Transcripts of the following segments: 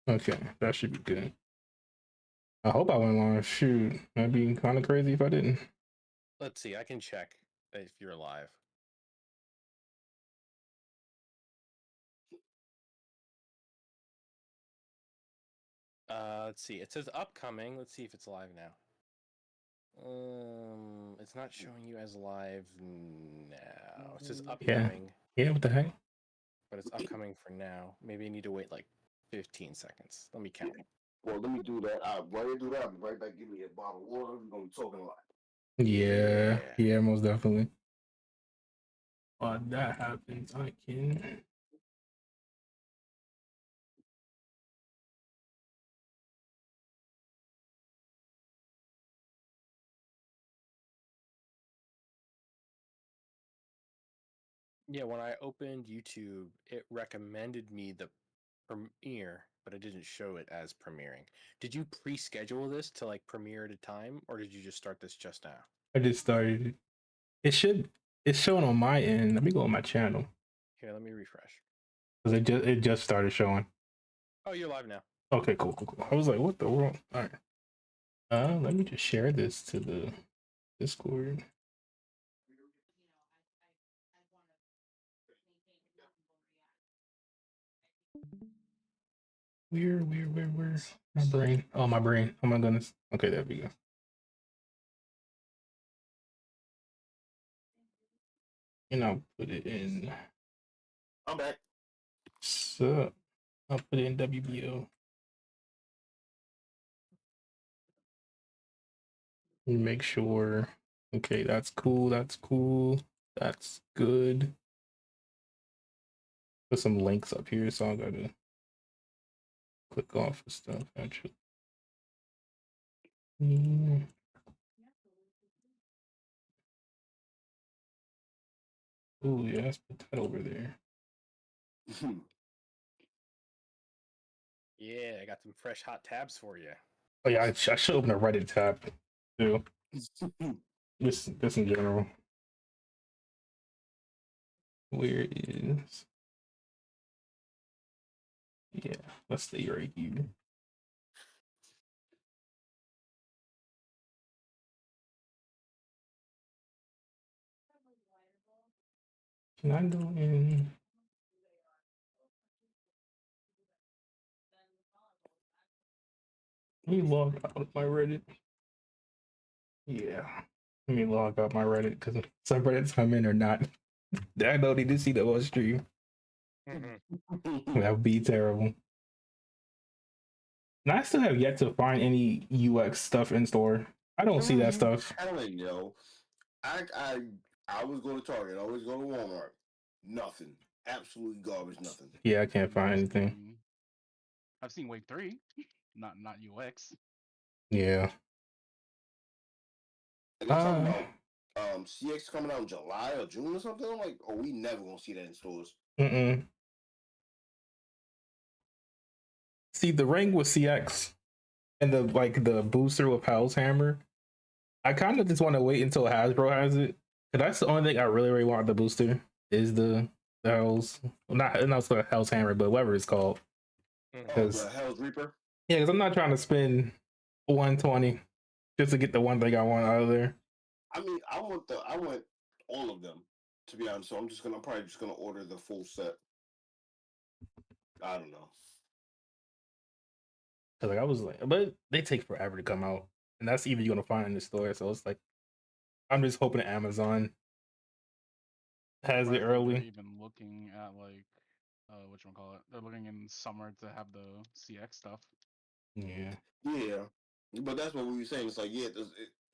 Okay, that should be good. I hope I went live. Shoot, that'd be kind of crazy if I didn't. Let's see. I can check if you're live. Let's see. It says upcoming. Let's see if it's live now. It's not showing you as live now. It says Yeah, upcoming, yeah. What the heck? but it's upcoming for now. Maybe I need to wait like 15 seconds. Let me count. Well, let me do that. While you do that, I'll be right back. Give me a bottle of water. We're gonna be talking a lot. Yeah, most definitely. While that happens, I can. Yeah, when I opened YouTube, it recommended me the premiere, but it didn't show it as premiering. Did you pre-schedule this to like premiere at a time, or did you just start this just now? I just started. It should. It's showing on my end. Let me go on my channel Here, let me refresh. because it just started showing. Oh, you're live now. Okay, cool. I was like, what the world? All right. Let me just share this to the Discord. Where? My brain. Oh, my brain. Oh my goodness. Okay, there we go. And I'll put it in. I'm back. So I'll put it in WBO. And make sure. Okay, that's cool. That's cool. That's good. Put some links up here, so I gotta click off of stuff actually. Oh yeah, let's put that over there. Yeah, I got some fresh hot tabs for you. Oh yeah, I should open a Reddit tab too. This in general. Where is? Yeah, let's stay right here. Can I go in? Let me log out of my Reddit. Yeah. Let me log out my Reddit because some Reddits come in or not. I don't need to see the whole stream. That would be terrible. And I still have yet to find any UX stuff in store. I don't see that stuff. Telling yo, I was going to Target. I always go to Walmart. Nothing. Absolutely garbage. Nothing. Yeah, I can't find anything. I've seen Wave 3, not UX. Yeah. And they're talking about CX coming out in July or June or something. I'm like, oh, we never gonna see that in stores. See, the ring with CX and the booster with Hell's Hammer. I kind of just want to wait until Hasbro has it. Cause that's the only thing I really want the booster is the Hell's, well, not the Hell's Hammer, but whatever it's called. The Hell's Reaper. Yeah, because I'm not trying to spend 120 just to get the one thing I want out of there. I mean, I want all of them, to be honest. So I'm probably just gonna order the full set. I don't know. Cause like I was like, but they take forever to come out, and that's even you're gonna find in the store. So it's like, I'm just hoping Amazon has it early. Even looking at like, whatchamacallit, they're looking in summer to have the CX stuff. Yeah. Yeah, but that's what we were saying. It's like, yeah,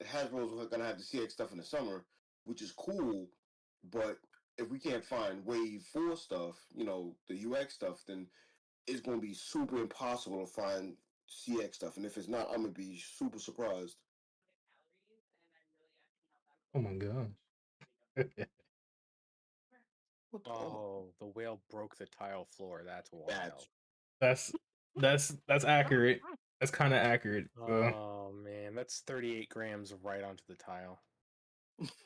Hasbro's gonna have the CX stuff in the summer, which is cool. But if we can't find Wave 4 stuff, the UX stuff, then it's gonna be super impossible to find CX stuff. And if it's not, I'm gonna be super surprised. Oh my gosh. Oh, the whale broke the tile floor. That's wild. That's accurate. That's kind of accurate. Oh man, that's 38 grams right onto the tile.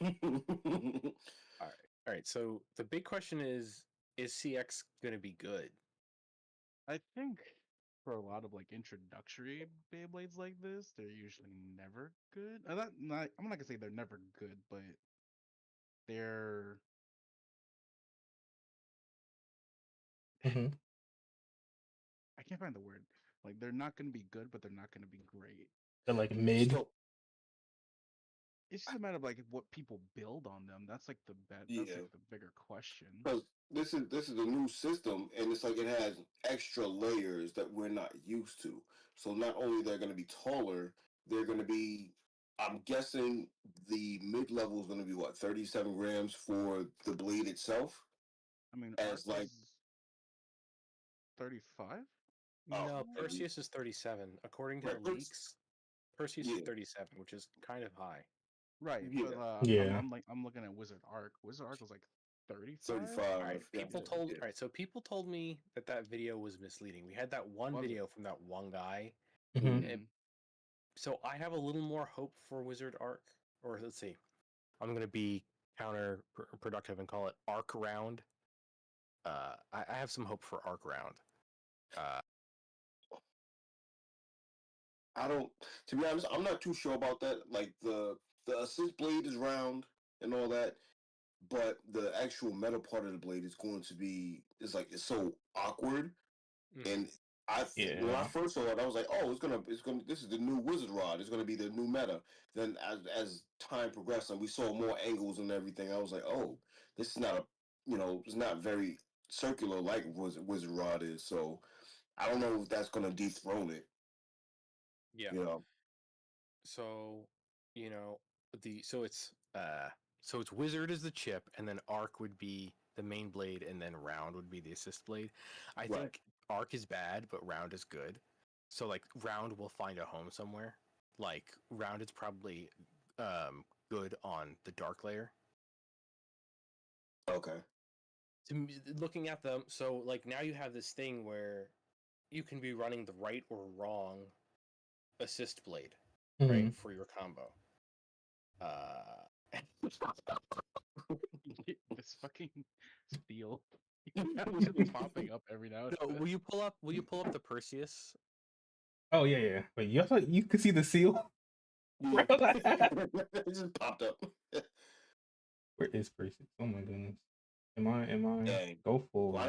All right. So the big question is CX going to be good? I think for a lot of like introductory Beyblades like this, they're usually never good. I'm not gonna say they're never good, but they're Hmm. I can't find the word. Like they're not gonna be good, but they're not gonna be great. They're like mid. So It's just a matter of like what people build on them. That's like that's yeah, like the bigger question. because this is a new system, and it's like it has extra layers that we're not used to. So not only they're going to be taller, they're going to be. I'm guessing the mid level is going to be what 37 grams for the blade itself, I mean, Arc as like is 35. oh No, and- Perseus is 37. According to right, the leaks, Perseus is yeah 37, which is kind of high. Right, yeah but Yeah. I'm looking at Wizard Arc. Wizard Arc was like 35. 35. All right, Yeah, people yeah, told. yeah. All right, so people told me that that video was misleading. We had that one Was it? video from that one guy. Hmm. It, so I have a little more hope for Wizard Arc, or let's see. I'm gonna be counterproductive and call it Arc Round. I have some hope for Arc Round. Uh, I don't. To be honest, I'm not too sure about that. Like the assist blade is round and all that, but the actual metal part of the blade is going to be is like it's so awkward. mhm. And when I Yeah. first saw it, I was like, oh, it's gonna this is the new wizard rod. It's gonna be the new meta. Then as time progressed and we saw more angles and everything, I was like, oh, this is not a it's not very circular like wizard rod is. So I don't know if that's gonna dethrone it. Yeah. You know. So, you know, so it's Wizard is the chip, and then Arc would be the main blade, and then Round would be the assist blade. I Right. think Arc is bad, but Round is good. So like Round will find a home somewhere. Like Round is probably good on the dark layer. Okay. Looking at them, so like now you have this thing where you can be running the right or wrong assist blade, right, Hmm. for your combo. This fucking steel just popping up every now and No, then. will you pull up? Will you pull up the Perseus? Oh yeah, yeah. Wait, you can see the seal? Yeah. Bro, It just popped up. where is Percy? Oh my goodness. Am I Dang. go Why forward?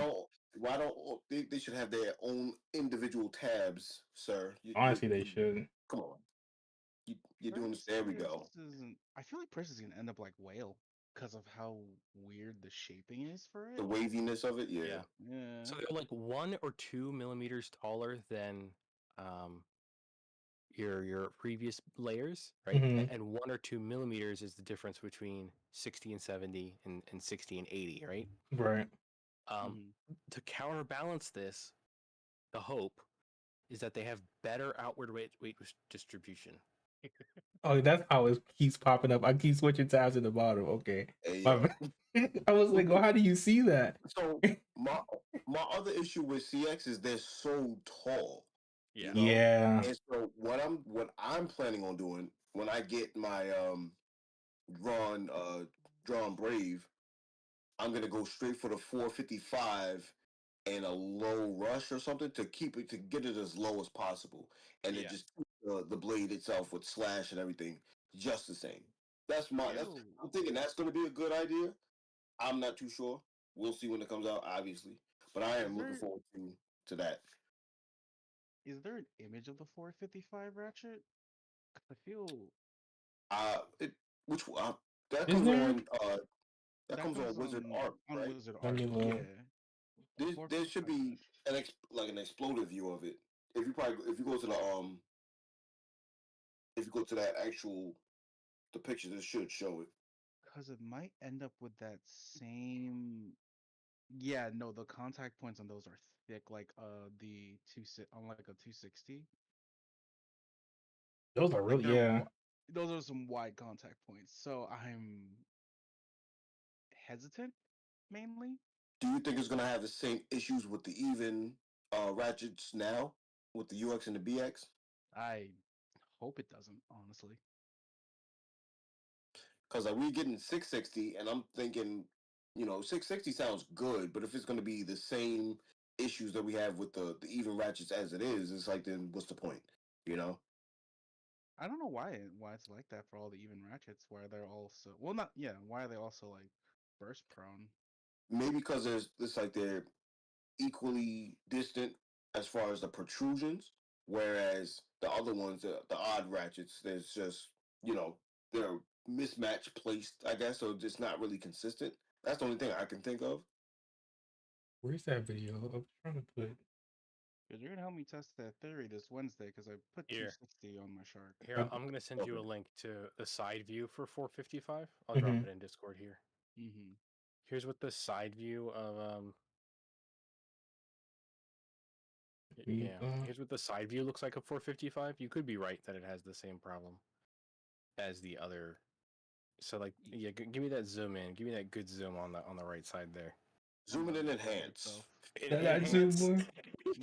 don't they should have their own individual tabs, sir? Honestly, they should. Come on. You're doing this. There we go. Perseus isn't. I feel like Perseus is gonna end up like Whale because of how weird the shaping is for The it. waviness of it, yeah. Yeah. Yeah. So they're like 1 or 2 millimeters taller than um your previous layers, right? Mhm. And 1 or 2 millimeters is the difference between 60 and 70 and 60 and 80, right? Right. Um, to counterbalance this, the hope is that they have better outward weight distribution. Oh, that's how it keeps popping up. I keep switching tabs at the bottom. Okay. Hey, My yo. bad. I was like, oh, how do you see that? So my other issue with CX is they're so tall. Yeah. You know? Yeah. And so what I'm planning on doing when I get my drawn drawn brave, I'm gonna go straight for the 455 and a low rush or something to get it as low as possible, and then Yeah. just keep the blade itself with slash and everything just the same. Ew. I'm thinking that's gonna be a good idea. I'm not too sure. We'll see when it comes out, obviously, but I Is am looking there forward to that. is there an image of the 455 Ratchet? 'Cause I feel It which that Is comes there? on that that comes comes on Wizard Arc, on right? Wizard Let Arc. me look. Yeah. There should 455 be Ratchet. an exploded view of it. If you go to the if you go to that actual the picture, this should show it. Because it might end up with that same. Yeah, no, the contact points on those are thick, like the on like a 260. Those are Like really yeah. those are some wide contact points. So I'm hesitant mainly. Do you think it's gonna have the same issues with the even ratchets now with the UX and the BX? I hope it doesn't, honestly. Because like we getting 660, and I'm thinking, 660 sounds good, but if it's gonna be the same issues that we have with the even ratchets as it is, it's like then what's the point? You know? I don't know why it's like that for all the even ratchets. Why they're also well, not yeah. Why are they also like burst prone? Maybe because there's it's like they're equally distant as far as the protrusions, whereas the other ones, the odd ratchets, there's just they're mismatched placed, I guess, so just not really consistent. That's the only thing I can think of. Where's that video? I'm trying to put. Because you're gonna help me test that theory this Wednesday. Because I put Here. 260 on my shark. Here, I'm gonna send you a Okay. link to the side view for 455. I'll Mhm. drop it in Discord here. Mm-hmm. Here's what the side view of yeah, here's what the side view looks like of 455. You could be right that it has the same problem as the other. So like, yeah, give me that zoom in. Give me that good zoom on the right side there. Zoom in and Look at enhance. itself. That zoom Enhance. boy.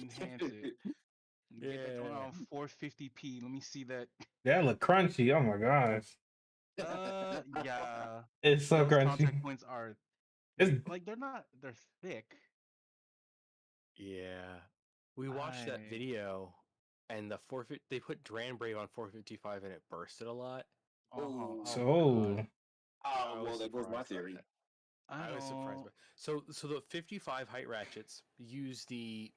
Enhance it. Get that going Yeah. on 450p. Let me see that. That look crunchy. Oh my gosh. Yeah. It's so Those contact crunchy. points are It's like they're thick. Yeah. We watched that I video and the 450 they put Dran Brave on 455 and it bursted a lot. oh Oh, oh my god. so. I well, was there goes my surprised by theory. that. I I was surprised don't. by so the 55 height ratchets use the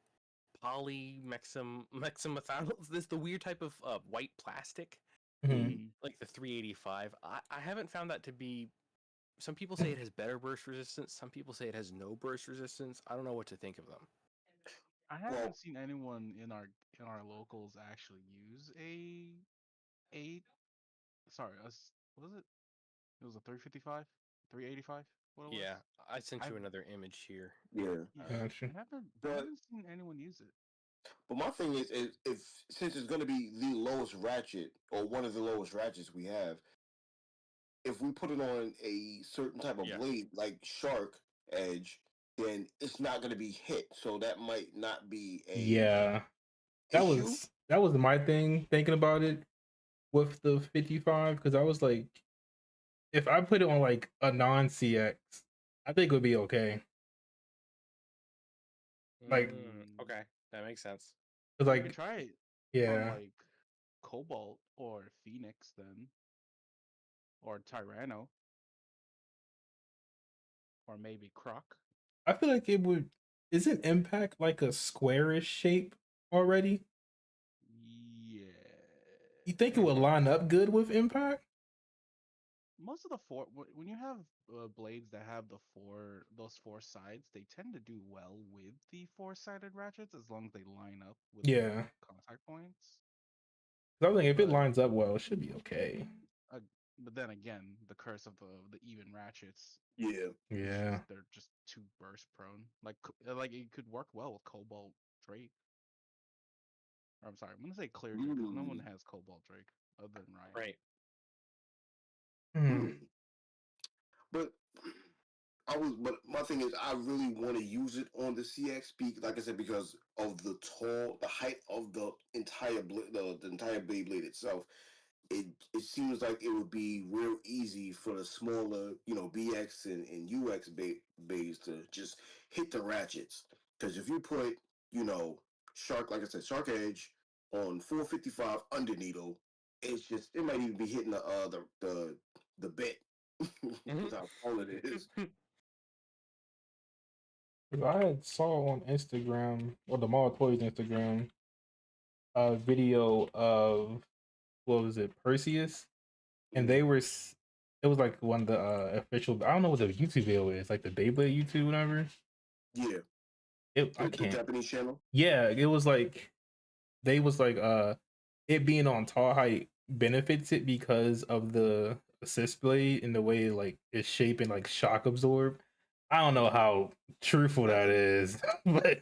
polymexamethanols. This the weird type of white plastic, Mhm. Mhm. like the 385. I haven't found that to be. Some people say it has better burst resistance. Some people say it has no burst resistance. I don't know what to think of them. I Well, haven't seen anyone in our locals actually use a sorry, what was it? It was a 355, 385. What it was? Yeah, I sent you I've another image here. yeah, yeah, Gotcha. I but haven't seen anyone use it. my thing is, if since it's going to be the lowest ratchet or one of the lowest ratchets we have, if we put it on a certain type of Yeah. blade like shark edge, then it's not going to be hit. So that might not be a Yeah. issue. That was my thing thinking about it with the 55 because I was like, if I put it on like a non CX, I think it would be okay. Like, Okay, that makes sense. cause You could like, try it on yeah, like Cobalt or Phoenix then, or Tyranno, or maybe Croc. I feel like it would. Isn't Impact like a squarish shape already? Yeah. You think it would line up good with Impact? Most of the when you have blades that have those four sides, they tend to do well with the four-sided ratchets as long as they line up with Yeah, the contact points. 'cause I think if it But lines up well, it should be okay. uh, but then again, the curse of the even ratchets, Yeah. Yeah. they're just too burst prone. Like it could work well with Cobalt Drake. Or, I'm sorry, I'm gonna say Clear Drake because no one Mm. has Cobalt Drake other than Ryan. Right. Hmm. Mm. But but my thing is, I really want to use it on the CX speak, like I said, because of the height of the entire the entire Beyblade itself. It seems like it would be real easy for the smaller, BX and UX bays to just hit the ratchets. Because if you put, you know, Shark, like I said, Shark Edge on 455 under needle, it might even be hitting the bit with how small it is. 'Cause I had saw on Instagram or the Mall Toys Instagram a video of what was it, Perseus, and they were. It was like one of the official. I don't know what the YouTube video is, like the Beyblade YouTube, whatever. Yeah, I the can't. Japanese channel. Yeah, it was like they was like it being on tall height benefits it because of the assist blade and the way like it's shaping like shock absorb. I don't know how truthful that is, but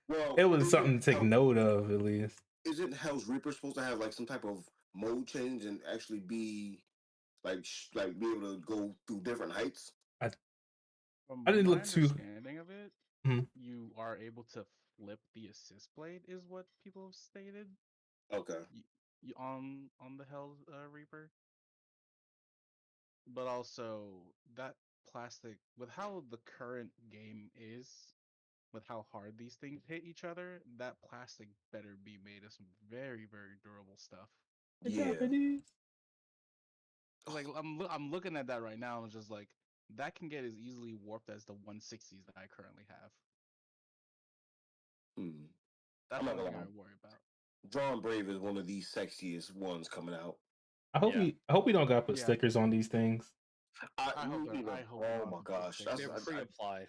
Well, it was something to take note of at least. isn't Hell's Reaper supposed to have like some type of mode change and actually be like be able to go through different heights? I From I didn't my look too. understanding of it, Mhm. you are able to flip the assist blade, is what people have stated. Okay. On the Hell Reaper, but also that plastic with how the current game is, with how hard these things hit each other, that plastic better be made of some very, very durable stuff. Yeah. Japanese. 'Cause, like I'm looking at that right now and it's just like that can get as easily warped as the 160s that I currently have. Hmm. That's I'm the not only gonna thing lie. I worry about. Drawn Brave is one of the sexiest ones coming out. I hope Yeah. we don't got to put Yeah. stickers on these things. I hope Me they're- neither. I hope Oh not my to put gosh, stickers. They're pre-applied.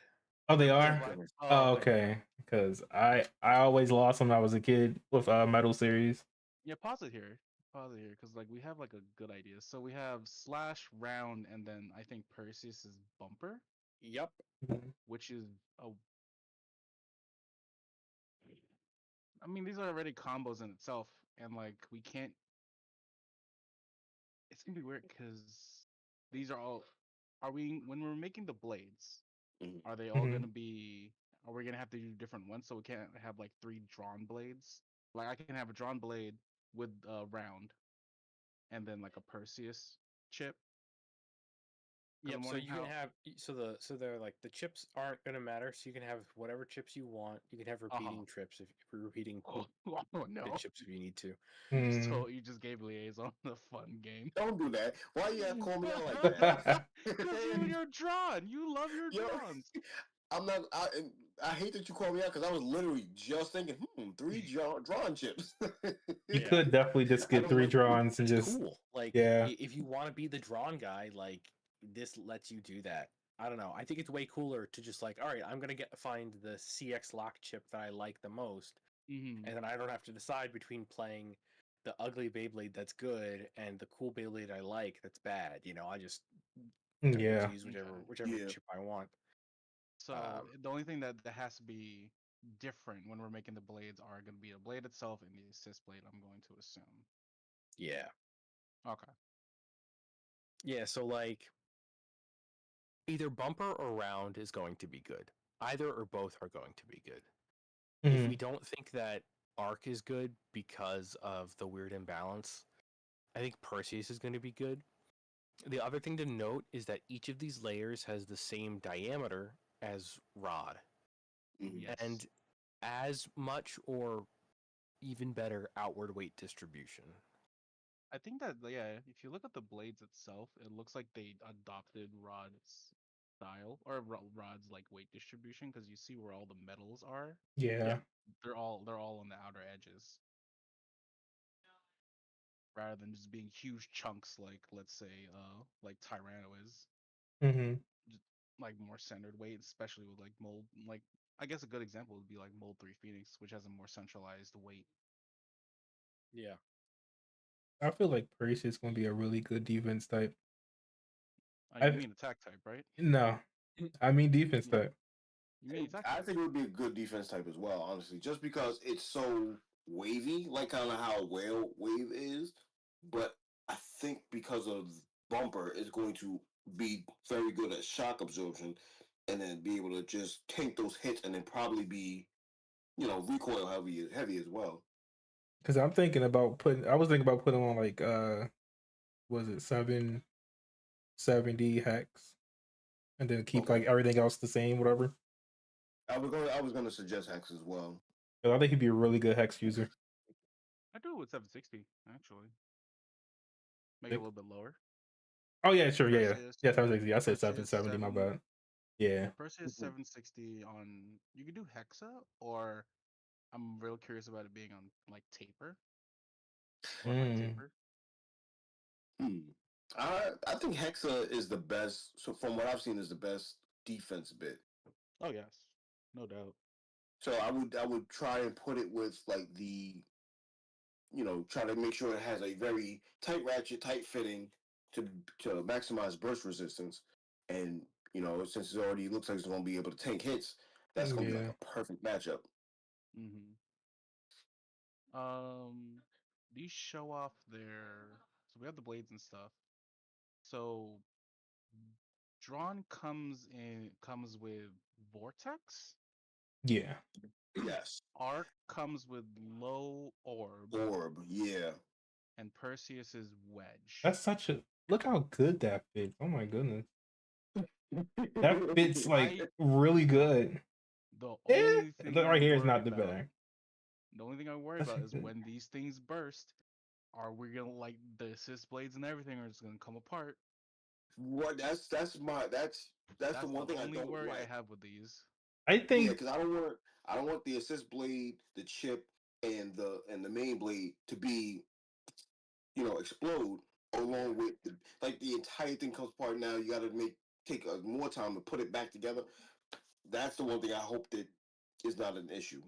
Oh, they They're are. Thank pre-applied? goodness. Oh, okay. Because I always lost when I was a kid with Metal Series. Yeah, pause it here. Pause it here, because like we have like a good idea. So we have Slash, Round, and then I think Perseus is Bumper, Yep. which is a. I mean, these are already combos in itself, and like we can't. It's gonna be weird because these are all. Are we when we're making the blades? Mhm. Are they all Mhm. gonna be? Are we gonna have to do different ones so we can't have like 3 drawn blades? Like I can have a drawn blade with Round, and then like a Perseus chip. 'Cause Yep. I'm So wondering you can how. have so they're like the chips aren't gonna matter. So you can have whatever chips you want. You can have repeating trips if you're repeating Oh no! chips if you need to. Mm. You just gave Liaison the fun game. Don't do that. Why you have to call me out like that? Because you're drawn. You love your Yo, drawns. I'm not. I hate that you called me out because I was literally just thinking, 3 drawn chips. You Yeah. could definitely just I get don't 3 like- drawings and It's just cool. Like, yeah. if you want to be the drawn guy, like this lets you do that. I don't know. I think it's way cooler to just like, all right, I'm gonna find the CX lock chip that I like the most, Mm-hmm. and then I don't have to decide between playing the ugly Beyblade that's good and the cool Beyblade I like that's bad. You know, I just don't need Yeah. to use whichever Yeah. chip I want. So the only thing that has to be different when we're making the blades are going to be the blade itself and the assist blade. I'm going to assume. Yeah. Okay. Yeah. So like, either Bumper or Round is going to be good. Either or both are going to be good. If Mhm. we don't think that Arc is good because of the weird imbalance, I think Perseus is going to be good. The other thing to note is that each of these layers has the same diameter as Rod, Mhm. Yes. and as much or even better outward weight distribution. I think that yeah, if you look at the blades itself, it looks like they adopted Rod's style or Rod's like weight distribution because you see where all the metals are. Yeah. They're all on the outer edges rather than just being huge chunks like let's say like Tyranno is. Mhm. Just, like more centered weight, especially with like mold. Like I guess a good example would be like Mold 3 Phoenix, which has a more centralized weight. Yeah. I feel like Percy is going to be a really good defense type. You I mean attack type, right? no, I mean defense Yeah. type. You mean attack I type? think it would be a good defense type as well, honestly, just because it's so wavy, like kind of how Whale Wave is. But I think because of Bumper is going to be very good at shock absorption, and then be able to just tank those hits, and then probably be, recoil heavy as well. Because I'm thinking about putting. I was thinking about putting on like was it 770 hex, and then keep Okay. like everything else the same, whatever. I was gonna suggest Hex as well. 'Cause I think he'd be a really good hex user. I do it with 760 actually. Make it a little bit lower. Oh yeah, sure, yeah, Perseus, yeah. 760. I said Perseus 770. My 7 bad. Yeah. Perseus Mhm. 760 on. You could do Hexa, or I'm real curious about it being on like taper or light Mm. taper. I think Hexa is the best. So from what I've seen, is the best defense bit. Oh yes, no doubt. So I would try and put it with like try to make sure it has a very tight ratchet, tight fitting to maximize burst resistance, and since it already looks like it's going to be able to tank hits, that's going to be like Yeah. a perfect matchup. Mm-hmm. These show off their. So we have the blades and stuff. So Drawn comes with Vortex. Yeah. Yes, Arc comes with low orb, yeah. and Perseus is wedge. That's such a look how good that fits. Oh my goodness. That fits like really good. The Yeah, only thing that I right here is worry not the about, better. the only thing I worry That's about is good. when these things burst. Are we gonna like the assist blades and everything, or it's gonna come apart? What that's that's the That's one the thing I only don't worry I like. have with these. I Yeah, think because I don't want the assist blade, the chip, and the main blade to be, explode along with the entire thing comes apart. Now you got to take more time to put it back together. That's the one thing I hope that is not an issue.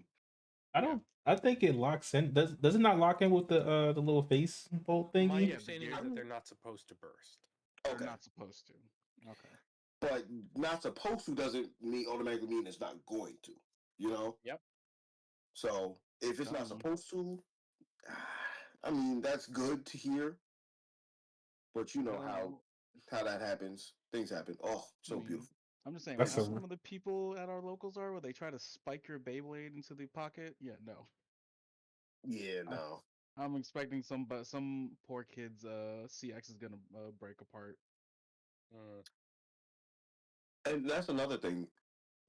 I don't. I think it locks in. Does it not lock in with the little face bolt My thingy? Yeah, the understanding is gear. that they're not supposed to burst. They're Okay, not supposed to. Okay. but not supposed to doesn't mean automatically mean it's not going to. You know. Yep. So if it's not Some. supposed to, I mean that's good to hear. But you know Well, how that happens. Things happen. Oh, I so mean, beautiful. I'm just saying, like That's how a some of the people at our locals are, where they try to spike your Beyblade into the pocket. Yeah, no. Yeah, I, no. I'm expecting some poor kid's CX is gonna break apart. Mm. And that's another thing.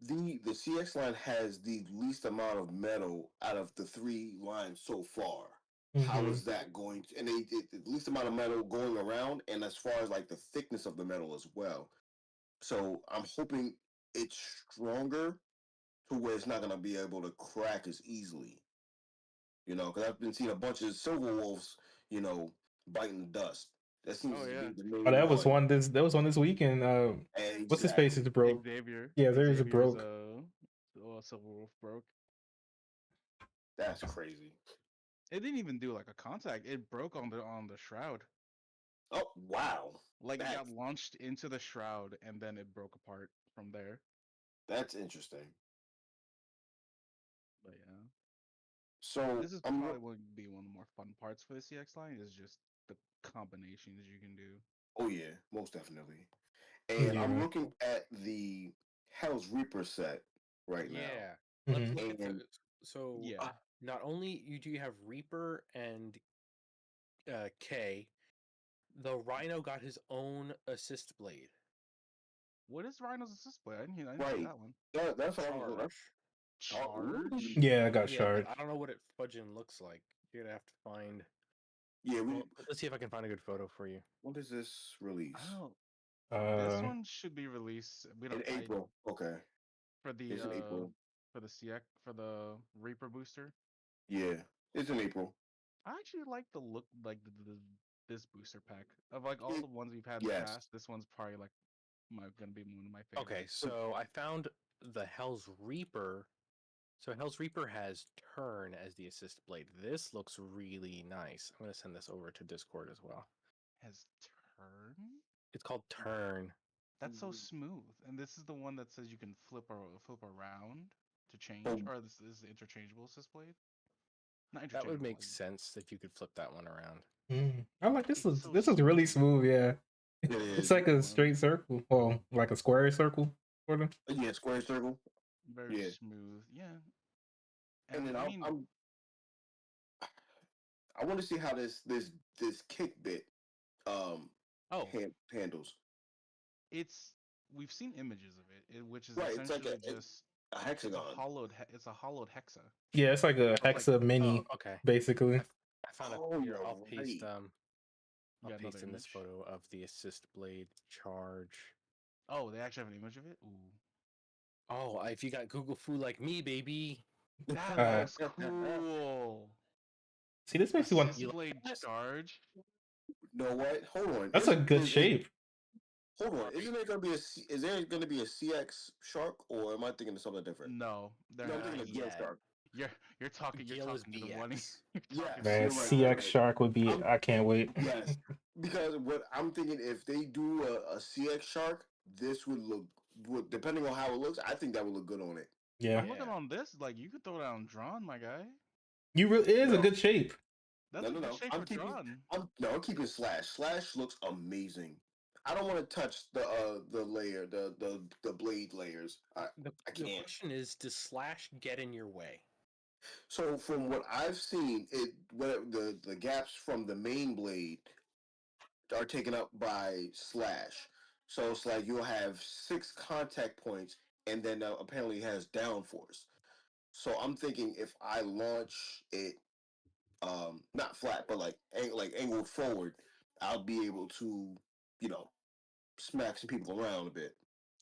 The CX line has the least amount of metal out of the three lines so far. How Mhm. is that going to, and the least amount of metal going around, and as far as like the thickness of the metal as well. So I'm hoping it's stronger to where it's not gonna be able to crack as easily. Because I've been seeing a bunch of silver wolves, biting dust. That seems Oh to be yeah, the Oh, main that was one. one. That was one this weekend. What's his face Exactly. is broke. Xavier. Yeah, there is a Xavier's broke. Silver Wolf broke. That's crazy. It didn't even do like a contact. It broke on the shroud. Oh wow. Like it That got launched into the shroud and then it broke apart from there. that's interesting. But yeah, So this is I'm probably would be one of the more fun parts for the CX line is just the combinations you can do. oh yeah, most definitely. And I'm Yeah. looking at the Hell's Reaper set right now. Yeah. Let's Hmm. look at the. And So Yeah. not only you do you have Reaper and K, the Rhino got his own assist blade. What is Rhino's assist play? I didn't see right. that one. That's what I was Charge. Charge? Yeah, I got Yeah, but shard. I don't know what it fudging looks like. You're gonna have to find. Yeah, Well, let's see if I can find a good photo for you. when does this release? I don't. This Uh, one should be released. We In don't. I April. Okay. for the It's in April. CX for the Reaper booster. Yeah. It's in April. I actually like the look like this booster pack of like all It- the ones we've had in the yes. past. This one's probably like gonna be one of my Okay, favorites. so I found the Hell's Reaper. So Hell's Reaper has Turn as the assist blade. This looks really nice. I'm gonna send this over to Discord as well. Has turn. It's called Turn. That's so smooth. And this is the one that says you can flip around to change, So or this is the interchangeable assist blade. Not That would interchangeable. make sense if you could flip that one around. I like this. It's so This is really smooth. smooth. Yeah, it it's is. like a straight circle. Well, like a square circle, sort of. Yeah, square circle. Very Yeah. smooth. Yeah. And And then I mean, I want to see how this kick bit um Oh, handles. it's we've seen images of it, which is Right, it's like essentially just a it's a hexagon. it's a hollowed hexa. Yeah, it's like a But, like, Hexa mini, oh, okay. basically. I found Oh, a here. you're I'll paste right. I'll got another paste in this image. photo of the assist blade charge. Oh, they actually have an image of it. Ooh, Oh, if you got Google Fu like me, baby. that Uh, looks cool. See, this makes me want. Assist You like blade that? charge. No, what? Hold on. That's a good shape. Hold on. Isn't there gonna be is there gonna be a CX shark, or am I thinking of something different? No, there No, I'm has thinking to of be. Gil yeah. Shark. You're talking Gil is to the money. BX. You're talking Yes, Man, you're to right. the CX money. Shark would be. I'm- I can't wait. Yes, because what I'm thinking, if they do a CX shark, this would depending on how it looks. I think that would look good on it. Yeah, I'm looking Yeah. on this. Like you could throw it on drawn, my guy. it is a No. good shape. That's a good No. shape I'm for keeping. drawn. I'm keeping Slash. Slash looks amazing. I don't want to touch the layer, the blade layers. I The can't. question is, does Slash get in your way? So from what I've seen, the gaps from the main blade are taken up by Slash. So it's like you'll have 6 contact points and then apparently it has downforce. So I'm thinking if I launch it, not flat, but like angled forward, I'll be able to, you know, smack some people around a bit.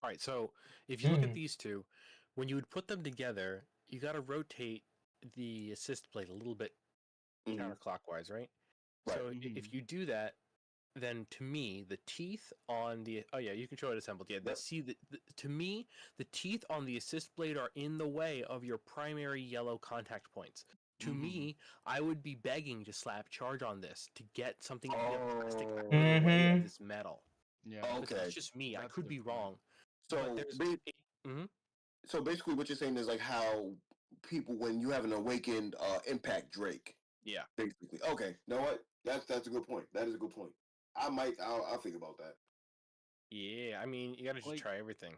All right, so if you look at Mm. these two, when you would put them together, you got to rotate the assist plate a little bit Mhm. counterclockwise, right? Right. So if you do that, then to me the teeth on the you can show it assembled. Yeah, Yep. to me the teeth on the assist blade are in the way of your primary yellow contact points. To me, I would be begging to slap charge on this to get something plastic out of the way Mhm. of this metal. Yeah. But Okay. that's just me. I That's a could good be point. wrong. So But there's so basically, what you're saying is like how people when you have an awakened impact Drake. yeah. Basically, okay. You know what? That's a good point. That is a good point. I'll think about that. Yeah, I mean, you gotta just Like- try everything.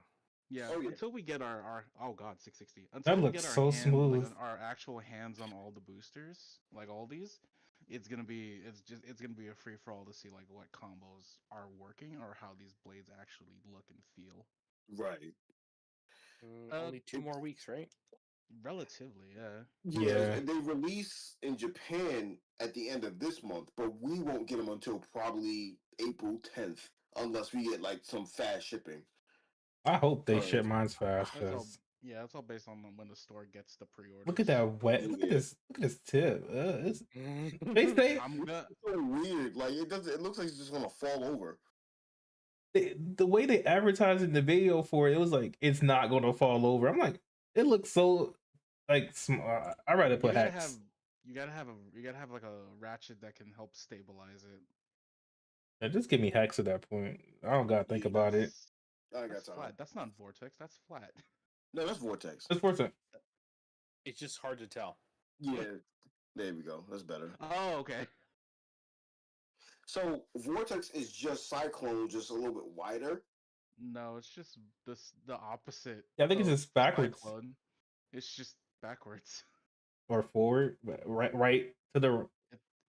Yeah, Oh, yeah. until we get our oh god 660. That Until we looks get our so hand, smooth. like our actual hands on all the boosters, like all these, it's gonna be a free for all to see like what combos are working or how these blades actually look and feel. Right. Only 2 more weeks, right? Relatively, yeah. Yeah. They release in Japan at the end of this month, but we won't get them until probably April 10th, unless we get like some fast shipping. I hope they Alright. ship mine's fast. That's all. 'Cause Yeah, that's all based on when the store gets the pre-orders. look at that wet. Look at Yeah. this. Look at this tip. They I'm gonna. It's so weird. Like it doesn't. It looks like it's just gonna fall over. the way they advertised in the video for it, it was like it's not going to fall over. I'm like, it looks so like small. I rather put hex. You gotta have like a ratchet that can help stabilize it. Yeah, just give me hex at that point. I don't gotta think about it. I ain't got That's time. flat. That's not vortex. That's flat. No, that's Vortex. It's worth it. It's just hard to tell. Yeah, there we go. That's better. Oh, okay. So Vortex is just Cyclone, just a little bit wider. No, it's just the opposite. Yeah, I think it's of just backwards. Cyclone. It's just backwards. Or forward, but right to the.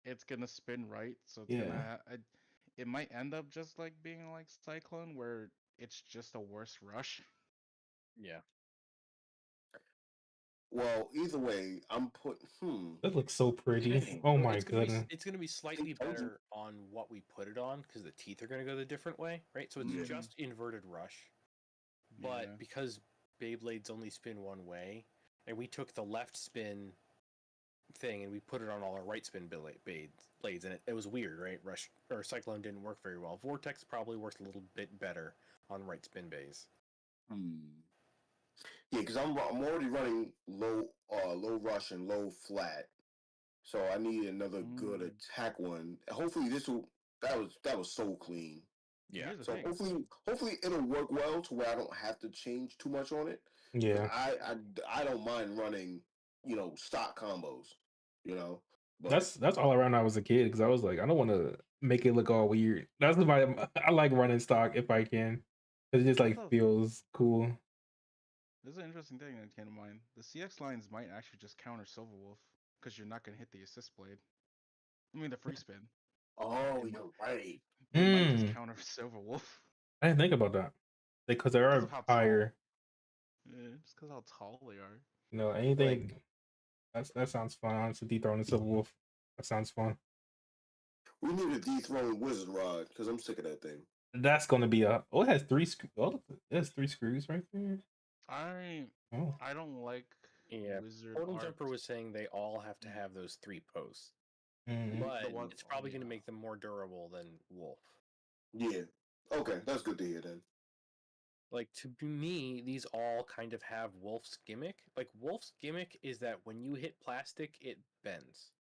It's gonna spin right, so it's Yeah. it might end up just like being like Cyclone, where it's just a worse rush. Yeah. Well, either way, I'm putting. That looks so pretty. Dang. Oh Well, my it's gonna goodness. It's gonna be slightly told you. better on what we put it on because the teeth are gonna go the different way, right? So it's Yeah. just inverted rush, but Yeah. because Beyblades only spin one way, and we took the left spin thing and we put it on all our right spin blades, and it was weird, right? Rush or Cyclone didn't work very well. Vortex probably works a little bit better on right spin bays. Yeah, because I'm already running low rush and low flat, so I need another good Mm. attack one. Hopefully that was so clean. Yeah. Here's the So thing. hopefully it'll work well to where I don't have to change too much on it. 'Cause Yeah. I don't mind running, stock combos, But That's all around. I was a kid because I was like, I don't want to make it look all weird. That's why I like running stock if I can. It just like Oh. feels cool. There's an interesting thing that came to mind. The CX lines might actually just counter Silverwolf because you're not gonna hit the assist blade. I mean the free spin. oh, you're right. They might just Mm. counter Silverwolf. I didn't think about that because they Because are of how tall. higher. Yeah, just because how tall they are. Anything that sounds fun. Honestly, dethroning Civil Wolf. That sounds fun. We need a dethroned wizard rod because I'm sick of that thing. That's gonna be it has 3 screws. Oh, it has 3 screws right there. I Oh, don't like Yeah, wizard Total art. Jumper was saying they all have to have those 3 posts, mhm. but one- it's probably going to yeah. make them more durable than Wolf. Yeah. Okay, that's good to hear then. Like, to me, these all kind of have Wolf's gimmick. Like, Wolf's gimmick is that when you hit plastic, it bends.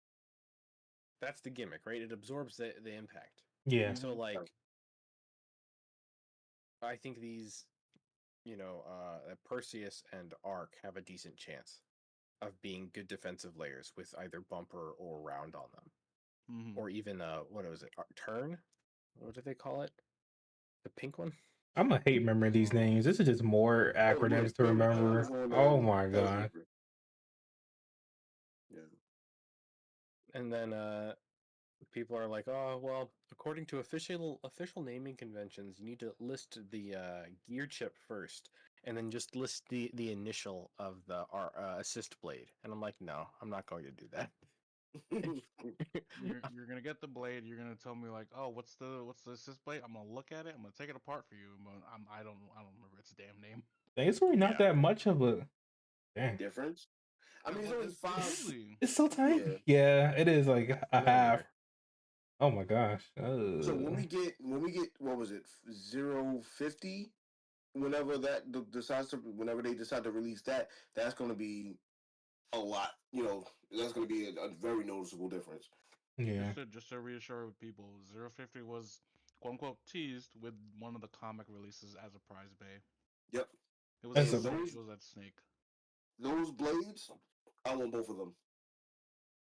That's the gimmick, right? It absorbs the impact. Yeah. So, like, I think these, Perseus and Arc have a decent chance of being good defensive layers with either bumper or round on them. Mhm. Or even, what was it? Turn? What did they call it? The pink one? I'm gonna hate remembering these names. This is just more acronyms to remember. Oh my god. Yeah. And then people are like, oh well, according to official naming conventions, you need to list the gear chip first, and then just list the initial of the assist blade. And I'm like, no, I'm not going to do that. You're gonna get the blade. You're gonna tell me like, oh, what's the assist blade? I'm gonna look at it. I'm gonna take it apart for you. I don't remember its damn name. It's really not Yeah. that much of a dang. Difference. I mean, it's Well, only five. really. It's so tiny. Yeah. Yeah, it is like a half. Millimeter. Oh my gosh. So when we get what was it 050? Whenever whenever they decide to release that, that's going to be a lot. You know, that's going to be a very noticeable difference. Yeah. Just to reassure people, 050 was quote unquote teased with one of the comic releases as a prize bay. Yep. It was That's a a- snake. It was that snake. Those blades, I want both of them.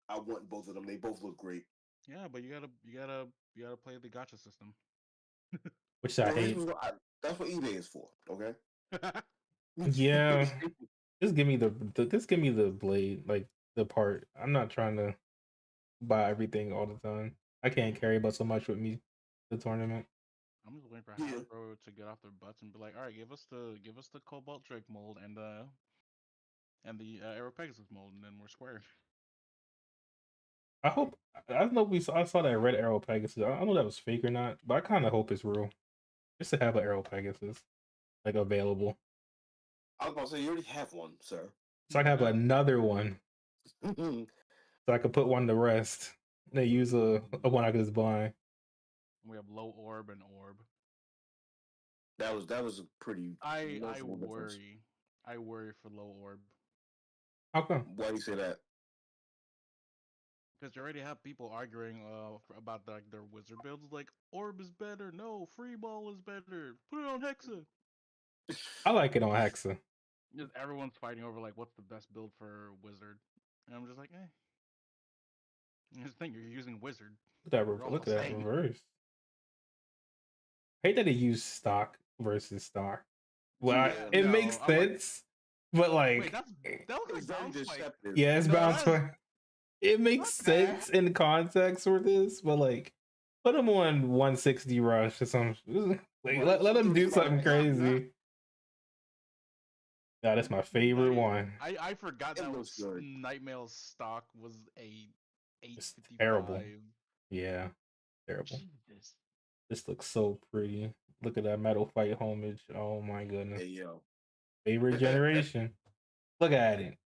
I want both of them. They both look great. Yeah, but you gotta play the gacha system. Which I The hate. reason why- that's what eBay is for. Okay. Yeah. Just give me the just give me the blade, like the part. I'm not trying to buy everything all the time. I can't carry but so much with me the tournament. I'm just waiting for Yeah. Hasbro to get off their butts and be like, all right, give us the Cobalt Drake mold and the Aero Pegasus mold, and then we're square. I hope I don't know if I saw that red Arrow Pegasus. I don't know if that was fake or not, but I kinda hope it's real. Just to have an Arrow Pegasus like available. I was about to say you already have one, sir. So I can have another one. So I could put one to rest. They use a one I could just buy. We have low orb and orb. that was a pretty. I noticeable difference. worry. I worry for low orb How come? Why do you say that? because you already have people arguing about like their wizard builds. Like orb is better. No, free ball is better. Put it on Hexa. I like it on Hexa. Just everyone's fighting over like what's the best build for wizard, and I'm just like, eh. Here's the thing, you're using wizard. We're all Look the at that same. reverse. Hate that they use stock versus stock. Well, Yeah, it no, makes I'm like- sense, but like, Wait, that looks like It's very bounce spike. deceptive. yeah, it's No, bound that's- to. It makes Okay. sense in context for this, but like, put them on 160 rush or something. Like, Right, let them do something something like that. crazy. Nah, that's my favorite one. I forgot It that looks was good. Nightmare's stock was a 855. terrible. Yeah, terrible. Jesus. This looks so pretty. Look at that metal fight homage. Oh my goodness. Hey yo. Favorite generation. Look at it.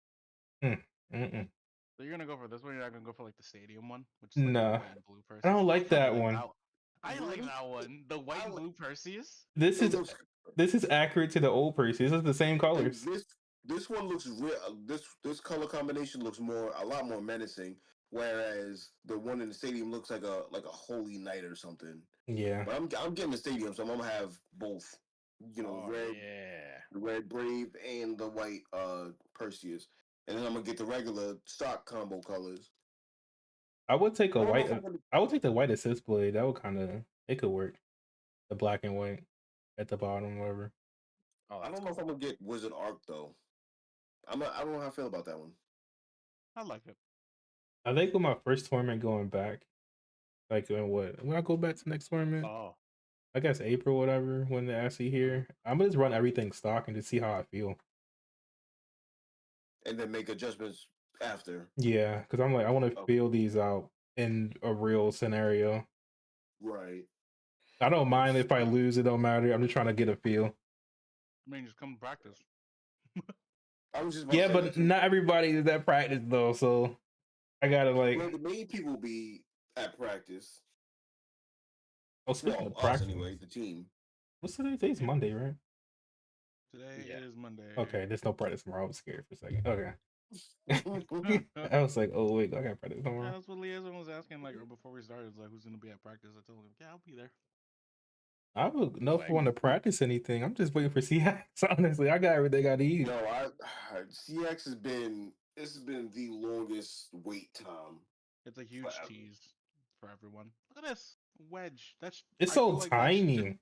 Mm-mm. So you're gonna go for this one? You're not gonna go for like the stadium one, which is like Nah. the white and blue Perseus? I don't like that like one. I like Really? that one. The white and like- blue Perseus. This It is looks- accurate to the old Perseus. This is the same and colors. this one looks real. This color combination looks a lot more menacing, whereas the one in the stadium looks like a holy knight or something. Yeah. But I'm getting the stadium, so I'm gonna have both. You know, Oh, red yeah. the red Brave and the white Perseus, and then I'm gonna get the regular stock combo colors. I would take a I don't know white if I'm gonna- I would take the white assist blade. That would kinda it could work. The black and white at the bottom, whatever. Oh, I that's don't know if I'm gonna get Wizard Arc though. I don't know how I feel about that one. I like it. I think with my first tournament going back, like when I go back to next tournament, Oh, I guess April, whatever, when they're actually here, I'm gonna just run everything stock and just see how I feel. And then make adjustments after. Yeah, because I'm like, I want to Okay. feel these out in a real scenario. Right. I don't mind if I lose, it don't matter. I'm just trying to get a feel. I mean, just come practice. I was just about to Yeah, say but that too. not everybody is at practice though, so I gotta like. Well, the main people be at practice. Oh, speaking Well, of us practice, anyway, the team. what's today? Today's Monday, right? Today Yeah. is Monday. Okay, there's no practice tomorrow. I was scared for a second. Okay, I was like, oh wait, I got practice Yeah, tomorrow. that's what Liaison was asking like before we started. It's like, who's gonna be at practice? I told him, yeah, I'll be there. I don't know if I Like- want to practice anything. I'm just waiting for CX. Honestly, I got everything I need. No, CX has been the longest wait time. It's a huge Forever. tease for everyone. Look at this wedge. That's It's I so feel like tiny.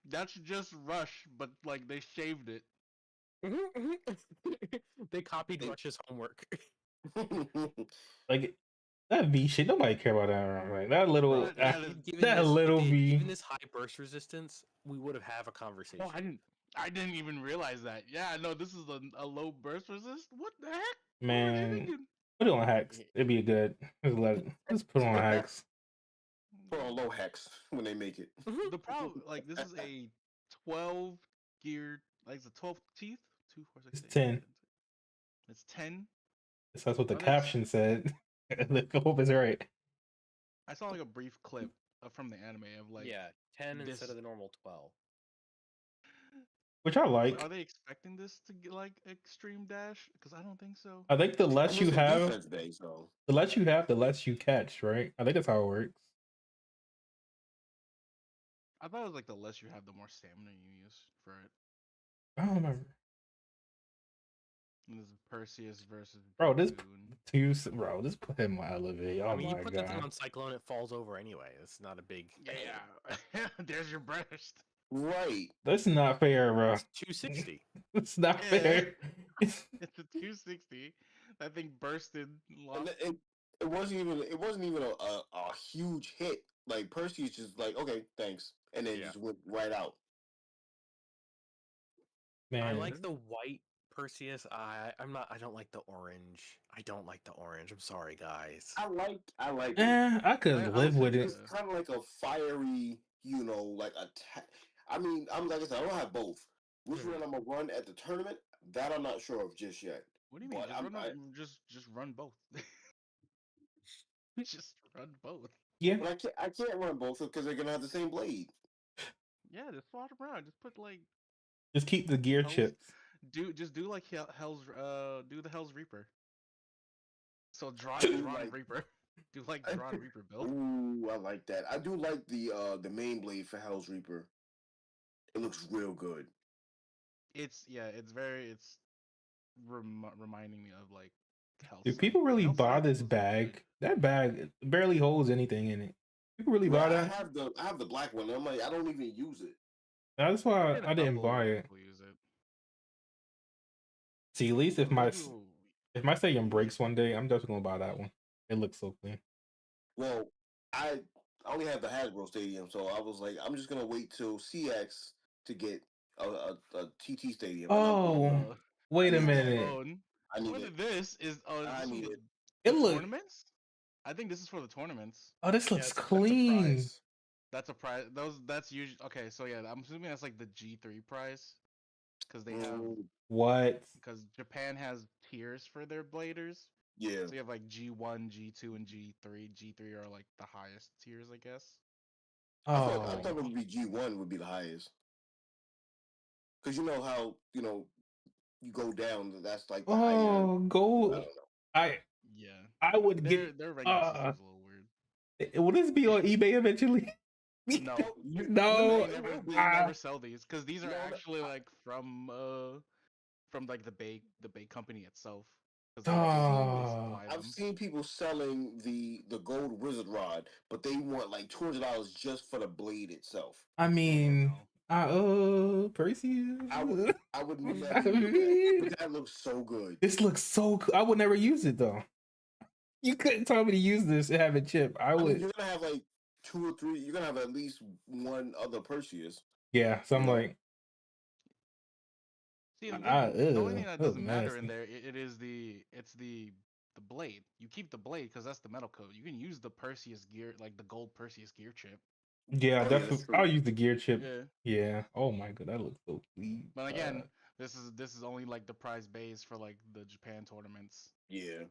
That's just Rush, but like they shaved it. they copied They- Rush's homework. Like that V shit, nobody care about that. Right? That little, That is- Given that this- little given- V. Given this high burst resistance, we would have a conversation. No, I didn't. I didn't even realize that. Yeah, no, this is a low burst resist. What the heck? What were they Man, thinking? put it on Hex. Yeah. It'd be good. Let's put it on Hex. Put on low hex when they make it. The problem, like, this is a 12 gear, like, it's a 12 teeth. 2, 4, 6, It's 8, 10. 9, 10. It's 10. That's what the Are they ex- caption said. I hope it's right. I saw like a brief clip from the anime of like, yeah, 10 this- instead of the normal 12. Which I are like. they expecting this to get like extreme dash? Because I don't think so. I think the I less mean, you it's a have, defense day, so the less you have, the less you catch, right? I think that's how it works. I thought it was like the less you have, the more stamina you use for it. I don't remember. And this is Perseus versus Bro, this Dragoon. bro, just put him on Elevate. Oh I mean, you my put that thing god. on Cyclone, it falls over anyway. It's not a big. Yeah, there's your burst. right. That's not fair, bro. It's 260. It's not Yeah. fair. It's a 260. That thing bursted. And Lost. it wasn't even a huge hit. Like Percy's just like, okay, thanks, and then Yeah. just went right out. Man, I like the white Perseus. I don't like the orange. I don't like the orange. I'm sorry, guys. I like it. I could I live was with like, it. It's kind of like a fiery, like attack. I mean, I'm like I said, I don't have both. Which Mhm. one I'm gonna run at the tournament? That I'm not sure of just yet. What do you mean? But Just run both. Just run both. Yeah. But I can't run both because they're gonna have the same blade. Yeah, just swap around. Just put like Just keep the gear Hell's- chips. do like Hell's do the Hell's Reaper. So draw Like- Reaper. Do like Drawn Reaper build. Ooh, I like that. I do like the main blade for Hell's Reaper. It looks real good. It's reminding me of like Hell's. Do people really Hell's buy Sight this was good. bag? That bag barely holds anything in it. People really buy Right, I that? have the black one. I'm like, I don't even use it. That's why Seen a I didn't couple buy it. people use it. See, at least if my Ooh. stadium breaks one day, I'm just gonna buy that one. It looks so clean. Well, I only have the Hasbro Stadium, so I was like, I'm just gonna wait till CX to get a TT Stadium. and I'm Oh, going- Uh, wait a this minute. alone- I need What it. is this? Is I this need for it. It the look. tournaments? I think this is for the tournaments. Oh, this Yeah, looks that's a clean. prize. That's a prize. That's usually okay. So yeah, I'm assuming that's like the G3 prize, because they have What? because Japan has tiers for their bladers. Yeah. So you have like G1, G2, and G3. G3 are like the highest tiers, I guess. I thought Oh, it would be G1 would be the highest. Because you know how, you go down, that's like the higher. oh, I gold. don't know. Yeah, I would get. their ranking system's a little weird. Will this be on eBay eventually? No, No. they Ah. never sell these because these are No, actually like from like the Bay company itself. 'Cause they Oh. supply I've them. seen people selling the gold wizard rod, but they want like $200 just for the blade itself. I mean, no. Percy. I would never I do that. mean- But that looks so good. This looks so cool. I would never use it though. You couldn't tell me to use this and have it chip. I I mean, would. you're gonna have like 2 or 3. You're gonna have at least one other Perseus. Yeah. So I'm you know, like, See, the only thing that ew, doesn't matter in nasty. there, it's the blade. You keep the blade because that's the metal coat. You can use the Perseus gear, like the gold Perseus gear chip. Yeah, that's definitely. true. I'll use the gear chip. Yeah. Yeah. Oh my god, that looks so clean. But again, this is only like the prize base for like the Japan tournaments. Yeah.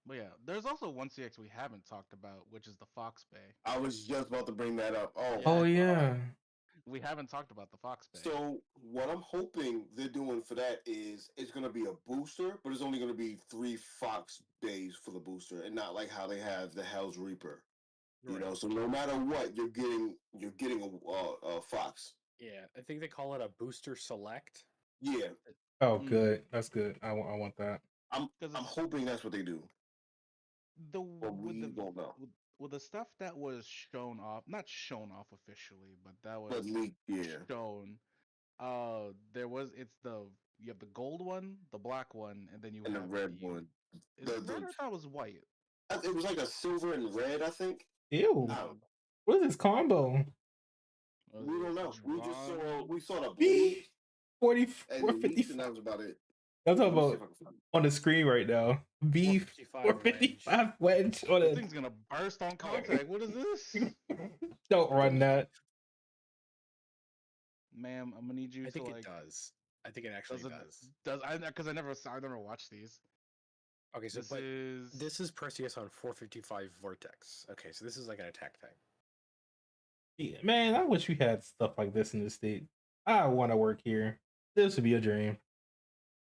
But yeah, there's also one CX we haven't talked about, which is the Fox Bay. I was just about to bring that up. Oh yeah. We haven't talked about the Fox Bay. So what I'm hoping they're doing for that is it's gonna be a booster, but it's only gonna be 3 Fox bays for the booster, and not like how they have the Hell's Reaper. You know, so no matter what, you're getting a Fox. Yeah, I think they call it a booster select. Yeah, Oh, Mm. good. That's good. I want that. I'm 'Cause I'm it's- hoping that's what they do. the But we won't know. with the stuff that was shown off, not shown off officially, but that was But leak, yeah. shown. You have the gold one, the black one, and then you And the have red one. Is it red or I thought it was white? It was like a silver and red, I think. Ew. Oh. What is this combo? What We is don't know. this? We saw the B blade 44 and the leaks, 55. and that was about it. I'm talking Let me see if about I can find it. on the screen right now. B 455 455 wedge on This a. thing's gonna burst on contact. What is this? Don't run that. Ma'am, I'm gonna need you I to think it like. does. I think it actually Does it? does. Does I? Because I never watched these. Okay, so This this is Perseus on 455 Vortex. Okay, so this is like an attack type. Yeah, man, I wish we had stuff like this in the state. I want to work here. This would be a dream.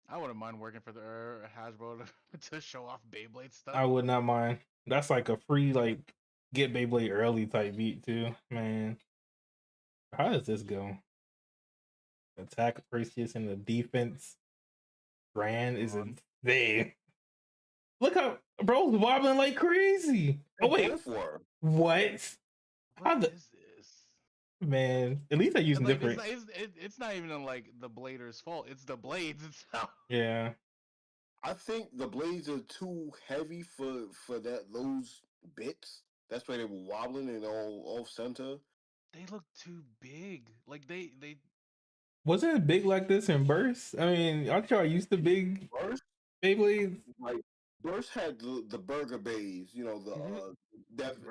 I wouldn't mind working for the Hasbro to show off Beyblade stuff. I would not mind. That's like a free like get Beyblade early type beat too, man. How does this go? Attack Perseus and the defense. Brand is insane. Look how bro's wobbling like crazy. Oh wait, Both were. what? How What the is this? man? At least I use And, like, different. it's not even like the blader's fault. It's the blades itself. Yeah, I think the blades are too heavy for those bits. That's why they were wobbling and all off center. They look too big. Like they wasn't it big like this in Burst? I mean, aren't y'all used to big Burst, Beyblades? like Burst had the burger bays, you know, Burger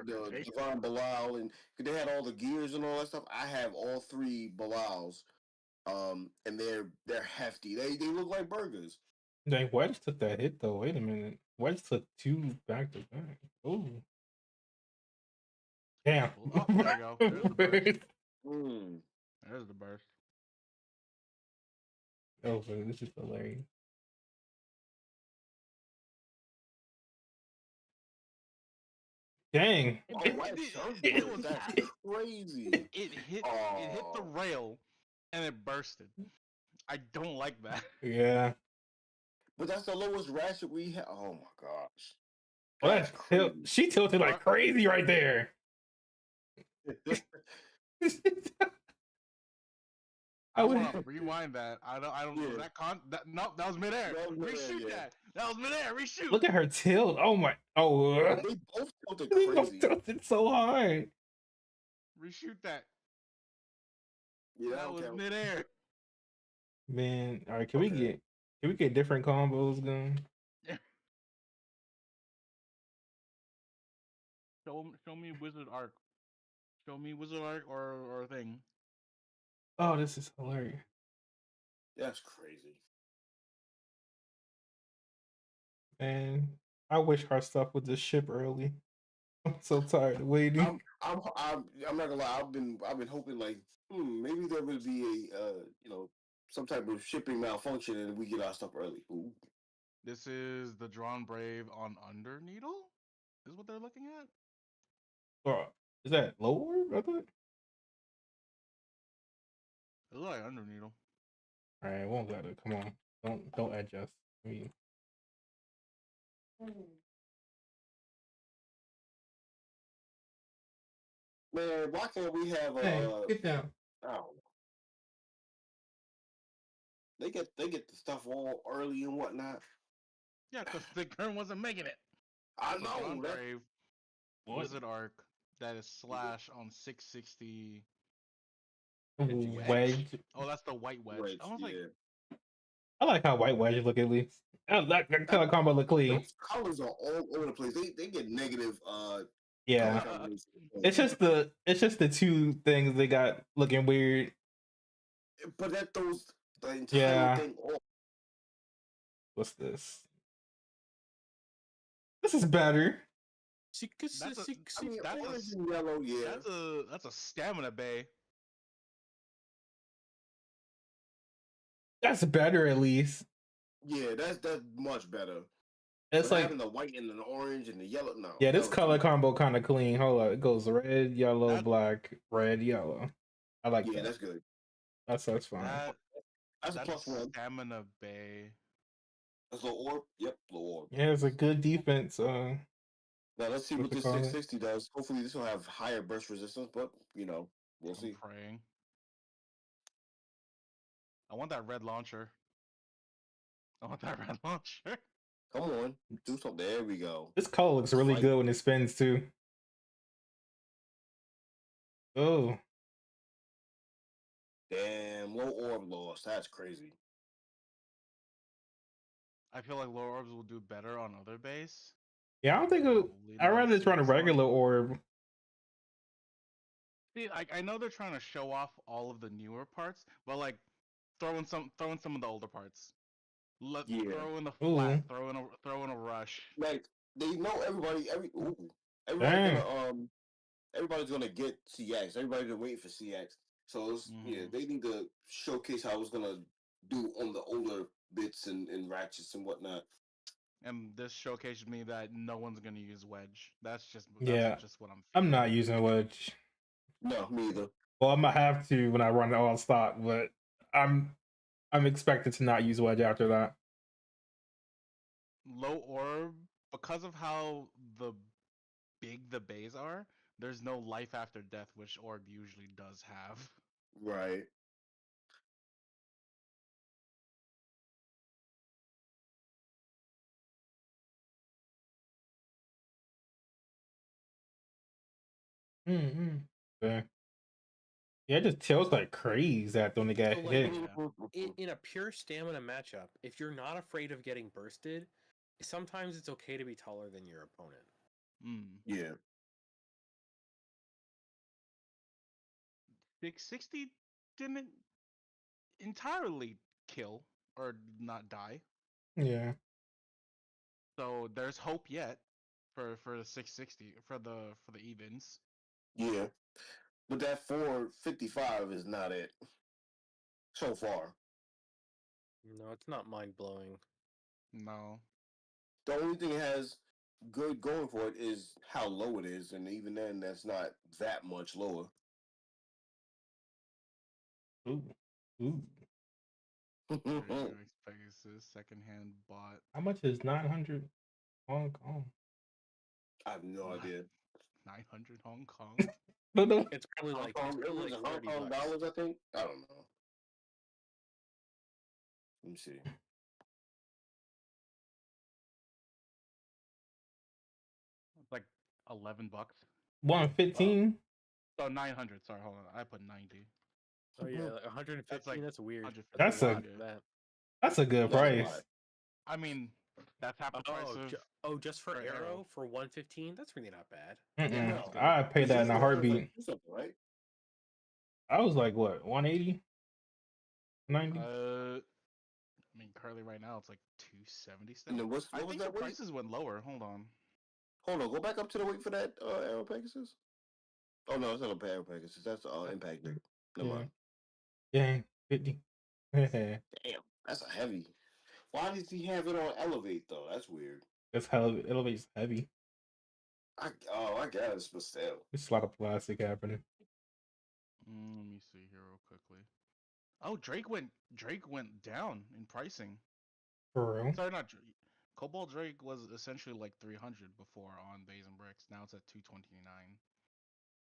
the bay. Divine Bilal, and they had all the gears and all that stuff. I have all three Bilals, and they're hefty. They look like burgers. Dang, Wedge took that hit though. Wait a minute, Wedge took 2 back to back. Oh, damn. Oh, there you go. There's the burst. Mm. There's the burst. Oh, this is hilarious. Dang. Oh, It- wow, it was that's crazy. It hit the Oh. rail and it bursted. I don't like that. Yeah. But that's the lowest ratchet we have. Oh my gosh. Well, That's she tilted like crazy right there. I would- want to rewind that. I don't know Yeah. no, that was midair. That was midair, Reshoot yeah. that. That was midair. Reshoot. Look at her tilt. Oh my. Oh, They both tilted they both crazy. tilted so hard. Reshoot that. Yeah, That don't was count. midair. Man, all right. Can Okay. we get different combos going? Show me Wizard Arc. Show me Wizard Arc or thing. Oh, this is hilarious. That's crazy. Man, I wish our stuff would just ship early. I'm so tired of waiting. I'm not gonna lie. I've been hoping like maybe there would be a some type of shipping malfunction and we get our stuff early. Ooh. This is the Drawn Brave on Under Needle? Is what they're looking at? Oh, is that lower? I thought. It looks like Under Needle. All right, won't got it. Come on, don't adjust. I mean, Man, why can't we have hey, get down. I don't know. They get the stuff all early and whatnot. Yeah, because the current wasn't making it. I The Drawn know that. Brave What? Wizard Arc that is slash on 660. Wedge. Oh, that's the white wedge. Wedge, I was like, yeah. I like how white wedge look at least. That color combo look clean. Those colors are all over the place. They get negative Yeah, color combinations. it's just the 2 things they got looking weird. But that throws the entire Yeah. thing off. What's this? This is better. that's a, I mean, that's, orange a, and yellow, yeah. that's a stamina bay. That's better at least. Yeah, that's much better. It's But like having the white and the orange and the yellow. No. yeah, that this was color too much. combo kind of clean. Hold on, it goes red, yellow, That- black, red, yellow. I like Yeah, that. that's good. That's fine. That's a That's plus one. stamina bay. That's little orb. Yep, little orb. Yeah, it's a good defense. Now let's see What what they this call it? 660 does. Hopefully this will have higher burst resistance, but we'll I'm see. praying. I want that red launcher. I want that red launcher. Come on, do something. There we go. This color looks really Fight. good when it spins too. Oh, Damn, low orb loss. That's crazy. I feel like low orbs will do better on other base. Yeah, I don't think Probably I'd not rather just run a CX1. regular orb. See, I know they're trying to show off all of the newer parts, but like throw in some of the older parts. Yeah. Throw in the Ooh. flat, throw in a rush. Like they know everybody's Dang. everybody's gonna get CX. Everybody's been waiting for CX. So yeah, Mhm. they need to showcase how it's gonna do on the older bits and ratchets and whatnot. And this showcased me that no one's gonna use wedge. That's just Yeah. what I'm I'm feeling. not using wedge. No, me either. Well, I'm gonna have to when I run all stock, but I'm expected to not use wedge after that. Low orb, because of how big the bays are, there's no life after death, which orb usually does have. Right. Mm-hmm. Okay. Yeah, it just tilts like crazy after when they get So, like, hit. in a pure stamina matchup, if you're not afraid of getting bursted, sometimes it's okay to be taller than your opponent. Mm. Yeah. 660 didn't entirely kill or not die, Yeah. so there's hope yet for the 660 for the evens. Yeah. But that 455 is not it. So far. No, it's not mind blowing. No, The only thing it has good going for it is how low it is, and even then that's not that much lower. Ooh. Ooh. UX Pegasus secondhand bot. How much is 900 Hong Kong? I have no idea. 900 Hong Kong. No, no. It's probably Hong like Kong, it was like in Hong 30 Kong bucks. dollars, I think. I don't know. Let me see. It's like $11. 115. Oh, 900. Sorry, hold on. I put 90. Oh yeah, like 115. That's weird. 150. That's a a- lot for that. That's a good That's a price. lot. I mean, that's half the price of. Just for for arrow Arrow. for 115. That's really not bad. Mm-mm. No. I pay that in a heartbeat. Right? I was like, what, 180? 90? I mean, currently right now it's like 270 And still. then what I was think that the weight? prices went lower. Hold on. Hold on, go back up to the weight for that Aero Pegasus. Oh no, it's not a Aero Pegasus. That's Impact Rig. Never Yeah. mind. Yeah, 50. Damn, that's a heavy. Why does he have it on Elevate though? That's weird. That's how elevates heavy. I guess, but still. There's a lot of plastic happening. Let me see here real quickly. Oh, Drake went down in pricing. For real. Sorry, not Drake. Cobalt Drake was essentially like 300 before on Bays and Bricks. Now it's at 229.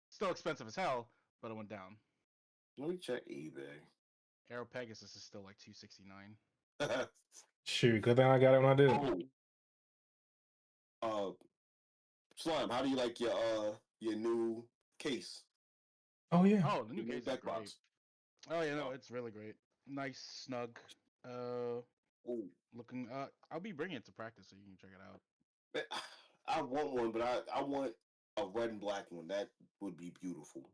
Still expensive as hell, but it went down. Let me check eBay. Aero Pegasus is still like 269. Shoot, good thing I got it when I did. Slime, how do you like your new case? Oh yeah. Oh, the new Your case is deck great. box. Oh yeah, no, it's really great. Nice, snug. Ooh. Looking. I'll be bringing it to practice so you can check it out. I want one, but I want a red and black one. That would be beautiful.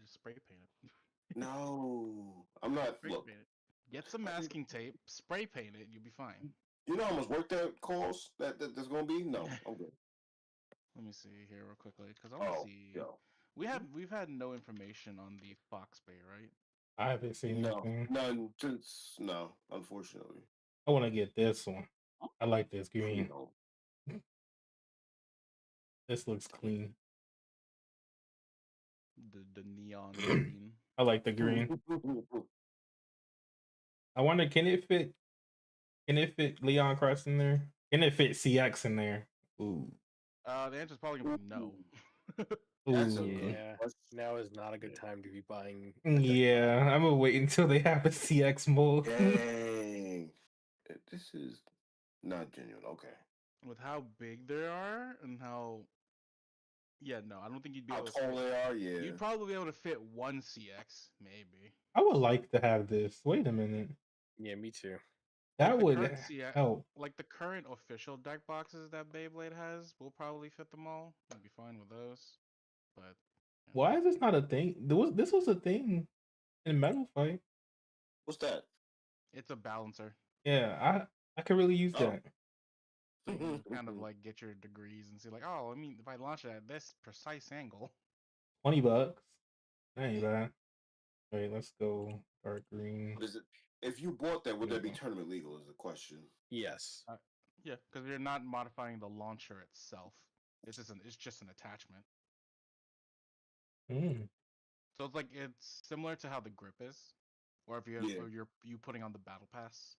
Just spray paint it. No, I'm not. Spray Look, paint it. Get some masking tape, spray paint it, and you'll be fine. you know how much work that costs? That's gonna be? No, I'm good. Let me see here real quickly, because I want to see. Yo. We've had no information on the Fox Bay, right? I haven't seen No, anything. none since no, unfortunately. I want to get this one. I like this green. No. This looks clean. The neon green. I like the green. I wonder, can it fit Leon Crest in there? Can it fit CX in there? Ooh. The answer's probably gonna be no. That's a Ooh. good Yeah, now is not a good time to be buying. Yeah, I'm gonna wait until they have a CX mold. Dang. This is not genuine. Okay. With how big they are and how Yeah, no, I don't think you'd be How able to tall fit. they are, yeah. You'd probably be able to fit one CX, maybe. I would like to have this. Wait a minute. Yeah, me too. That Like the would current CX, help. like the current official deck boxes that Beyblade has, will probably fit them all. You'd be fine with those. But Why is this not a thing? This was a thing in Metal Fight. What's that? it's a balancer. Yeah, I could really use Oh. that. So you can kind of like get your degrees and see like, oh, I mean, if I launch it at this precise angle, $20. That ain't bad. Wait, let's go dark green. What is it? If you bought that, would that be Yeah. tournament legal? Is the question. Yes. yeah, because you're not modifying the launcher itself. It's just an attachment. Mm. So it's like it's similar to how the grip is, or if Yeah. you putting on the battle pass.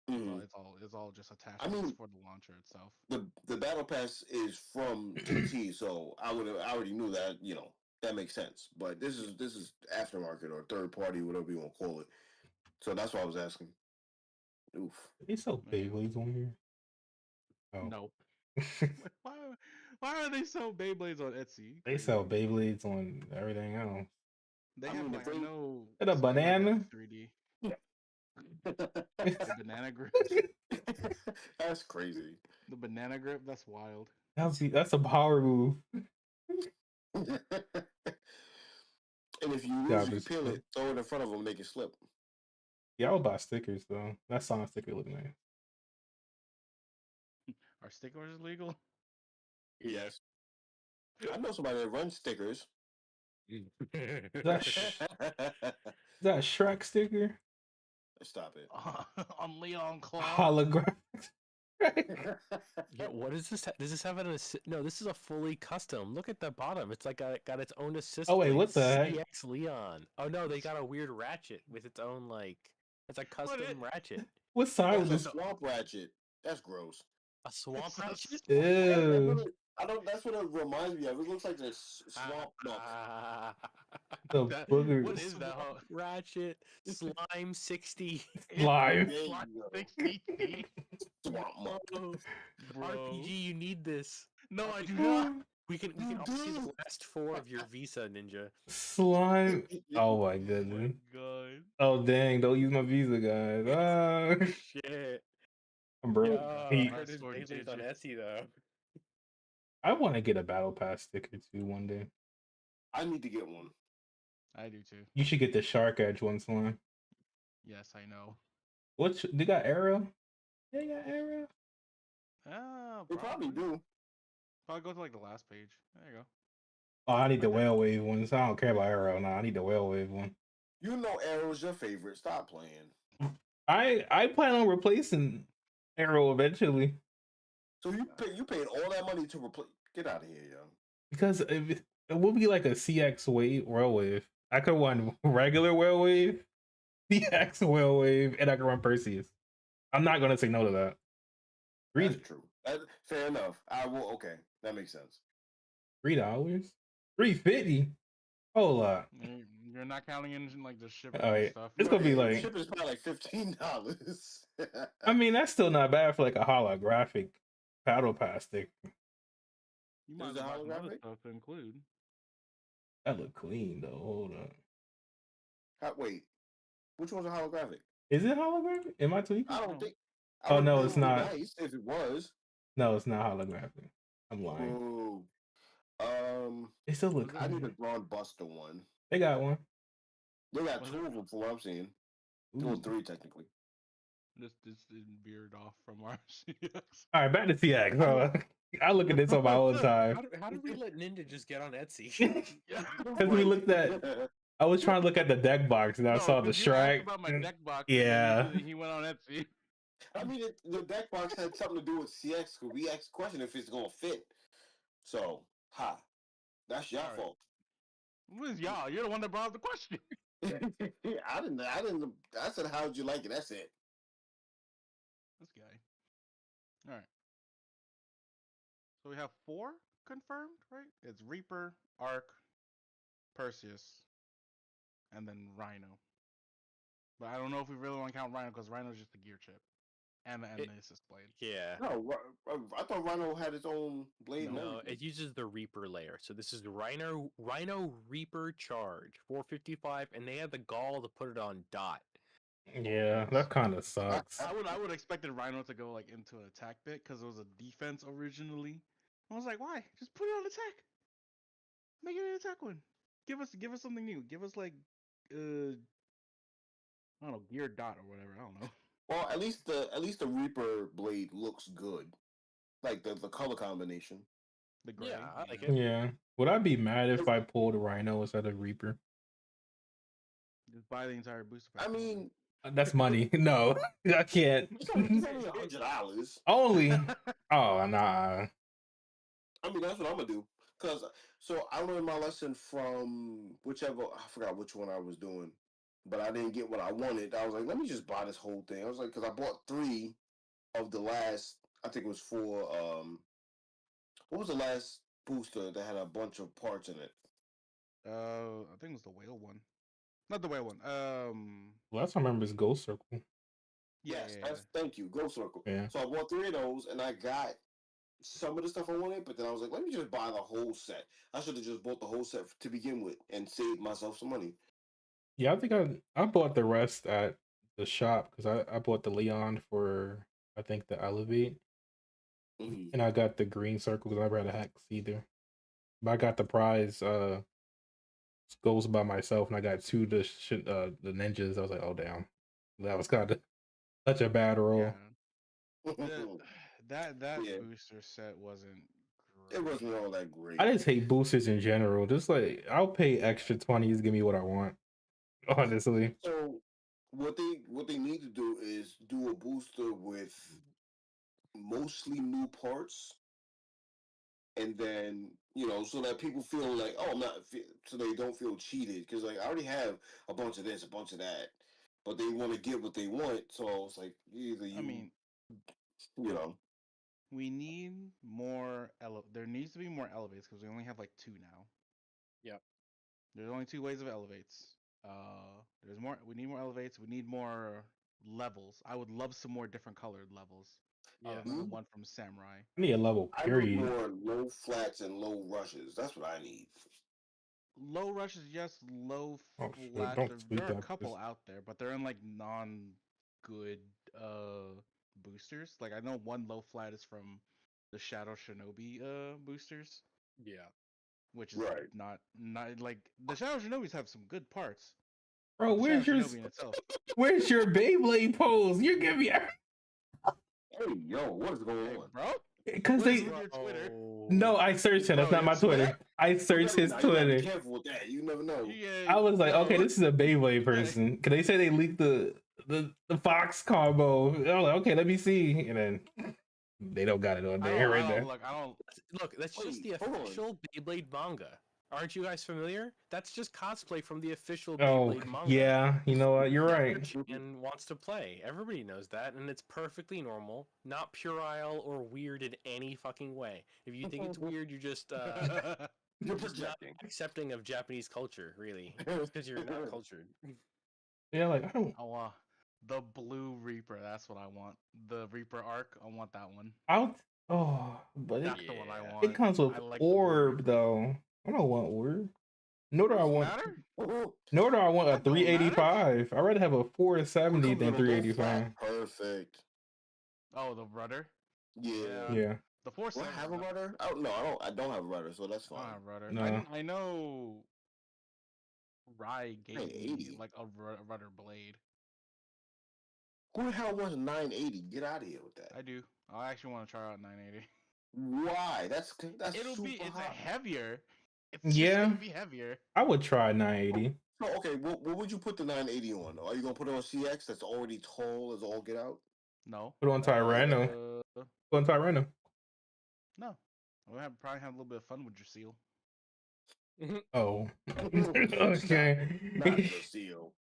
Mhm. It's all just attachments mean- for the launcher itself. The battle pass is from GT, so I already knew that. You know that makes sense. But this is aftermarket or third party, whatever you want to call it. So that's why I was asking. Oof. They sell Yeah. Beyblades on here. Oh. No. why, why are they so Beyblades on Etsy? They sell Beyblades on everything else. They I have mean, like if I they- know. And a Skylar banana? gets 3D. The banana grip. That's crazy. The banana grip. That's wild. That's a power move. And if you lose, Yeah, you can but- peel it, throw it in front of them, make it slip. Yeah, I would buy stickers though. That Sonic sticker look nice. Are stickers legal? Yes. I know somebody that runs stickers. That sh- Is that a Shrek sticker? Stop it. On Leon Claw. Holographic. Yeah, what is this? Does this have an assist? No, this is a fully custom. Look at the bottom. It's like got its own assist. Oh, wait, blade, what the heck? CX Leon. Oh no, they got a weird ratchet with its own like. It's a custom ratchet. What side That's was a this? swamp ratchet. That's gross. A swamp It's a ratchet. Ew. That's what it reminds me of. It looks like the swamp muck. The boogers. What is that? Huh? Ratchet slime 60. Slime. There you Slime go. 60. Swamp muck. Oh, Bro. RPG, you need this. No, I do not. We can You I'll see the do. last 4 of your Visa Ninja. Slime. Oh my Oh my goodness. god. Oh dang! Don't use my Visa, guys. Ah, Shit. bro. Yo, I He- heard his Scored Beyblades on JJ. Etsy though. I want to get a Battle Pass sticker too one day. I need to get one. I do too. You should get the Shark Edge one, Slime. Yes, I know. They got Arrow? They got Arrow? Ah, They probably do. Probably go to like the last page. There you go. Oh, I need the Whale Wave one. So I don't care about Arrow. No, I need the Whale Wave one. You know Arrow's your favorite. Stop playing. I plan on replacing Arrow eventually So you paid all that money to replace. Get out of here, yo. because it will be like a CX Whale Wave. I could run regular Whale Wave, CX Whale Wave, and I can run Perseus. I'm not gonna say no to that. That's true. Fair enough. I will. Okay, that makes sense. $3, $3.50. Whole lot. You're not counting in like the shipping Oh, and yeah. stuff. It's gonna be Right, like- ship is probably like $15. I mean, that's still not bad for like a holographic Battle Pass sticker. You might Is it buy some other holographic? stuff to include. That look clean though. Hold on. Wait, which one's a holographic? Is it holographic? Am I tweaking? I No. don't think. Oh, would no, think it's it would be not. Nice if it was. No, it's not holographic. I'm lying. Ooh. They still look Was I need a clean. Braun Buster one. They got one. They got Was two it? of them from what I'm seeing. Well, Ooh. three technically. This veered off from RCX. All right, back to CX. So, I look at this on my own time. How did we let Ninja just get on Etsy? Yeah. Because we looked at, I was trying to look at the deck box and I saw the 'cause you asked Shrek. about my deck box. and then Yeah. he went on Etsy. I mean, the deck box had something to do with CX because we asked the question if it's gonna fit. So, that's your Alright. fault. What is y'all? You're the one that brought up the question. I didn't. I said, "How'd you like it?" That's it. This guy. All right. So we have 4 confirmed, right? It's Reaper, Arc, Perseus, and then Rhino. But I don't know if we really want to count Rhino because Rhino's just a gear chip. and It- the assist blade. Yeah. No, I thought Rhino had its own blade and No, everything. it uses the Reaper layer. So this is the Rhino Reaper Charge 455, and they had the gall to put it on Dot. Yeah, that kind of sucks. I would expected Rhino to go like into an attack bit because it was a defense originally. I was like, why? Just put it on attack. Make it an attack one. Give us something new. Give us like I don't know, gear dot or whatever. I don't know. Well, at least the Reaper blade looks good, like the color combination. The gray. Yeah, I like it. Yeah. Would I be mad if I pulled Rhino instead of Reaper? Just buy the entire booster pack. I mean, That's money. No, I can't. it's only $100. Only. Oh nah. I mean, that's what I'm gonna do. Cause so I learned my lesson from whichever, I forgot which one I was doing, but I didn't get what I wanted. I was like, let me just buy this whole thing. I was like, cause I bought 3 of the last. I think it was 4. What was the last booster that had a bunch of parts in it? I think it was the whale one. Not the whale one. Last I remember is Ghost Circle. Yes, yeah. that's thank you, Ghost Circle. Yeah. So I bought 3 of those, and I got some of the stuff I wanted, but then I was like, let me just buy the whole set. I should have just bought the whole set to begin with and saved myself some money. Yeah, I think I bought the rest at the shop because I bought the Leon for I think the Elevate, Mhm. and I got the Green Circle because I never had a Hex either. But I got the prize goes by myself, and I got 2 the ninjas. I was like, oh damn, that was kind of such a bad roll. Yeah. That Yeah. booster set wasn't great. It wasn't all that great. I just hate boosters in general. Just like I'll pay extra 20s, give me what I want. Honestly, So what they need to do is do a booster with mostly new parts, and then so that people feel like, oh, I'm not, so they don't feel cheated, because like I already have a bunch of this, a bunch of that, but they want to get what they want. So it's like either I mean, you know. we need more there needs to be more elevates because we only have like 2 now. Yep. There's only 2 ways of elevates. There's more. We need more elevates. We need more levels. I would love some more different colored levels. Yeah. Other than the one from Samurai. I need a level I need period. more low flats and low rushes. That's what I need. Low rushes, yes. Low Oh, shit, flats. don't tweet There are a that, couple please. out there, but they're in like non-good boosters. Like I know one low flat is from the Shadow Shinobi boosters, Yeah. which is Right. not like the Shadow Shinobis have some good parts. Bro, The where's Shadow your Shinobi in itself. where's your Beyblade pose? You give me Hey, yo, what is going Hey, on? bro. because What is they with your Twitter? no, I searched it. That's Bro, not my you're Twitter. sweat? I searched his Nah, you gotta be Twitter. careful with that. You never know. I was like, yo, okay, this is a Beyblade you better- person. Cause they say they leaked the Fox combo. I was like, okay, let me see, and then they don't got it on there right there. Look, that's just the Wait, hold on. official Beyblade manga. Aren't you guys familiar? That's just cosplay from the official Oh Beyblade manga. yeah, you know what? You're That right. And wants to play. Everybody knows that, and it's perfectly normal, not puerile or weird in any fucking way. If you think it's weird, you're just You're just not projecting. accepting of Japanese culture, really, because you're not cultured. Yeah, like I don't. Oh, the Blue Reaper. That's what I want. The Reaper arc. I want that one. But That's the one I Yeah. want. it comes with I like the Blue orb Reaper. though. I don't want orb. Nor do I Doesn't want. matter. Nor do I want a That don't matter. 385. I'd rather have a 470 Comes than with a low flat. 385. Perfect. Oh, the rudder. Yeah. Yeah. The Do I 470. have a rudder? Oh no, I don't have a rudder, so that's I don't fine. have rudder. No. I know. Rai gave me 980. like a rudder blade. Who the hell wants 980? Get out of here with that. I do. I actually want to try out 980. Why? That's It'll super be. It's a hot. heavier. It's just Yeah. gonna be heavier. I would try 980. So okay, what would you put the 980 on? Are you gonna put it on CX that's already tall as all get out? No. Put on Tyranno. Put on Tyranno. No. We'll probably have a little bit of fun with your seal. Oh. Okay. Not the seal.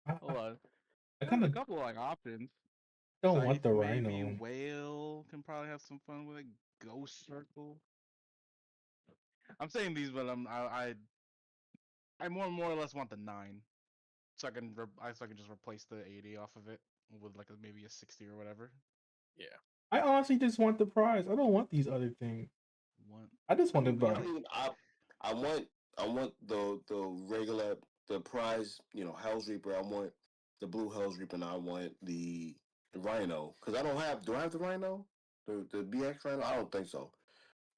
Hold on. I There's kind a of couple like options. don't want the Maybe Rhino. Whale can probably have some fun with it. Ghost Circle. I'm saying these, but I more or less want the 9, so I can just replace the 80 off of it. with like maybe a 60 or whatever. Yeah. I honestly just want the prize. I don't want these other things. One. I just want to I buy. mean, I want the regular the prize. You know, Hell's Reaper. I want the blue Hell's Reaper, and I want the Rhino because I don't have. Do I have the Rhino? The BX Rhino? I don't think so.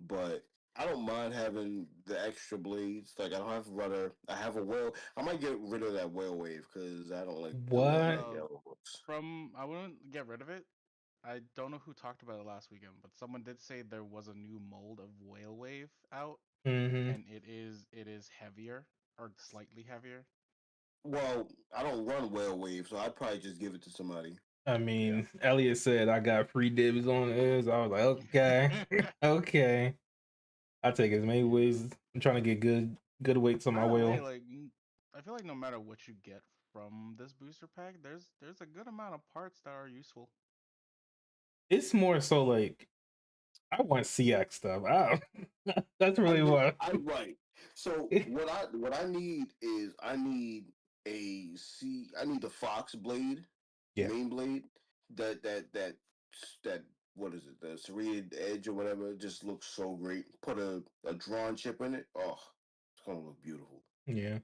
But I don't mind having the extra blades. Like I don't have rudder. I have a whale. I might get rid of that whale wave because I don't like the way What? that yellow looks. I wouldn't get rid of it. I don't know who talked about it last weekend, but someone did say there was a new mold of Whale Wave out, Mm-hmm. and it is heavier or slightly heavier. Well, I don't run whale wave, so I'd probably just give it to somebody. I mean, Elliot said I got free dibs on this. I was like, okay, okay. I take as many ways. I'm trying to get good weights on my Either way, wheel. like I feel like no matter what you get from this booster pack, there's a good amount of parts that are useful. It's more so like I want CX stuff. That's really what. I'm right. So what I need is I need I need the Fox blade, Yeah. main blade. That what is it? The serrated edge or whatever. It just looks so great. Put a drawn chip in it. Oh, it's gonna look beautiful. Yeah.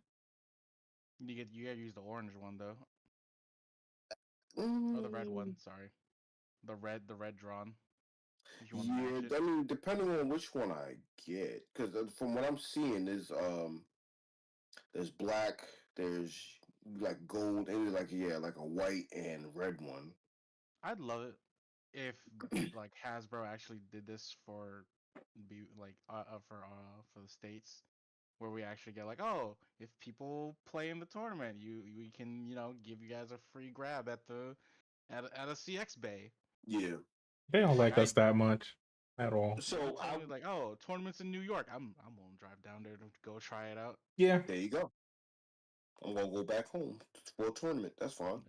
You gotta use the orange one though, or the red one. Sorry, the red drawn. If you want to match it. Yeah, I mean, depending on which one I get, because from what I'm seeing, there's black, there's like gold, and like like a white and red one. I'd love it if like Hasbro actually did this for for the states, where we actually get like, oh, if people play in the tournament, we can give you guys a free grab at a CX bay. Yeah. They don't like I us that much at all. So tell me like, oh, tournaments in New York, I'm gonna drive down there to go try it out. Yeah. there you go. I'm gonna go back home for a tournament. That's fine.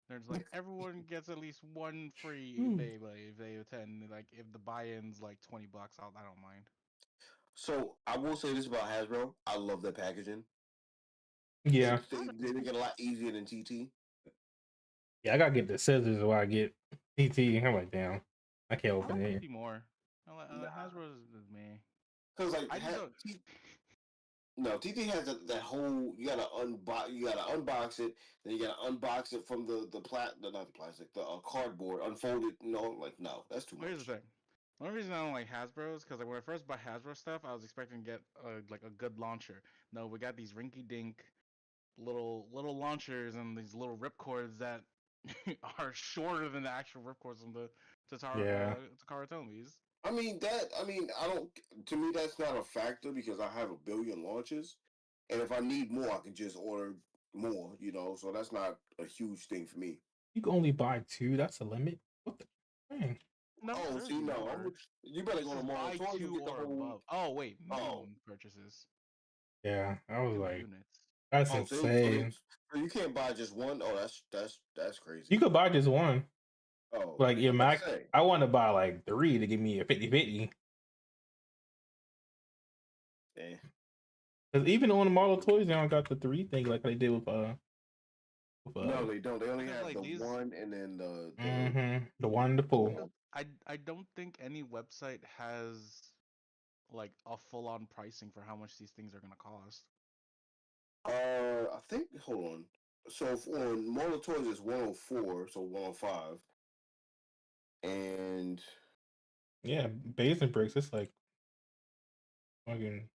There's like everyone gets at least one free Hmm. if they attend. Like if the buy-in's like $20, I don't mind. So I will say this about Hasbro: I love their packaging. Yeah. They make it a lot easier than TT. Yeah, I gotta get the scissors while I get TT. I'm like, damn, I can't I open like it. TT more. Nah. Hasbro's is me. Cause like I just don't. No, TT has that whole. You gotta unbox it. Then you gotta unbox it from the not the plastic, the cardboard. Unfold it. Like no, that's too much. Here's the thing. The only reason I don't like Hasbro is because like, when I first bought Hasbro stuff, I was expecting to get like a good launcher. No, we got these rinky-dink little launchers and these little ripcords that are shorter than the actual ripcords from the Yeah. Takara Tomies. I mean, I don't. To me, that's not a factor because I have a billion launches, and if I need more, I can just order more. So that's not a huge thing for me. You can only buy 2. That's a limit. What the? Dang. No, Oh, there's see, no, more. you better This go to is Mall buy of Toys and 2 get the or whole. above. Oh wait, Oh. minimum purchases. Yeah, I was 2 like, units. that's So insane. you can't buy just one. Oh, that's crazy. You could buy just one. Oh, Like your I'm max. saying. I want to buy like 3 to give me a 50-50. Eh. Because even on the Marvel Toys, they don't got the 3 thing like they did with No, they don't. They only Because, have like, the these- one and then the the one and the full. I don't think any website has like a full on pricing for how much these things are gonna cost. I think. Hold on. So on Mall of Toys, it's 104, so 105, and Yeah, Basin Bricks, it's like fucking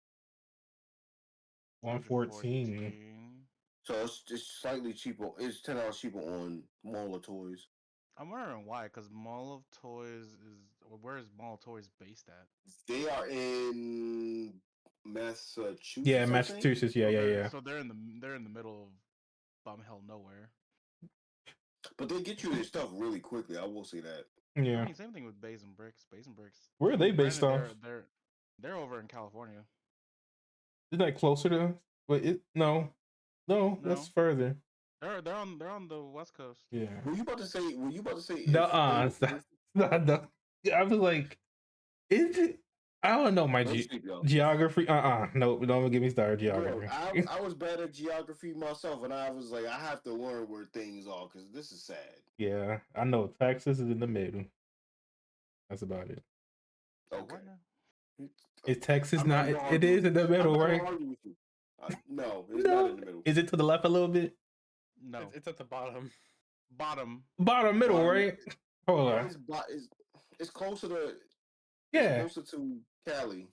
114. so it's just slightly cheaper. It's $10 cheaper on Mall of Toys. I'm wondering why, because Mall of Toys where is Mall of Toys based at? They are in Massachusetts. Yeah, I think? Massachusetts. Yeah. So they're in the middle of bum hell nowhere. But they get you their stuff really quickly. I will say that. Yeah. I mean, same thing with Basin Bricks. Where are they based granted, off? They're over in California. Isn't that closer to? But no, that's further. They're on the West Coast. Yeah. Were you about to say? No. I was like, is it? I don't know my Don't sleep, yo. geography. Nope, don't get me started. Bro, Geography. I was bad at geography myself, and I was like, I have to learn where things are because this is sad. Yeah, I know Texas is in the middle. That's about it. Okay. Is Texas I'm not? gonna It argue- is in the I'm middle, not gonna right? argue with you. No, it's No. not in the middle. Is it to the left a little bit? No. It's at the bottom. Bottom. Bottom middle, Bottom. right? Hold on. It's closer to Yeah, closer to Cali.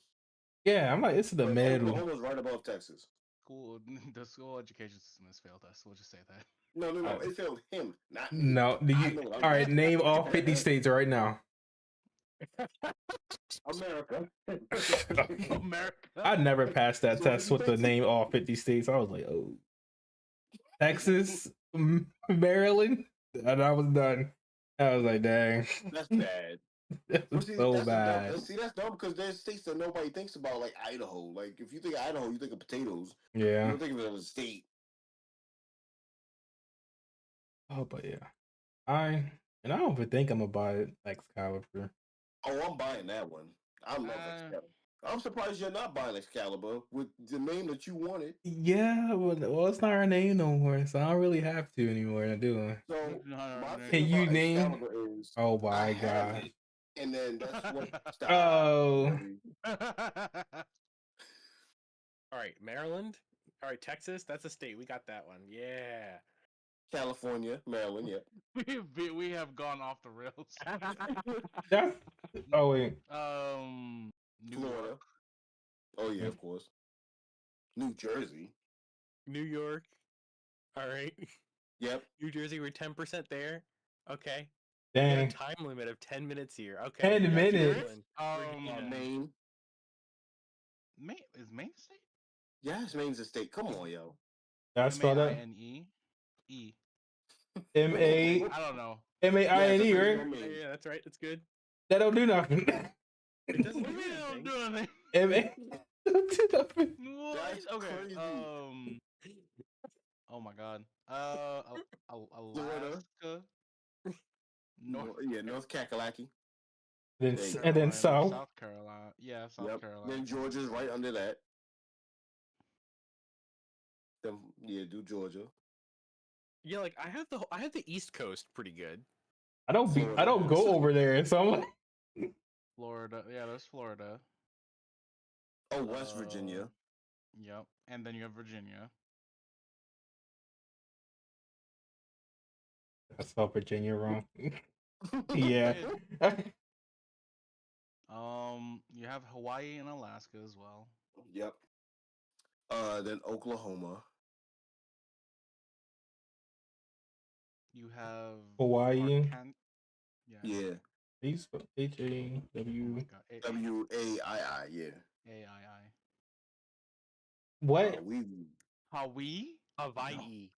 yeah. I'm like, it's in the middle. Oklahoma's right above Texas. The school education system has failed us. We'll just say that. No, Alright. it failed him, not me. No, do I you? know what I'm All right, doing. name all 50 states right now. America. America. I never passed that So test with the 50 name all 50 states. I was like, oh, Texas, Maryland, and I was done. I was like, dang, That's bad. that But was see, so that's bad. that's dumb because there's states that nobody thinks about, like Idaho. Like if you think of Idaho, you think of potatoes. You Yeah. don't think of it as a state. Oh, but yeah, I don't even think I'm gonna buy Excalibur. Oh, I'm buying that one. I love Excalibur. I'm surprised you're not buying Excalibur with the name that you wanted. Yeah, well, it's not our name no more, so I don't really have to anymore. Do I? So No, my no, thing Can you about name? Excalibur is Oh I my have god. it, and then that's what. Stop. Oh. All right, Maryland. All right, Texas. That's a state. We got that one. Yeah. California, Maryland, yeah. we have gone off the rails. That's. Oh wait. New Florida. York. Oh yeah, of course. New Jersey. New York. All right. Yep. New Jersey. We're 10% there. Okay. We got a Dang. time limit of 10 minutes here. Okay. 10 we got minutes? Maryland, Virginia. Maine. Maine is Maine a state? Yes, Maine's a state. Come on, yo. That's spelled out Maine. E. M-A. I don't know. M-A-I-N-E, Yeah, right? it's a Maine. Yeah, that's right. That's good. That don't do nothing. It doesn't What do do you mean I don't anything. do anything? M-A. Don't do nothing. What? That's Okay. crazy. Oh my god. Florida. Alaska. North North Kakalaki. Then, There you go. and then Carolina, South. South Carolina. Yeah, South Yep. Carolina. Then Georgia's right under that. Then yeah, do Georgia. Yeah, like I have the East Coast pretty good. I don't go over there, so I'm like, Florida. Yeah, there's Florida. Oh, West Virginia. Yep. And then you have Virginia. I spelled Virginia wrong. Yeah. You have Hawaii and Alaska as well. Yep. Then Oklahoma. You have Hawaii. Yeah. Yeah. Please spell Oh H-A-W. my god. WAII. Yeah. A-I-I. What? We. Hawaii? Hawaii.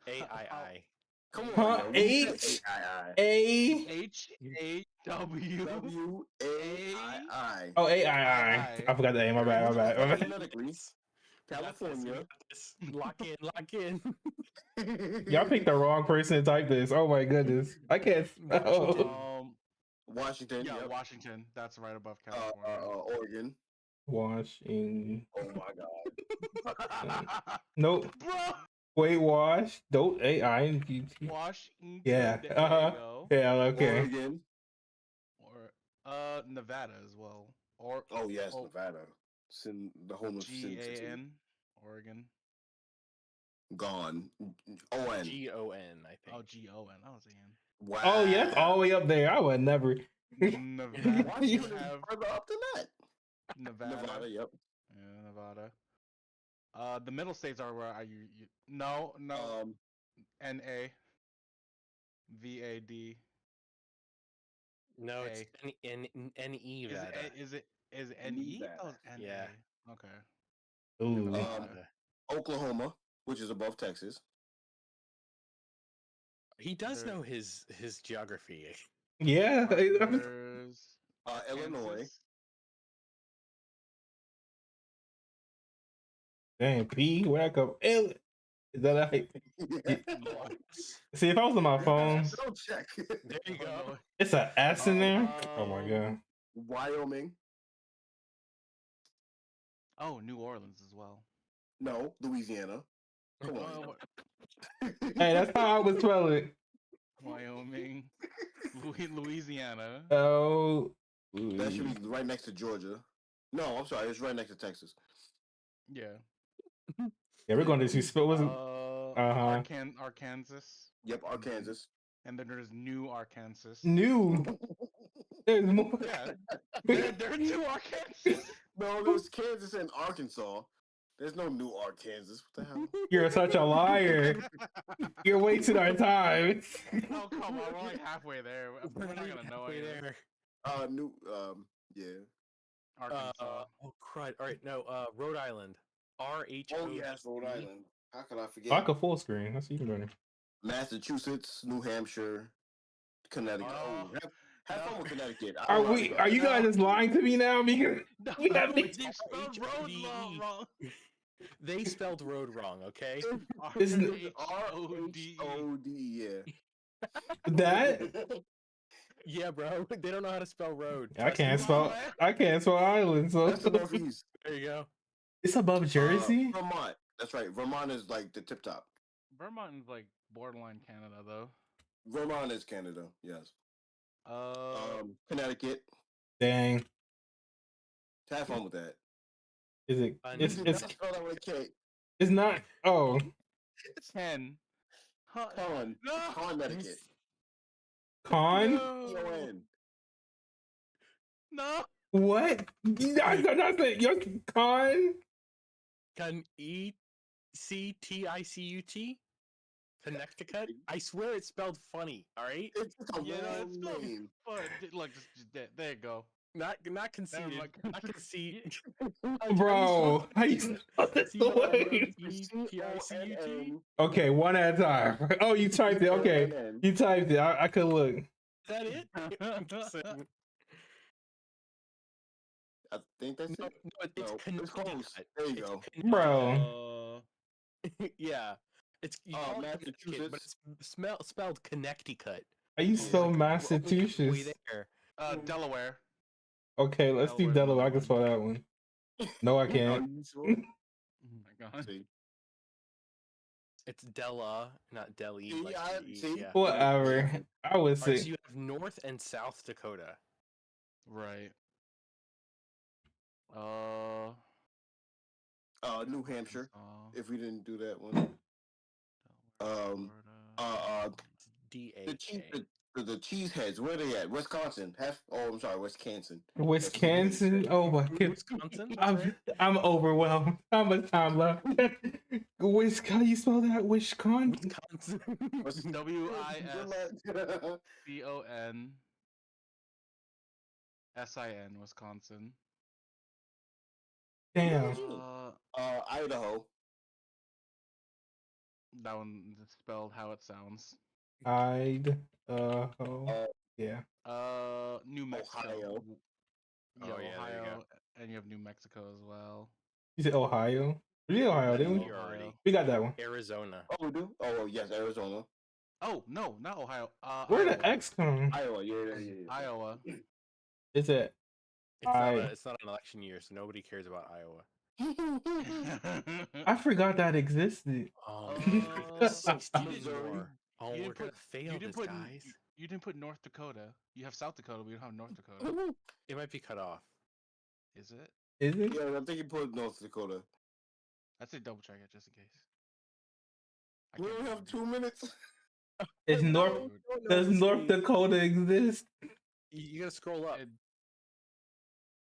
A-I-I. Come on. Huh? yo, we said H- AII. A. H-A-W. WAII. Oh, A-I-I. I forgot the A. My bad. Phonetically, California. Lock in. Lock in. Y'all picked the wrong person to type this. Oh my goodness. I can't spell. Washington. Yeah, Yep. Washington. That's right above California. Oregon. Washing. Oh my god. Nope. Bro! Wait, wash. Don't A-I-N-G-T. Washington. Yeah. There Uh-huh. you go. Yeah, okay. Oregon. Or Nevada as well. Or Oh yes, Oh. Nevada. Sin, the home of Sin City. G-A-N. Oregon. Gone. O-N. G-O-N, I think. Oh, G-O-N. I was saying. Wow. Oh, yeah, that's all the way up there. I would never. Nevada. Washington you is have further up than that. Nevada. Nevada, yep. Yeah, Nevada. The middle states are where are you? No. N-A. V-A-D. No, it's A. N-E, Is Vada. it, is it N-E? Nevada. Oh, it's N-A. Yeah. Okay. Ooh. Nevada. Oklahoma, which is above Texas. He does There- know his geography. Yeah. There's Illinois. Kansas. Dang, P, where I come? Is that right? See, if I was on my phone, Don't check. There you go. it's an S in there. Oh my god. Wyoming. Oh, New Orleans as well. No, Louisiana. Come Oh, on. Hey, that's how I would spell it. Wyoming, Louisiana. Oh, That should be right next to Georgia. No, I'm sorry, it's right next to Texas. Yeah. yeah, we're going to see spell. Was huh. Arkansas. Yep, Arkansas. And then there's New Arkansas. New. There's more. Yeah. There are two Arkansas. No, there's Kansas and Arkansas. There's no New Arkansas. What the hell? You're such a liar. You're wasting our time. Oh, come on. We're like halfway there. We're not going to know Halfway it. there. New, yeah. Arkansas. Oh crud! All right, no. Rhode Island. RH. Oh yes, Rhode Island. How could I forget? I could full screen. That's even better. Massachusetts, New Hampshire, Connecticut. Oh, have fun with Connecticut. Are we? Are you guys just lying to me now? Because we have they me. spelled road wrong. They spelled road wrong. Okay. Isn't R-H-O-D, yeah. that Yeah, bro. They don't know how to spell road. I Trust can't me. spell. I can't spell island. So That's the Northeast. There you go. it's above Jersey. Vermont. That's right. Vermont is like the tip top. Vermont is like borderline Canada, though. Vermont is Canada. Yes. Connecticut. Dang. Have fun with that. Is it? I It's know. it's Spell that with a K. it's not. Oh, Ken. Con. No. Connecticut. con. C-O-N. No. What? That's it. You're con. Can ECTICUT? Connecticut? I swear it's spelled funny. All right. It's a Yeah, long it's spelled name. But look, there you go. Not conceded. like- Not conceded. Bro, how you spell this way? CONNETICUT? Okay, one at a time. Oh, you typed it. Okay, C-O-N-N. you typed it. I could look. Is that it? I'm just saying. I think that's No, it. it's No, it's Connecticut. close. There you It's go. Bro. yeah. It's you call it Connecticut, but it's spelled Connecticut. How you spell Like, we're only halfway Massachusetts? there. Delaware. Okay, let's do Delaware, Delaware. I can spell that one. No, I Are can't. you sure? Oh my god. See. It's Della, not Delhi. See, like I- the E, see? yeah. Whatever. I would All right, say. so you have North and South Dakota. Right. New Hampshire. Arkansas, If we didn't do that one. Delaware, Uh, It's DA. the cheese, the cheeseheads. Where they at? Wisconsin. I'm sorry, Wisconsin. Wisconsin. Oh my god. Wisconsin. I'm overwhelmed. How much time left? How you spell that? Wisconsin. Wisconsin. WISCONSIN, Wisconsin. Damn. Idaho. That one is spelled how it sounds. I'd. Uh, Yeah. New Mexico. Ohio. Yeah, Oh, yeah, there you Ohio, go. and you have New Mexico as well. You said Ohio. We did Ohio, didn't we? You're already. We got that one. Arizona. Oh, we do? Oh, yes, Arizona. Oh no, not Ohio. Where Iowa. the X come? Iowa, yeah. Iowa. Is it? It's not an election year, so nobody cares about Iowa. I forgot that existed. Oh, Uh, 16 Missouri. more. Oh, You we're didn't gonna put- fail you this, didn't put guys. you didn't put North Dakota. You have South Dakota, but you don't have North Dakota. It might be cut off. Is it? Is it? Yeah, I think you put North Dakota. I'd say double check it just in case. I We can't only have remember. 2 minutes. Is North? Does North Dakota exist? You gotta scroll up. It-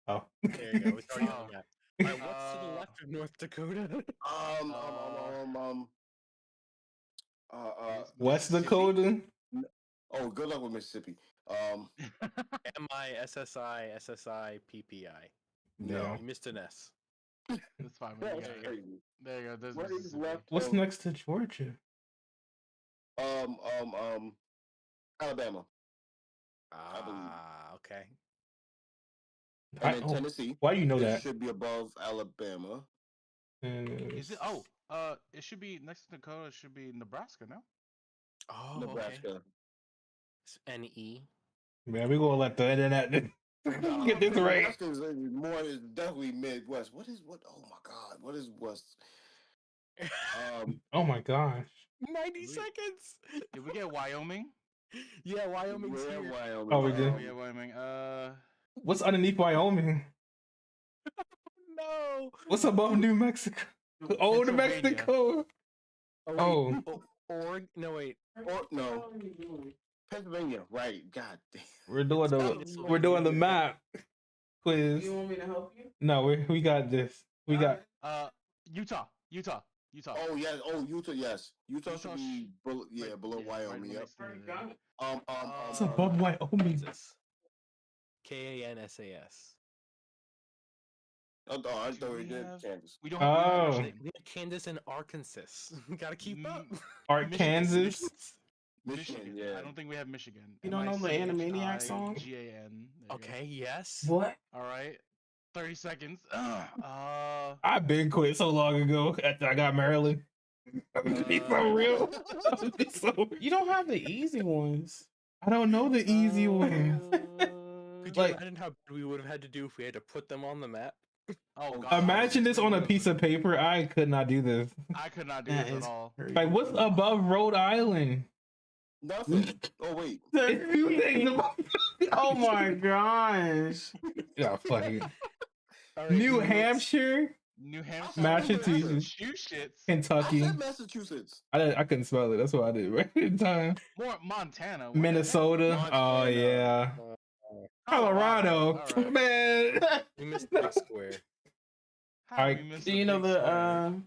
Oh. There you go. It's already on Oh. the map. All right, what's to the Uh, left of North Dakota? West Mississippi? Dakota. Oh, good luck with Mississippi. MISSI No. You missed an S. That's fine. man, That's you got it. crazy. There you go. There's What is Mississippi. left? What's of, next to Georgia? Alabama. Okay. And then oh, Tennessee. why do you know It that? should be above Alabama. Is it? Oh, it should be next to Dakota. It should be Nebraska. No. Oh, okay. Nebraska. It's NE. Man, we gonna let the internet. Get this right. Alaska is more is definitely Midwest. What? Oh my God! What is West? Oh my gosh. 90 We- seconds. Did we get Wyoming? Yeah, Wyoming's Where here. Wyoming? Oh, we did. Oh yeah, Wyoming. What's underneath Wyoming? No. What's above New Mexico? Oh, New Pennsylvania. Mexico. Oh, wait. Oh. No, wait. Or no, Pennsylvania. Right? God damn. We're doing the map quiz. You want me to help you? No, we got this. We got Utah. Oh yes. Oh Utah. Yes. Utah should Utah be below, below right Wyoming. when Yep. they started it. what's above Wyoming. KANSAS. Oh, I thought we we did have- Kansas. We don't have Oh. Michigan. We have Kansas and Arkansas. Gotta keep up. Arkansas. Michigan. Yeah. I don't think we have Michigan. You don't know the Animaniacs song? Michigan. There you go. Okay, yes. What? All right. 30 seconds. I've been quit so long ago after I got Maryland. It's so real. It's so real. You don't have the easy ones. I don't know the easy ones. Could you Like- imagine how bad we would have had to do if we had to put them on the map? Oh god. Imagine this on a piece of paper. I could not do this. I could not do That this is at all. crazy. Like, what's above Rhode Island? Nothing. Oh wait. It's two things above. Oh my gosh. Yeah, funny. All right, New who wants- Hampshire, New Hampshire. Massachusetts. Shoe shits. I Kentucky. said Massachusetts. I couldn't spell it. That's what I did right in time. More Montana. what the heck? Minnesota. Oh Montana. yeah. Colorado. All right. Man. We missed Big Square. How Alright, we missed Do the you know big square?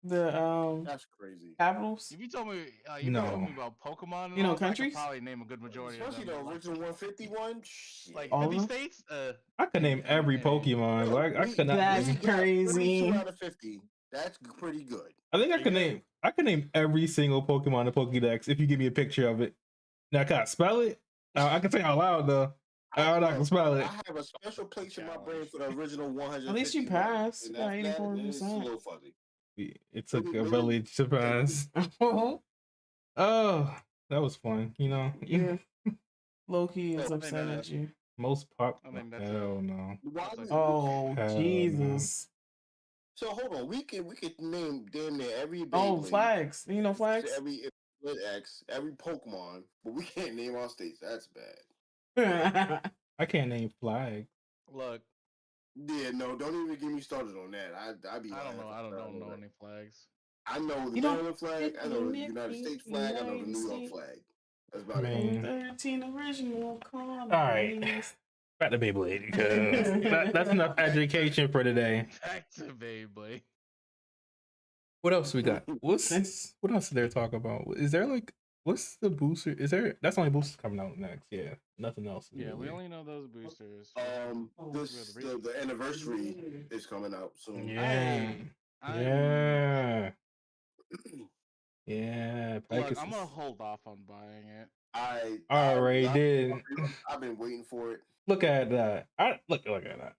the That's crazy. capitals? If you told me, you No. told me about Pokemon, and You know all that, I could countries? probably name a good majority of Especially them. the original 151. Shit. Like All of 50 them? states. I could name every Pokemon. Like I could not. That's name- crazy. 32 out of 50. That's pretty good. I think I could name. I could name every single Pokemon in the Pokédex if you give me a picture of it. Now, can I spell it? I can say it out loud though. I can spell I it. have a special place in my brain for the original 100. At least you passed. You got 84%. It's a little fuzzy. It took a village to pass. Oh, that was fun. You know, Yeah. Loki is Oh, I think upset that- at you. most pop. I think that's Hell no. Why That's would- Oh, Hell no. Jesus. So hold on, we could name damn near every Oh, Beyblade, flags. You know flags? every X, every Pokemon, but we can't name our states. That's bad. I can't name flag. Look, Yeah, no, don't even get me started on that. I'd be. I don't laughing know. I don't about know that. any flags. I know the You don't Maryland flag. I know the speak United the States flag. I know the United New York States. flag. That's about Man. it. 13 original colonies. right. Back to Beyblade because that's enough education for today. Back to Beyblade. What else we got? What else is there to talk about? Is there like what's the booster? Is there that's only boosters coming out next? Yeah, nothing else. Yeah, we really. only know those boosters. The anniversary is coming out soon. Yeah, yeah, yeah. Look, Pegasus. I'm gonna hold off on buying it. I Already did. I've been waiting for it. Look at that. Look at that.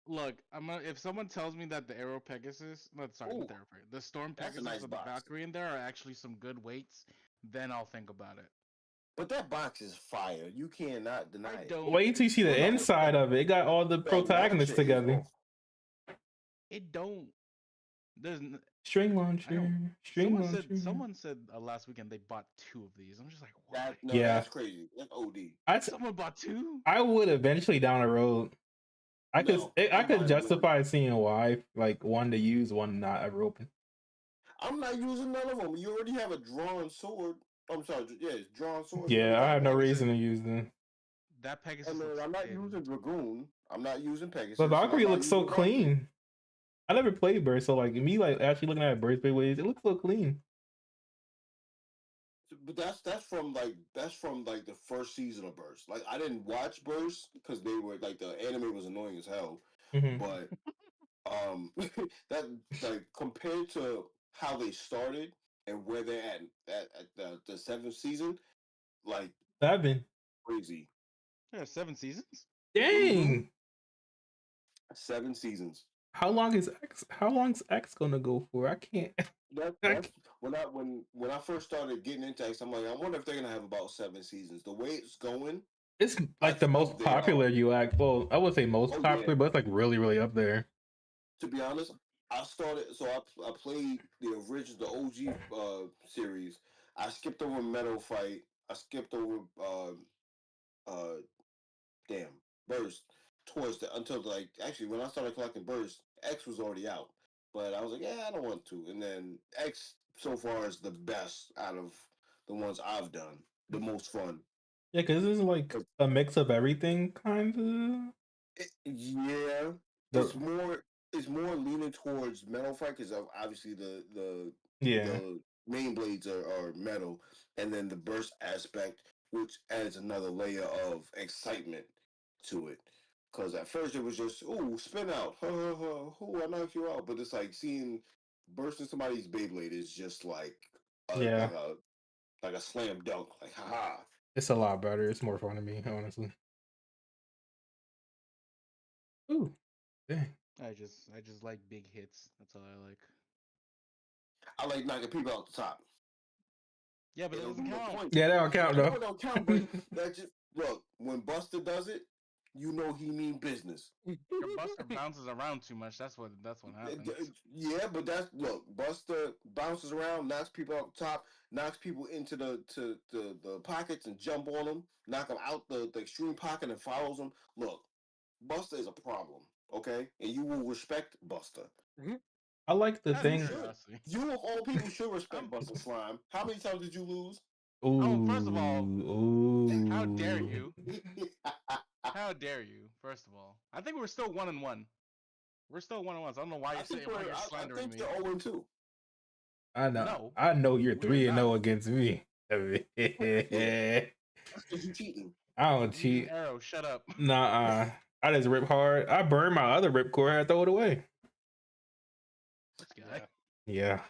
Look, I'm gonna. If someone tells me that the Aero Pegasus, not sorry, not the Aero Pegasus, the Storm That's a Pegasus nice with the box. Valkyrie in there are actually some good weights, then I'll think about it. But that box is fire. You cannot deny I it. don't. Wait till you see the Well, no, inside of it. It got all the That protagonists launcher is together. off. It don't. There's. String I launcher. don't- String Someone launcher. said. Someone said last weekend they bought 2 of these. I'm just like, why? That, no, Yeah. that's crazy. That's OD. Someone bought 2. I would eventually down the road. I could No, I I'm could not justify seeing why, like one to use, one not ever open. I'm not using none of them. You already have a drawn sword. I'm sorry. Yeah, it's drawn sword. Yeah, I have no Pegasus. reason to use them. That Pegasus. And then looks I'm not thin. using Dragoon. I'm not using Pegasus. But I'm Valkyrie not looks so using Valkyrie. clean. I never played Burst, so like me like actually looking at Burst ways, it looks so clean. But that's from like the first season of Burst. Like I didn't watch Burst because they were like the anime was annoying as hell. Mhm. But that like compared to how they started and where they're at the 7th season, like 7. crazy. Yeah, 7 seasons. Dang. 7 seasons. How long is X gonna go for? I can't. That's when I first started getting into X, I'm like, I wonder if they're gonna have about 7 seasons. The way it's going, It's like the most They popular are. UX. Well, I would say most Oh, popular, yeah. but it's like really, really up there. To be honest, I started. So I played the original, the OG series. I skipped over Metal Fight. I skipped over uh damn Burst towards the until like actually when I started collecting Burst, X was already out. But I was like, yeah, I don't want to. And then X so far is the best out of the ones I've done. The most fun. Yeah, because this is like a mix of everything, kind of. Yeah, The it's more leaning towards metal fight because obviously yeah, the main blades are metal, and then the burst aspect, which adds another layer of excitement to it. Because at first it was just spin out, ha ha ha, I knocked you out, but it's like seeing bursting somebody's Beyblade is just like yeah, like a slam dunk, like haha. it's a lot better. It's more fun to me, honestly. Ooh, dang. I just like big hits. That's all I like. I like knocking people out the top. Yeah, but It that don't doesn't do no count. point. Yeah, that don't count I know though. it don't count, but that just look when Buster does it, you know he mean business. Your Buster bounces around too much. That's what happens. Yeah, but that's look. Buster bounces around, knocks people off the top, knocks people into the pockets and jump on them, knock them out the extreme pocket and follows them. Look, Buster is a problem, okay, and you will respect Buster. I like the Out of You thing. should. curiosity. You of all people should respect I'm, Buster Slime. How many times did you lose? oh, first of all, Ooh, how dare ooh. you? How dare you? First of all, I think we're still 1-1. We're still 1-1. So I don't know why I you're think saying why you're I slandering think me. you're 0-2. I know. No, I know you're we are 3-0 not. against me. Yeah. That's because you cheating. I don't You cheat. arrow, shut up. Nah, I just rip hard. I burned my other ripcord. I throw it away. This guy. Yeah.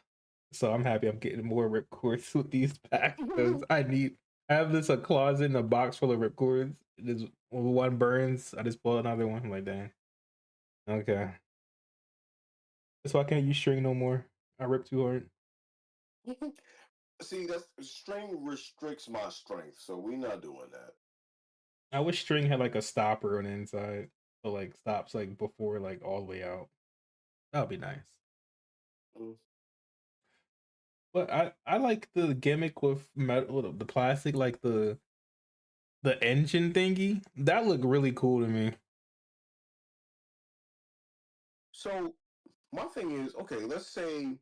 So I'm happy I'm getting more ripcords with these packs because I have this a closet in a box full of ripcords. This when one burns, I just pull another one. I'm like, dang. Okay. That's why I can't use string no more. I rip too hard. See, that's string restricts my strength, so we're not doing that. I wish string had like a stopper on the inside. So like stops like before like all the way out. That would be nice. Mm. But I like the gimmick with metal, the plastic, like the engine thingy. That looked really cool to me. So my thing is, okay, let's say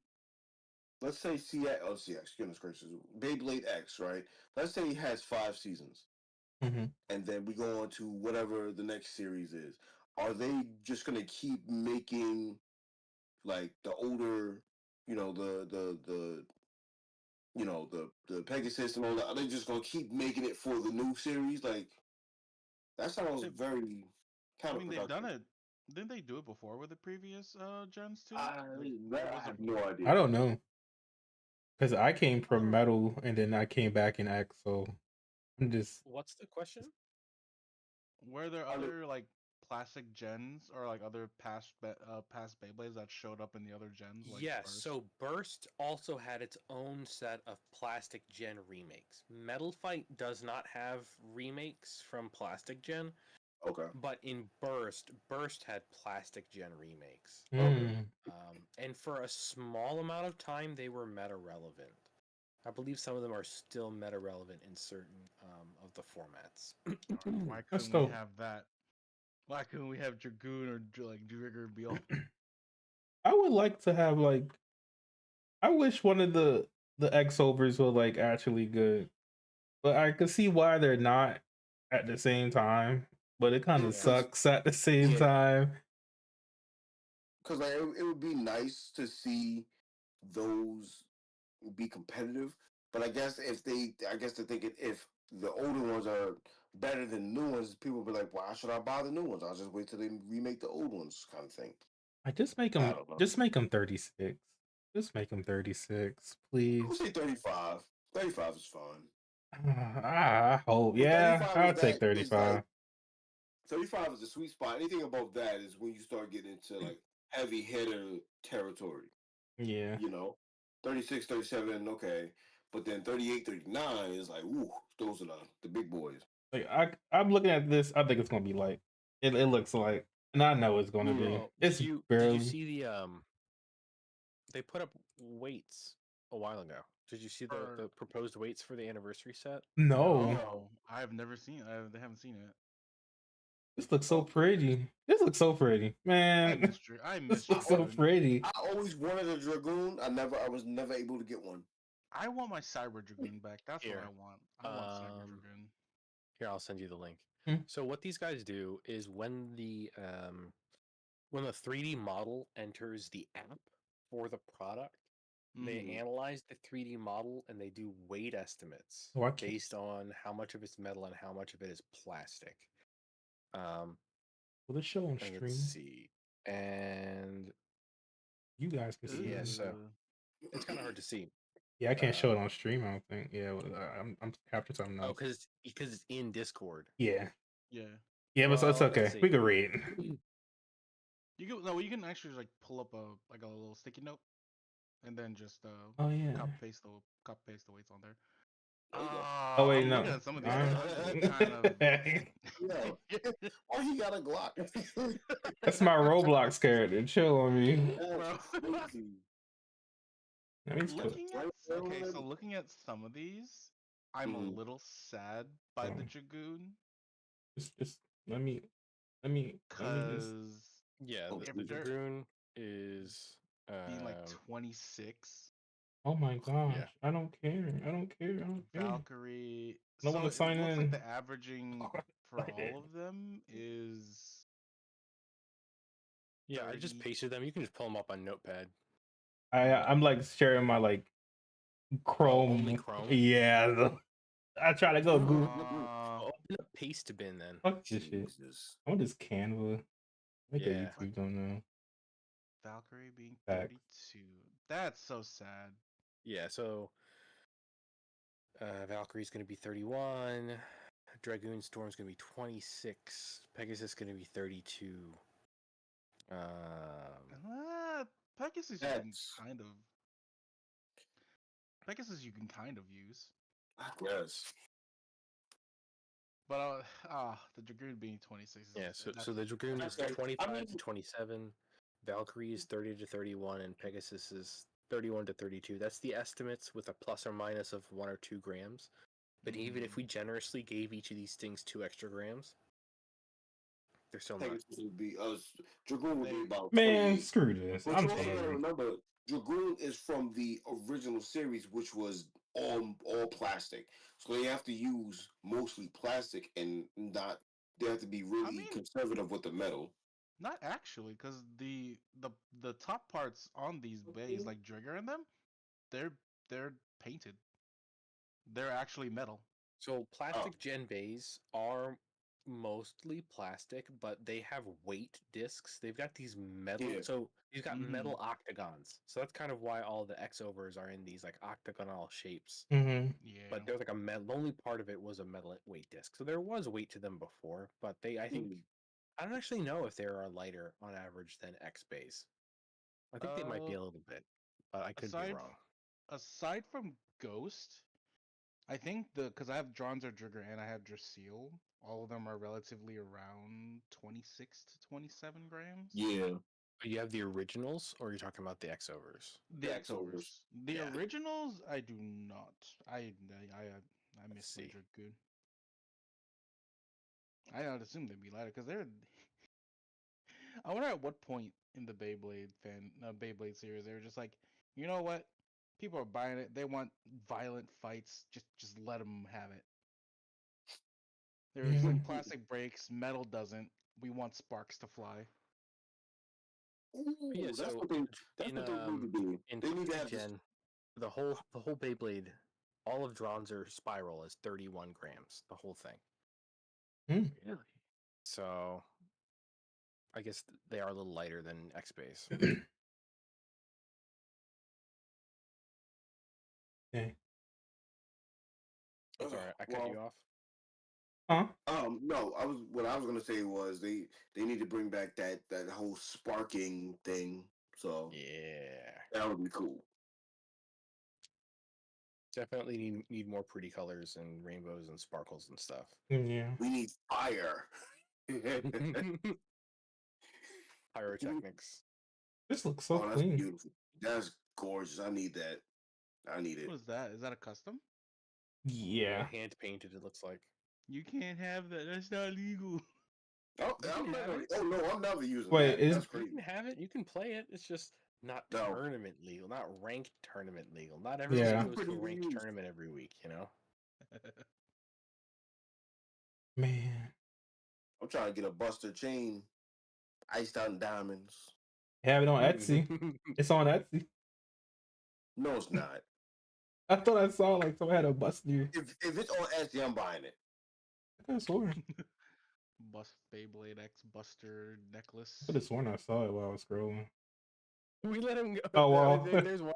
CX, goodness gracious, Beyblade X, right? Let's say it has 5 seasons, Mm-hmm. and then we go on to whatever the next series is. Are they just gonna keep making like the older, the the Pegasus and all that? Are they just gonna keep making it for the new series? Like that sounds very I mean, they've done counterproductive. it. Didn't they do it before with the previous gens too? I, Like it I was a have no idea. I don't know. Because I came from Oh, metal and then I came back in X, so I'm just What's the question? were there Are they- other like plastic gens or like other past Beyblades that showed up in the other gens? Like Yes, Burst? so Burst also had its own set of Plastic Gen remakes. Metal Fight does not have remakes from Plastic Gen, Okay. but in Burst had Plastic Gen remakes. mm, And for a small amount of time, they were meta relevant. I believe some of them are still meta relevant in certain of the formats. Why that's couldn't we dope. have that? Why couldn't we have Dragoon or like Trigger Beal? I would like to have like I wish one of the X overs were like actually good. But I could see why they're not at the same time. But it kind of Because sucks at the same yeah, time. because like it would be nice to see those be competitive. But I guess they're thinking if the older ones are better than new ones, people will be like, why should I buy the new ones? I'll just wait till they remake the old ones, kind of thing. I just I don't know. just make them 36. Just make them 36, I please. would say 35. 35 is fine. I hope. But Yeah, 35 I'll is take that is like 35. 35 is the sweet spot. Anything above that is when you start getting into like heavy hitter territory. Yeah. You know, 36, 37, okay. But then 38, 39 is like, ooh, those are the big boys. Like I'm looking at this. I think it's gonna be light. It looks like, and I know it's gonna be. Oh, It's did you barely. see the they put up weights a while ago. Did you see For- the proposed weights for the anniversary set? No, No, I have never seen. They haven't seen it. this looks so pretty. This looks so pretty, I man. miss I miss This looks so Dragoon. pretty. I always wanted a Dragoon. I was never able to get one. I want my Cyber Dragoon back. That's Here, what I want. I want Cyber um, Dragoon. Here, I'll send you the link. Hmm. So what these guys do is when the 3D model enters the app for the product, they Mhm. analyze the 3D model and they do weight estimates Oh, I can't- based on how much of it's metal and how much of it is plastic. Will it show on And stream? let's see. And You guys can see yeah, it. so Ugh. it's kind of hard to see. Yeah, I can't show it on stream. I don't think. Yeah, I'm after something Oh, else. because it's in Discord. Yeah, Yeah. yeah, but it's Well, let's okay. see. We can read. You can actually like pull up a little sticky note, and then just Oh yeah. copy paste the weights on there. There you go. Oh wait, I'm no. looking at some of these. Uh, Yeah. Oh, he got a Glock. That's my Roblox character. Chill on me. That's crazy. Let me put- Looking at some of these, I'm a Mhm. little sad by the Oh. Dragoon just let me just- because Yeah, Oh, the if they're- Dragoon is being like um, 26, Oh my gosh. I don't care. I don't care. I don't care. Valkyrie. I don't wanna sign it looks in. like the averaging I wanna for sign all in. of them is yeah. I just 30. pasted them. You can just pull them up on Notepad. I'm like sharing my like Chrome. only Chrome? Yeah. I try to go Google. Open up Paste Bin then. Fuck this shit. Jesus. I want this Canva. Make Yeah. that YouTube don't know. Valkyrie being Facts. 32. That's so sad. Yeah, so Valkyrie's going to be 31. Dragoon Storm's going to be 26. Pegasus going to be 32. Pegasus That's- you can kind of use. I guess. But the Dragoon being 26. Yeah, so the Dragoon is that's- I 25 to mean- 27. Valkyrie is 30 to 31, and Pegasus is 31 to 32. That's the estimates with a plus or minus of 1 or 2 grams. But even if we generously gave each of these things 2 extra grams, they're still not. Pegasus would be Dragoon would be about Man, 28. screw this. But I'm you also gotta sorry. remember, Dragoon is from the original series, which was all plastic. So they have to use mostly plastic and not. They have to be really mean- conservative with the metal. Not actually, because the top parts on these bays, like Trigger in them, they're painted. They're actually metal. So plastic Gen bays are mostly plastic, but they have weight discs. They've got these metal. Yeah. So you've got Mhm. metal octagons. So that's kind of why all the X overs are in these like octagonal shapes. Mm-hmm. Yeah. But there's like a metal. The only part of it was a metal weight disc. So there was weight to them before, but I think I don't actually know if they are lighter on average than X bays. I think they might be a little bit, but I could be aside wrong. aside from Ghost, I think because I have Dronzer Trigger and I have Drasil, all of them are relatively around 26 to 27 grams. Yeah. You have the originals, or you're talking about the X overs? The The X overs. The Yeah. originals, I do not. I miss see. my Dragoon. I would assume they'd be lighter because they're. I wonder at what point in the Beyblade series they were just like, you know what, people are buying it. They want violent fights. Just let them have it. There's like plastic breaks, metal doesn't. We want sparks to fly. Ooh, Yeah, that's so what they. That's in, what they need to do. In They need to 3D have this. Gen, the whole Beyblade, all of Dronzer Spiral is 31 grams. The whole thing. Really? So, I guess they are a little lighter than X base. Okay. I'm sorry, I cut you off. Huh? No, what I was gonna say was they need to bring back that whole sparking thing. So Yeah. that would be cool. Definitely need more pretty colors and rainbows and sparkles and stuff. Yeah. We need fire. Pyrotechnics. This looks so Oh, that's clean. beautiful. That's gorgeous. I need that. I need it. What is that? Is that a custom? Yeah. Hand painted. It looks like. You can't have that. That's not legal. Oh, You I'm can not have gonna, it. oh no, I'm never using Wait, that. is- That's You crazy. can have it. You can play it. It's just not No. tournament legal, not ranked tournament legal. Not everyone Yeah. goes to a Pretty ranked used. tournament every week. You know. Man. I'm trying to get a Buster chain, iced out in diamonds. Have it on Etsy. It's on Etsy. No, it's not. I thought I saw like someone had a Buster. If it's on Etsy, I'm buying it. I could have sworn. Beyblade X Buster necklace. I could have sworn I saw it while I was scrolling. We let him go. Oh, well. There's one.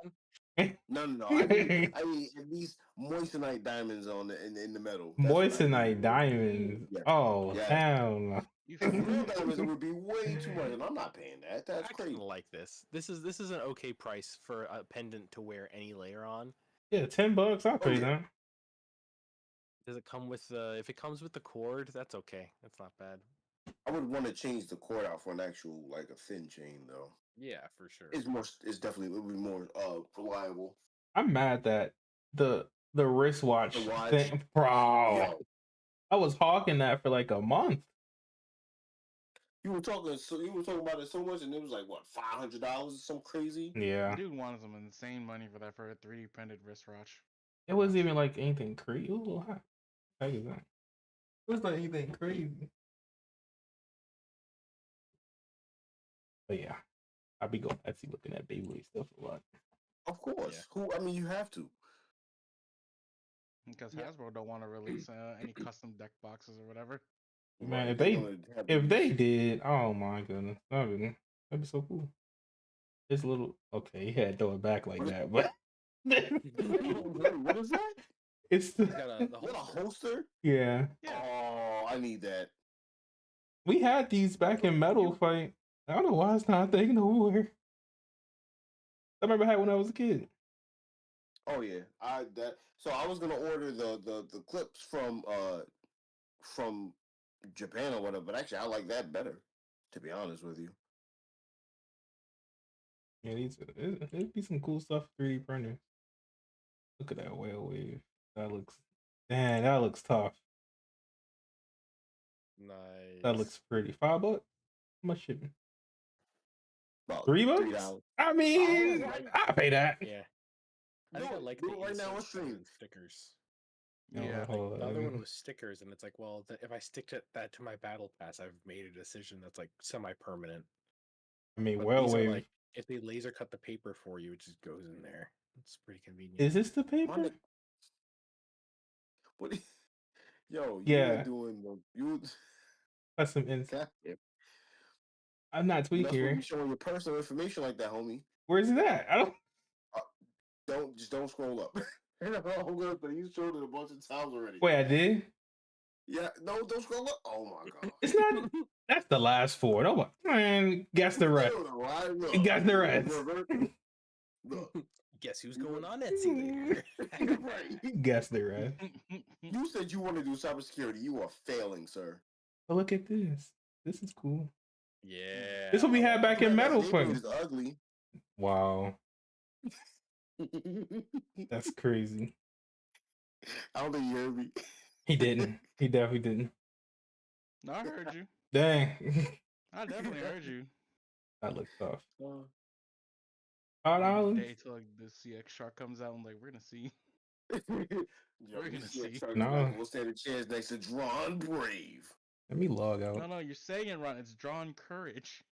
No. I need at least moissanite diamonds on in the metal. That's what I need. Moissanite diamonds. Yeah. Oh, Yeah. hell no. You If real fool. diamonds, it would be way too much, and I'm not paying that. That's I crazy. kinda like this. This is an okay price for a pendant to wear any layer on. Yeah, $10. I'll pay yeah. that. Does it come with the? If it comes with the cord, that's okay. That's not bad. I would want to change the cord out for an actual like a thin chain though. Yeah, for sure. It's definitely it would be more reliable. I'm mad that the wristwatch The watch? thing, bro. Yo, I was hawking that for like a month. you were talking about it so much, and it was like what $500 or some crazy. Yeah, Dude wanted some insane money for that for a 3D printed wristwatch. it wasn't even like anything crazy. It was a little hot. How you that? It was not anything crazy. But yeah, I'll be going Etsy looking at Beyblade stuff a lot. Of course. Yeah. Who? I mean, you have to. Because Yeah. Hasbro don't want to release any custom deck boxes or whatever. Man, Right, if they're they- gonna have If these- they did, oh my goodness, that'd be so cool. It's a little okay. He had to throw it back like that, but what is that? it's He's got the What a holster. holster? yeah. Yeah. Oh, I need that. We had these back in Metal Fight. I don't know why it's not taking nowhere. I remember I had when I was a kid. Oh yeah, So I was gonna order the clips from Japan or whatever, but actually I like that better, to be honest with you. Yeah, it'd be some cool stuff 3D printer. Look at that whale wave. That looks tough. Nice. That looks pretty. $5? How much shipping? About $3? $3. I mean, right. I'll pay that. Yeah. I think I Do it. like Do the it right now on inserts rather stream. than stickers. Oh, Yeah. hold The other on. one was stickers, and it's like, well, if I stick that to my battle pass, I've made a decision that's like semi-permanent. I mean, But whale these are wave. like, if they laser cut the paper for you, it just goes in there. It's pretty convenient. Is this the My paper? ni- What? Yo, you Yeah. were doing you. That's some insight. God, I'm not that's tweak what here. you showing your personal information like that, homie. Where's it at? I don't. Don't scroll up. I'm gonna say you showed it a bunch of times already. Wait, I did. Yeah, no, don't scroll up. Oh my god. It's not. That's the last four. No, man, guess the rest. Right, Guess the rest. Look, Guess who's going on Etsy later? right. Guess the rest. You said you want to do cybersecurity. You are failing, sir. But look at this. This is cool. Yeah. This what we I had like back that. in Man, Metal that Fight. Beyblade is ugly. Wow, that's crazy. I don't think you heard me. He didn't. He definitely didn't. No, I heard you. Dang. I definitely heard you. That looks tough. Uh, Odd Island. Day till like the CX shark comes out, I'm like, we're gonna see. Yo, We're you gonna see see. Chuck No. Michael will stand a chance next to Drawn Brave. Let me log out. No, you're saying it wrong. It's drawn courage.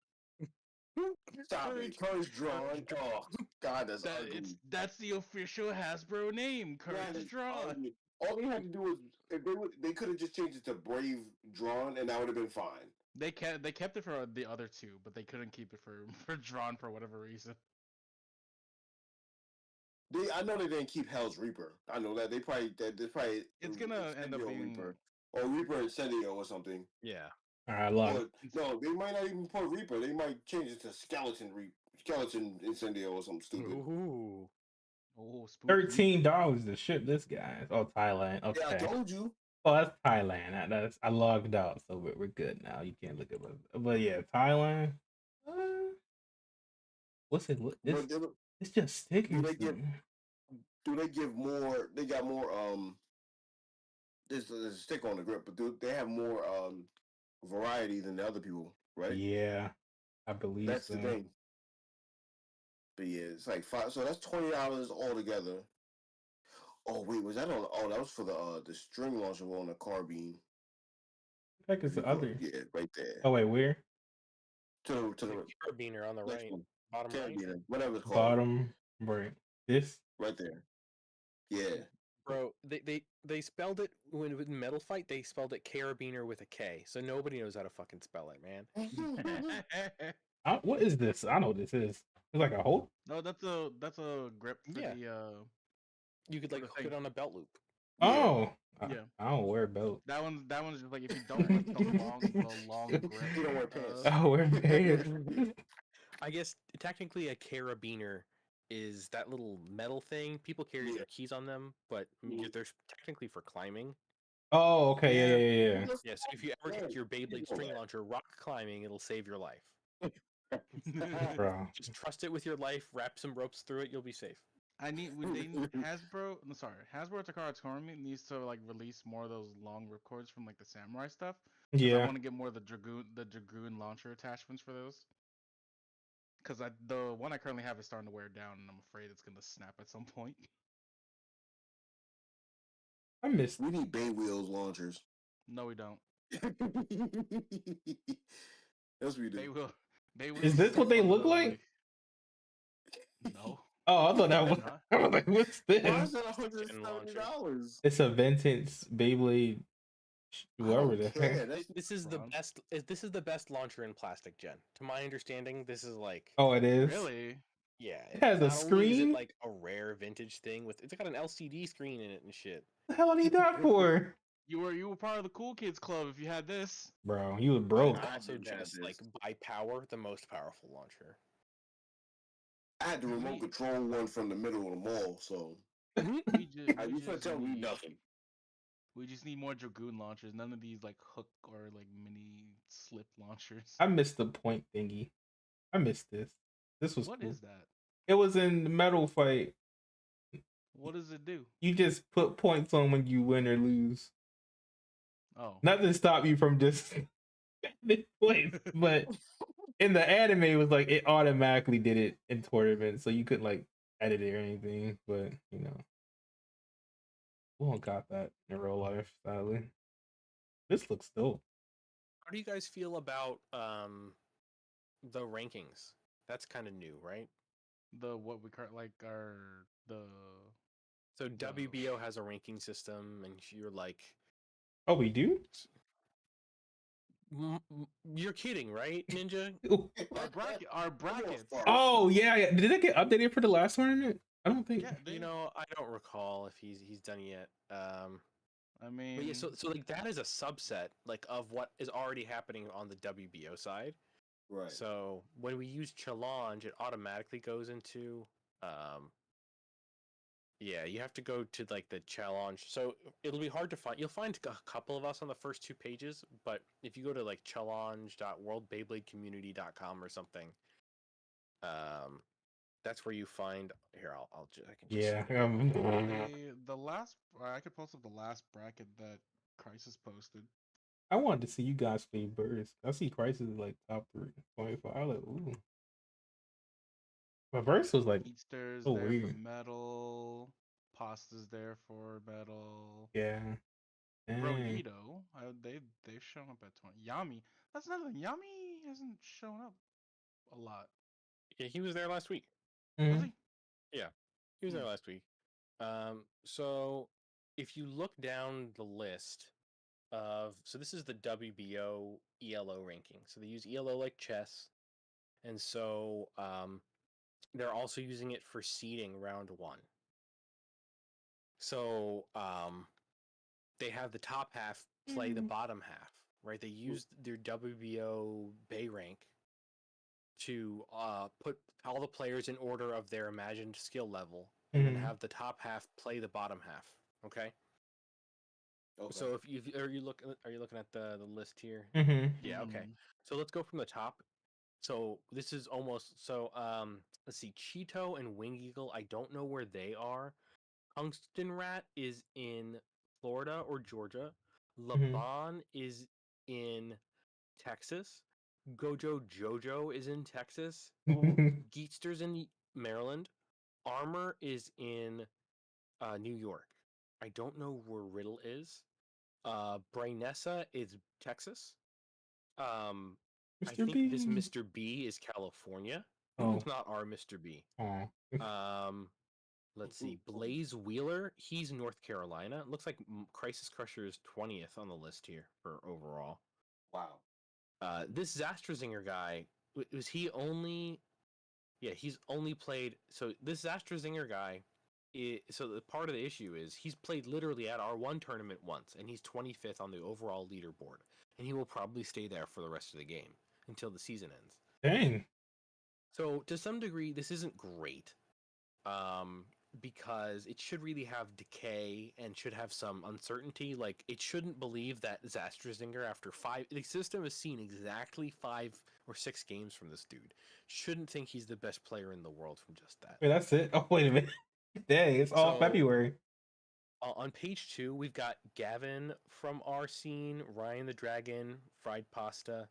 Stop it. Courage Drawn. Oh, God, that's ugly. That's the official Hasbro name. God, Courage that's drawn. ugly. All they had to do was if they could have just changed it to Brave Drawn, and that would have been fine. They kept it for the other two, but they couldn't keep it for drawn for whatever reason. I know they didn't keep Hell's Reaper. I know that they probably It's gonna end up Incendio being- Reaper or Reaper Incendio or something. Yeah. All right, log. But no, they might not even put Reaper. They might change it to Skeleton Incendio or something stupid. Ooh. Oh, spooky. $13 to ship this guy. Oh, Thailand. Yeah, I Okay. told you. Oh, that's Thailand. That's I logged out, so we're good now. You can't look at it. But yeah, Thailand. Uh, what's it? It's But do it's just stickers. they give? though. Do they give more? They got more. There's a stick on the grip, but do they have more variety than the other people? Right. Yeah, I believe That's so. the thing. But yeah, it's like five. So that's $20 altogether. Oh wait, was that on? Oh, that was for the string launcher on the carbine. Heck is If you the look, other? yeah, right there. Oh wait, where? To The the carabiner on the next right, one, bottom right. carabiner, whatever it's called, Bottom right. This. right there. Yeah. Bro, they spelled it with Metal Fight. They spelled it carabiner with a K, so nobody knows how to fucking spell it, man. What is this? I know what this is. It's like a hole. No, that's a grip for Yeah. the You could like Sort of hook it thing. on a belt loop. Yeah. Oh, Yeah. I don't wear a belt. that one's just like if you don't like the long grip. You don't wear pants. I wear pants. I guess technically a carabiner is that little metal thing. People carry Yeah. their keys on them, but they're technically for climbing. Oh, okay, yeah. Yeah, so if you ever take your Beyblade string launcher rock climbing, it'll save your life. Bro. Just trust it with your life, wrap some ropes through it, you'll be safe. Hasbro. No, sorry, Hasbro Takara Tournament needs to like release more of those long ripcords from like the samurai stuff. 'Cause I Yeah. want to get more of the dragoon launcher attachments for those. Because the one I currently have is starting to wear down, and I'm afraid it's gonna snap at some point. I missed. We need Bay Wheels launchers. No, we don't. That's what we do. They will. Is this what they look like? No. Oh, I thought that was. Huh? I was like, what's Why this? is it $170? It's a vintage Beyblade. Whoever the Yeah, heck. that's This is the Ron? best. This is the best launcher in plastic, Gen. To my understanding, this is like Oh, it is. Really? yeah. It has a not only is screen? it like a rare vintage thing with it's got an LCD screen in it and shit. What the hell I need that for? You were part of the cool kids club if you had this. Bro, you was broke. I Also, didn't have just like this. by power, the most powerful launcher. I had the remote control one from the middle of the mall, so We you couldn't tell me nothing. We just need more dragoon launchers. None of these like hook or like mini slip launchers. I missed the point thingy. I missed this. This was What cool. is that? It was in the Metal Fight. What does it do? You just put points on when you win or lose. Oh, Not to stop you from just points, but in the anime it was like it automatically did it in tournaments, so you couldn't like edit it or anything. But you know, we don't got that in real life, sadly. This looks dope. How do you guys feel about the rankings? That's kind of new, right? what we like our the So WBO has a ranking system, and you're like, Oh, we do? You're kidding, right, Ninja? our brackets. Oh yeah. Did it get updated for the last tournament? I don't think. Yeah, You know, I don't recall if he's done it yet. I mean, But yeah, so like that is a subset like of what is already happening on the WBO side. Right. So when we use challenge, it automatically goes into yeah, you have to go to like the challenge. So it'll be hard to find. You'll find a couple of us on the first 2 pages, but if you go to like challenge.worldbeybladecommunity.com or something, that's where you find. Here, I can just Yeah. the last I could post up the last bracket that Crisis posted. I wanted to see you guys play Burst. I see Crisis is like top 3.5. Like, ooh. But Burst was like, Easter's oh, there for weird. metal. Pasta's there for metal. Yeah. Dang. Rodito, they've shown up at 20. Yami, that's another thing. Yami hasn't shown up a lot. Yeah, he was there last week. Mhm. Was he? Yeah, he was there last week. So if you look down the list of, so this is the WBO ELO ranking. So they use ELO like chess, and so they're also using it for seeding round 1. So they have the top half play the bottom half, right? They used their WBO Bay rank to put all the players in order of their imagined skill level and then Mhm. have the top half play the bottom half. Okay. Okay. So if you are you looking at the list here? Mhm. Yeah. Okay. Mhm. So let's go from the top. So this is almost so. Let's see. Cheeto and Wing Eagle. I don't know where they are. Tungsten Rat is in Florida or Georgia. Mhm. Laban is in Texas. Gojo Jojo is in Texas. Geetster's in Maryland. Armor is in New York. I don't know where Riddle is. Brainessa is Texas. Um, I Mr. think this B. Mr. B is California. Oh. Not our Mr. B. Oh. Um, let's see. Blaze Wheeler, he's North Carolina. Looks like Crisis Crusher is 20th on the list here for overall. Wow. This Zastrazinger guy, was he only? Yeah, he's only played. So this Zastrazinger guy, so the part of the issue is he's played literally at our one tournament once, and he's 25th on the overall leaderboard, and he will probably stay there for the rest of the game until the season ends. Dang. So to some degree, this isn't great, because it should really have decay and should have some uncertainty. Like it shouldn't believe that Zastrazinger, after the system has seen exactly 5 or 6 games from this dude, shouldn't think he's the best player in the world from just that. Wait, that's it? Oh, wait a minute. Dang, it's all So- February. On page 2, we've got Gavin from our scene, Ryan the Dragon, Fried Pasta.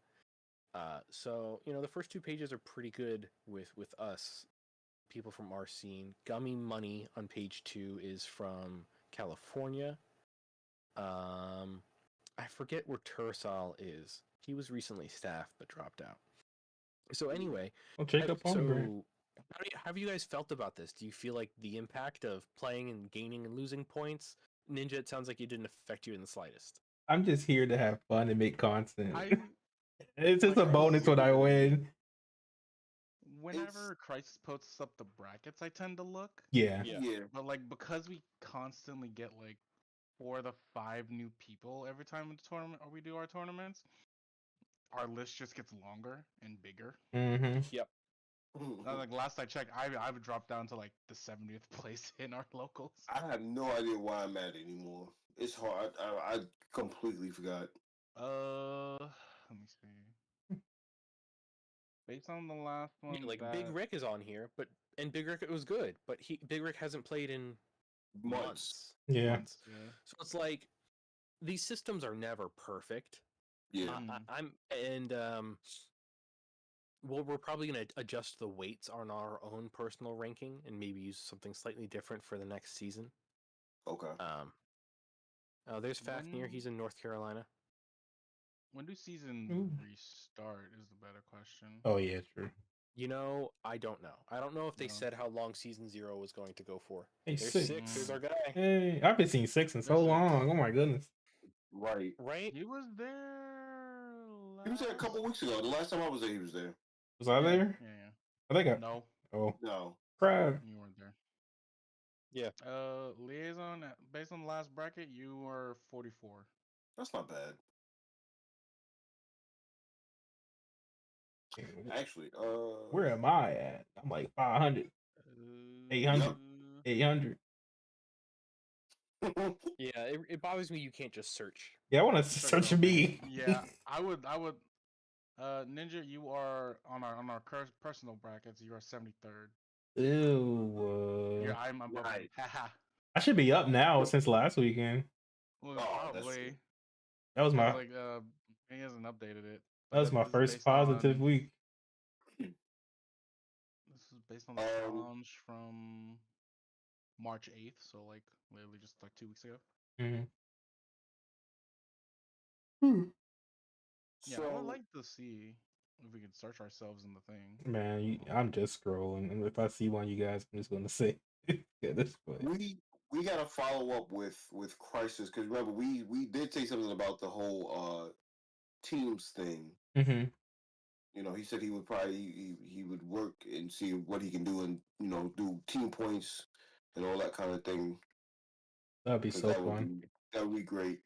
So the first 2 pages are pretty good with us, people from our scene. Gummy Money on page 2 is from California. I forget where Tursal is. He was recently staffed but dropped out. So anyway, Oh, Jacob Holmgren. so how have you guys felt about this? Do you feel like the impact of playing and gaining and losing points, Ninja? It sounds like it didn't affect you in the slightest. I'm just here to have fun and make content. I It's just like, a bonus when I win. whenever Crisis posts up the brackets, I tend to look. Yeah. Yeah. But like because we constantly get like 4 to 5 new people every time in the tournament or we do our tournaments, our list just gets longer and bigger. Mm-hmm. Like last I checked, I've dropped down to like the 70th place in our locals. I have no idea why I'm at anymore. It's hard. I completely forgot. Let me see. Based on the last one, Like Big Rick is on here, and Big Rick was good, but Big Rick hasn't played in months. Yeah. months, yeah. So it's like these systems are never perfect. Yeah. We're probably going to adjust the weights on our own personal ranking and maybe use something slightly different for the next season. Okay. There's Fafnir. He's in North Carolina. When do seasons Ooh. restart is the better question. Oh yeah, true. I don't know. I don't know if they No. said how long season 0 was going to go for. Hey, There's 6. 6. There's our guy. Hey, I've been seeing 6 in so There's 6. long. Oh my goodness. Right. Right? He was there. He was there a couple weeks ago. The last time I was there, he was there. Was I there? Yeah. I think I. No, Oh, No. crap. you weren't there. Yeah. Liaison. Based on the last bracket, you were 44. That's not bad. Actually, Where am I at? I'm like 500, 800, 800. Yeah, it bothers me you can't just search. Yeah, I want to search me. Yeah, I would. Ninja, you are on our personal brackets. You are 73rd. Ew. Yeah, I'm above. Nice. Haha. I should be up now since last weekend. Well, Oh, that's probably. true. That was my Like he hasn't updated it. that was my This is first based positive on- week. This is based on the challenge from March 8th, so like literally just like 2 weeks ago. Yeah, I would like to see if we could search ourselves in the thing. Man, I'm just scrolling, and if I see one of you guys, I'm just gonna say, "Yeah, this way." we gotta follow up with Crisis because remember we did say something about the whole teams thing. Mm-hmm. You know, he said he would probably he would work and see what he can do and do team points and all that kind of thing. That'd be 'cause so that would fun. that would be great.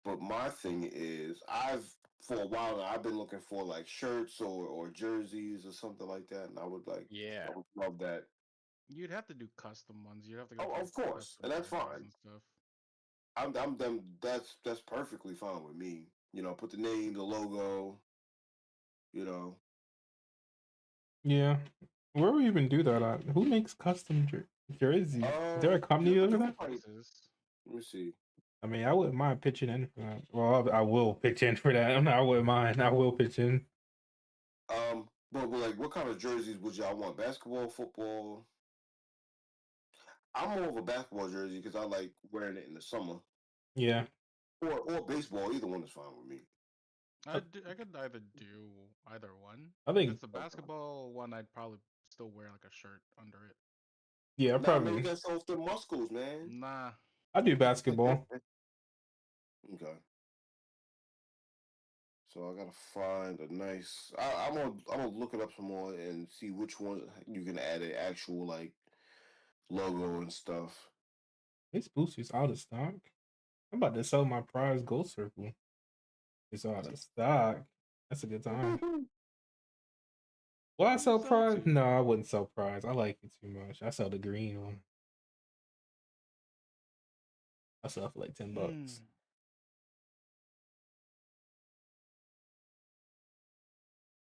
But my thing is, for a while now, I've been looking for like shirts or jerseys or something like that, and I would Yeah. love that. You'd have to do custom ones. You'd have to go Oh, through of course, custom and that's patches fine. and stuff. I'm them. That's perfectly fine with me. You know, put the name, the logo. You know, Yeah. Where would we even do that at? Who makes custom jerseys? Is there a company you that does could that? probably- Places. let me see. I mean, I wouldn't mind pitching in for that. Well, I will pitch in for that. I wouldn't mind. I will pitch in. But like, what kind of jerseys would y'all want? Basketball, football? I'm more of a basketball jersey because I like wearing it in the summer, Yeah. or baseball. Either one is fine with me. I could either do either one. I If think- it's a basketball one, I'd probably still wear like a shirt under it. Yeah, Nah, man, probably. you gotta show off the muscles, man. Nah. I do basketball. Okay. So I gotta find a nice. I'm gonna look it up some more and see which one you can add an actual like logo and stuff. This booster's out of stock. I'm about to sell my prize gold circle. It's out of stock. That's a good time. Will I sell Sell prize? to. No, I wouldn't sell prize. I like it too much. I sell the green one. I sell for like $10.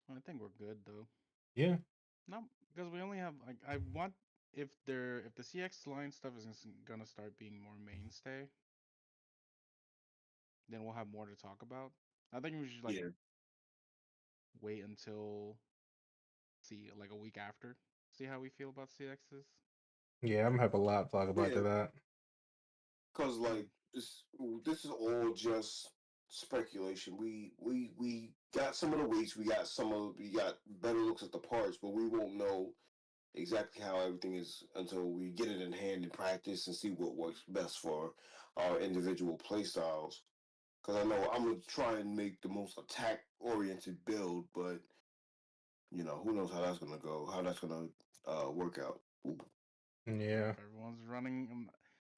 I think we're good though. Yeah. No, because we only have like I want if the CX line stuff is gonna start being more mainstay, then we'll have more to talk about. I think we should like Yeah. wait until see like a week after, see how we feel about CXs. Yeah, I'm gonna have a lot to talk about Yeah. that. Cause like this is all just speculation. We got some of the weights, we got better looks at the parts, but we won't know exactly how everything is until we get it in hand in practice and see what works best for our individual play styles. Because I know I'm gonna try and make the most attack oriented build, but you know who knows how that's gonna go, how that's gonna work out. Ooh. Yeah. If everyone's running,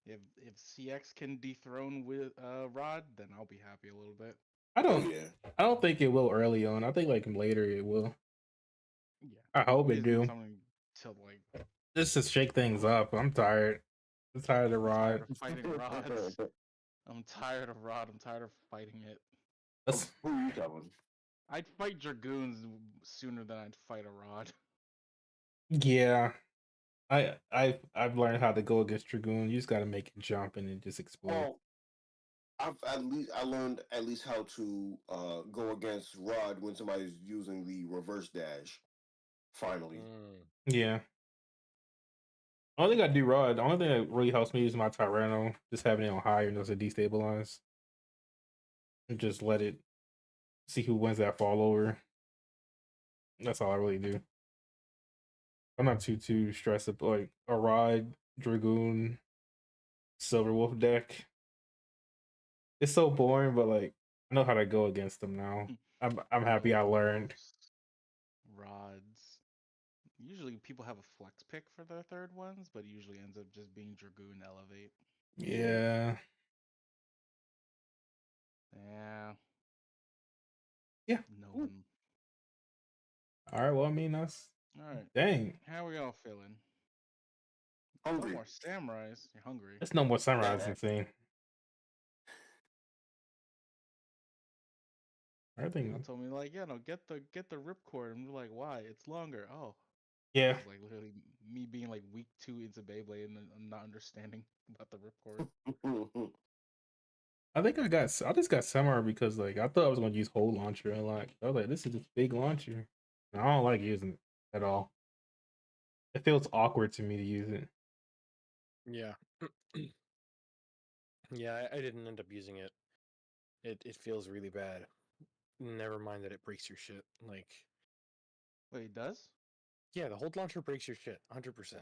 if CX can dethrone with Rod, then I'll be happy a little bit. I Oh don't yeah, I don't think it will early on. I think like later it will. Yeah, I hope we it just need do. something to like. Just to shake things up. I'm tired. I'm tired of I'm tired Rod. of fighting rods. I'm tired of Rod. I'm tired of fighting it. That's- Who are you telling? I'd fight Dragoons sooner than I'd fight a Rod. Yeah. I've learned how to go against Dragoon. You just gotta make it jump and it just explode. Well, I learned at least how to go against Rod when somebody's using the reverse dash. Finally, Yeah. Only thing I do Rod, the only thing that really helps me is my Tyranno, just having it on higher and doesn't destabilize. And just let it see who wins that fall over. That's all I really do. I'm not too stressed about like a Rod, Dragoon, Silver Wolf deck. It's so boring, but like I know how to go against them now. I'm happy I learned. Rods. Usually people have a flex pick for their third ones, but it usually ends up just being Dragoon Elevate. Yeah. Yeah. Yeah. No one. All right. Well, I mean that's All right. dang. How we all feeling? hungry. No more samurais. You're hungry. That's no more Sunrise insane. I People think told me like, yeah, no, get the ripcord. And we're like, why? It's longer. Oh, yeah. it's like literally me being like week 2 into Beyblade and I'm not understanding about the ripcord. I think I just got Samurai because like I thought I was gonna use whole launcher and like I was like this is this big launcher. And I don't like using it at all. It feels awkward to me to use it. Yeah. Yeah, I didn't end up using it. It feels really bad. Never mind that it breaks your shit. Like, Wait, it does? yeah, the hold launcher breaks your shit, 100%.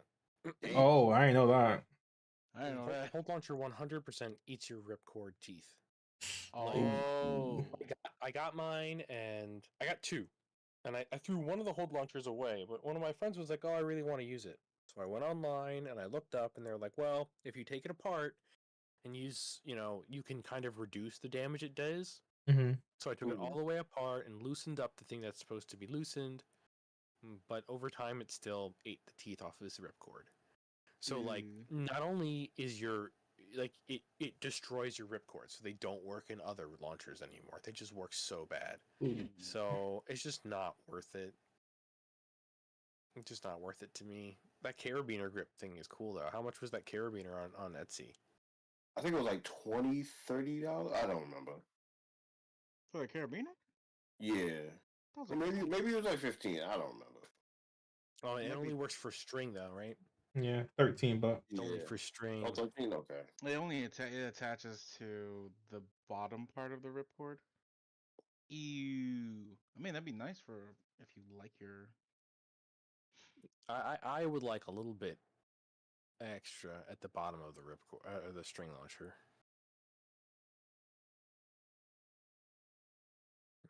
Oh, I didn't know that. I don't know that. Hold launcher 100% eats your ripcord teeth. Oh. I got mine, and I got 2. And I threw one of the hold launchers away, but one of my friends was like, oh, I really want to use it. So I went online, and I looked up, and they're like, well, if you take it apart and use, you can kind of reduce the damage it does. Mm-hmm. So I took it all the way apart and loosened up the thing that's supposed to be loosened, but over time it still ate the teeth off of this ripcord. So like, Ooh. not only is your like it destroys your ripcord, so they don't work in other launchers anymore. They just work so bad. So it's just not worth it. It's just not worth it to me. That carabiner grip thing is cool though. How much was that carabiner on Etsy? I think it was like $20, $30. I don't remember. For the carabiner? Yeah, That was or maybe it was like 15. I don't remember. Oh, it Maybe- only works for string though, right? Yeah, $13. It's only Yeah. for string. Oh, 13? Okay. It only it attaches to the bottom part of the ripcord. Ew. I mean, that'd be nice for if you like your. I would like a little bit extra at the bottom of the ripcord, the string launcher.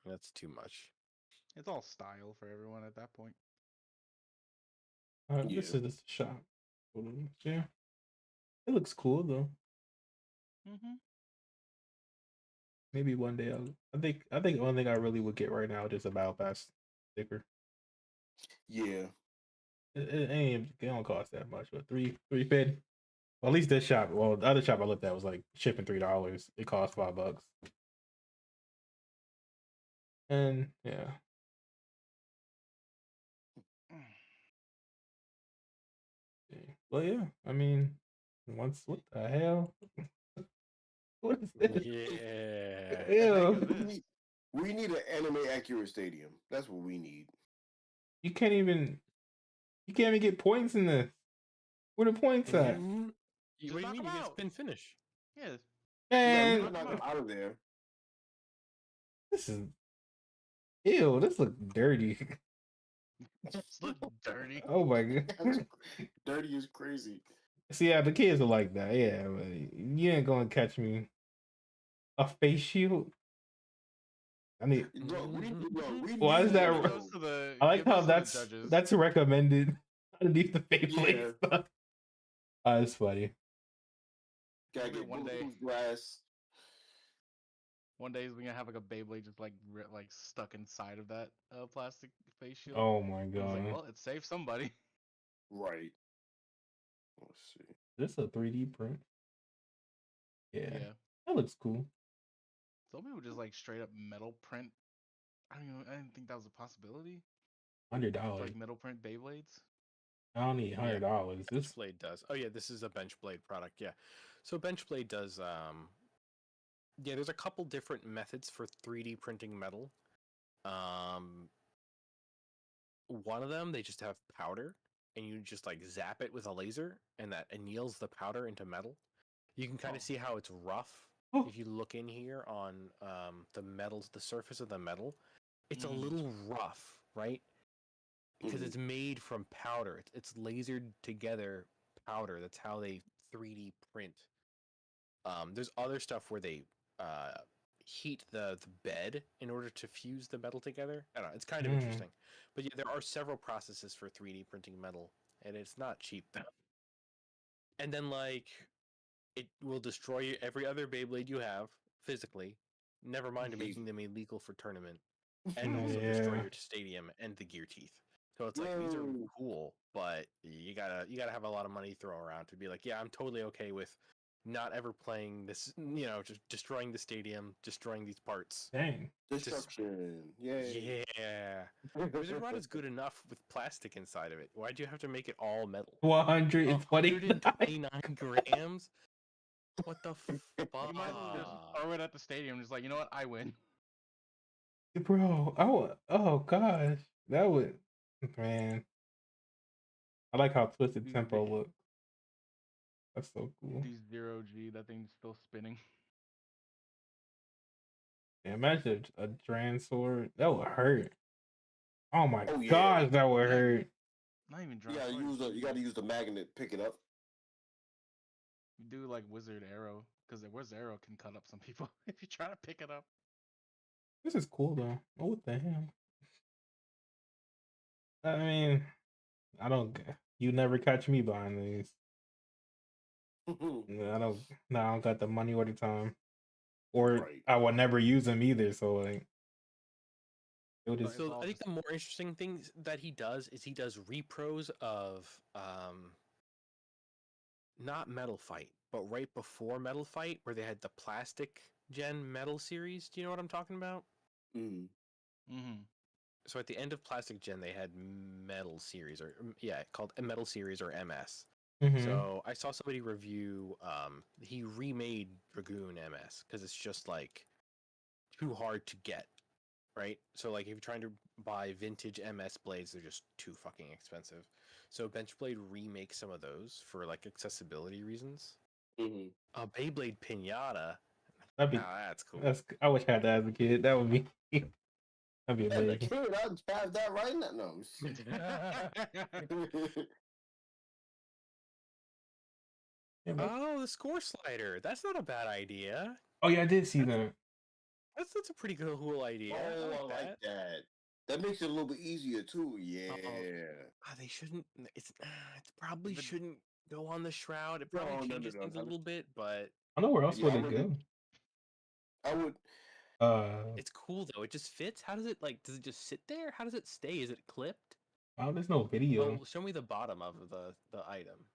That's too much. It's all style for everyone at that point. This Yeah. is the shop. Yeah, it looks cool though. Mm-hmm. Maybe one day I think the only thing I really would get right now is just a Battle Pass sticker. Yeah. It don't cost that much, but $3.50. Well, at least this shop. Well, the other shop I looked at was like shipping $3. It cost $5. And yeah, well, yeah. I mean, what the hell? What is this? Yeah. Ew. We need an anime accurate stadium. That's what we need. You can't even get points in this. Where the points at? Mhm. Just What do you knock mean? 'em You get out. spin finish. Yeah. No, Man, we're not out of there. this is ew. This looks dirty. Just look dirty. Oh my god. Dirty is crazy. See, yeah, the kids are like that. Yeah, but you ain't gonna catch me. A face shield. I mean, Why is need that- one of Give those those. to the- I like give how those to the judges. that's recommended underneath the Beyblade Yeah. stuff. Oh, that's funny. Gotta Maybe get one day. bulletproof glass. One day we're gonna have like a Beyblade just like like stuck inside of that plastic face shield. Oh my I was god. like, well, it saved somebody. Right. Let's see. This a 3D print? Yeah, Yeah. that looks cool. Some people just like straight up metal print. I didn't think that was a possibility. $100. Like metal print Beyblades. I don't need $100. This Benchblade does. Oh yeah, this is a Benchblade product. Yeah, so Benchblade does. Yeah, there's a couple different methods for 3D printing metal. One of them they just have powder, and you just like zap it with a laser, and that anneals the powder into metal. You can kind of Oh. see how it's rough Oh. if you look in here on the surface of the metal. It's a Mhm. little rough, right? Because Mhm. it's made from powder. It's lasered together powder. That's how they 3D print. There's other stuff where they heat the bed in order to fuse the metal together. I don't know. It's kind of Mm. interesting. But yeah, there are several processes for 3D printing metal, and it's not cheap though. And then like it will destroy every other Beyblade you have physically. Never mind making them illegal for tournament, and also destroy Yeah. your stadium and the gear teeth. So it's like these are Whoa. cool, but you gotta have a lot of money thrown around to be like, yeah, I'm totally okay with not ever playing this. Just destroying the stadium, destroying these parts. Dang. Destruction. Yay. Yeah, Wizard Rod is good enough with plastic inside of it. Why'd you have to make it all metal? 129. 129 grams. What the fuck? You might as well just throw it at the stadium. Just like, you know what, I win. Bro, oh gosh. That would, man. I like how Twisted These Tempo big- looks. That's so cool. These 0G, that thing's still spinning. Yeah, imagine a Dran sword. That would hurt. Oh my Oh, yeah. gosh, that would Yeah. hurt. Not even dry. You gotta use the magnet, pick it up. Do like Wizard Arrow, because the Wizard Arrow can cut up some people if you try to pick it up. This is cool though. Oh, what the hell? I mean, you never catch me buying these. I don't got the money or the time. Or Right. I would never use them either, so like it would just It's So all I think just- the more interesting thing that he does is he does repros of not Metal Fight, but right before Metal Fight, where they had the plastic Gen Metal series. Do you know what I'm talking about? Mm. Mm-hmm. So at the end of Plastic Gen, they had Metal Series, or called Metal Series or MS. Mhm. So I saw somebody review. He remade Dragoon MS because it's just like too hard to get, right? So like if you're trying to buy vintage MS blades, they're just too fucking expensive. So Benchblade remakes some of those for like accessibility reasons. Mm-hmm. Beyblade Pinata. That'd be. That's cool. I wish I had that as a kid. That would be. That'd be Yeah, the amazing. kid, I'd have that right now. No. Yeah, but- Oh, the score slider. That's not a bad idea. oh yeah, I did see that. That's a pretty cool idea. Oh, I like that. That makes it a little bit easier too. Yeah. They shouldn't. It probably The- shouldn't go on the shroud. It No, probably no, changes no, things no. a little bit, but I know where else Yeah, would I it wouldn't- go. I would. it's cool though. It just fits. How does it like? Does it just sit there? How does it stay? Is it clipped? Oh, there's no video. Well, show me the bottom of the item.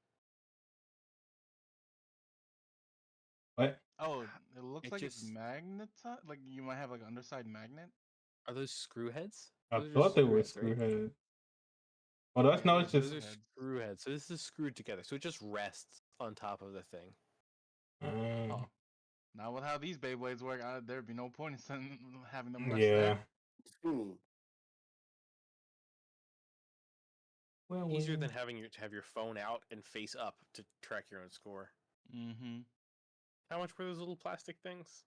What? Oh, it looks It like it's just- magnetized. Like you might have like an underside magnet. Are those screw heads? I Those are thought just they were screw heads, right? screw heads. Oh, that's no. Yeah, It's those just. Those are heads. screw heads. So this is screwed together. So it just rests on top of the thing. Oh. Now with how these Beyblades work, there'd be no point in having them rest Yeah. there. Hmm. Well, Easier well. than having to have your phone out and face up to track your own score. Mm-hmm. How much were those little plastic things?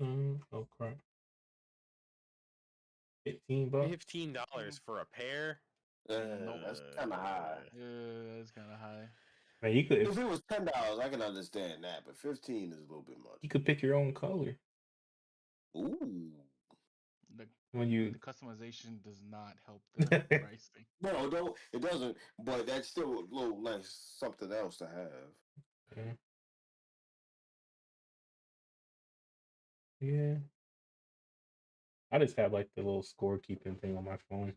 Oh crap. $15. $15 for a pair. That's kind of high. Yeah, that's kind of high. Man, you could If it was $10, I can understand that, but 15 is a little bit you much. could pick your own color Ooh. The, when you. the customization does not help the pricing. No, it doesn't. But that's still a little nice something else to have. Yeah. Yeah. I just have like the little scorekeeping thing on my phone.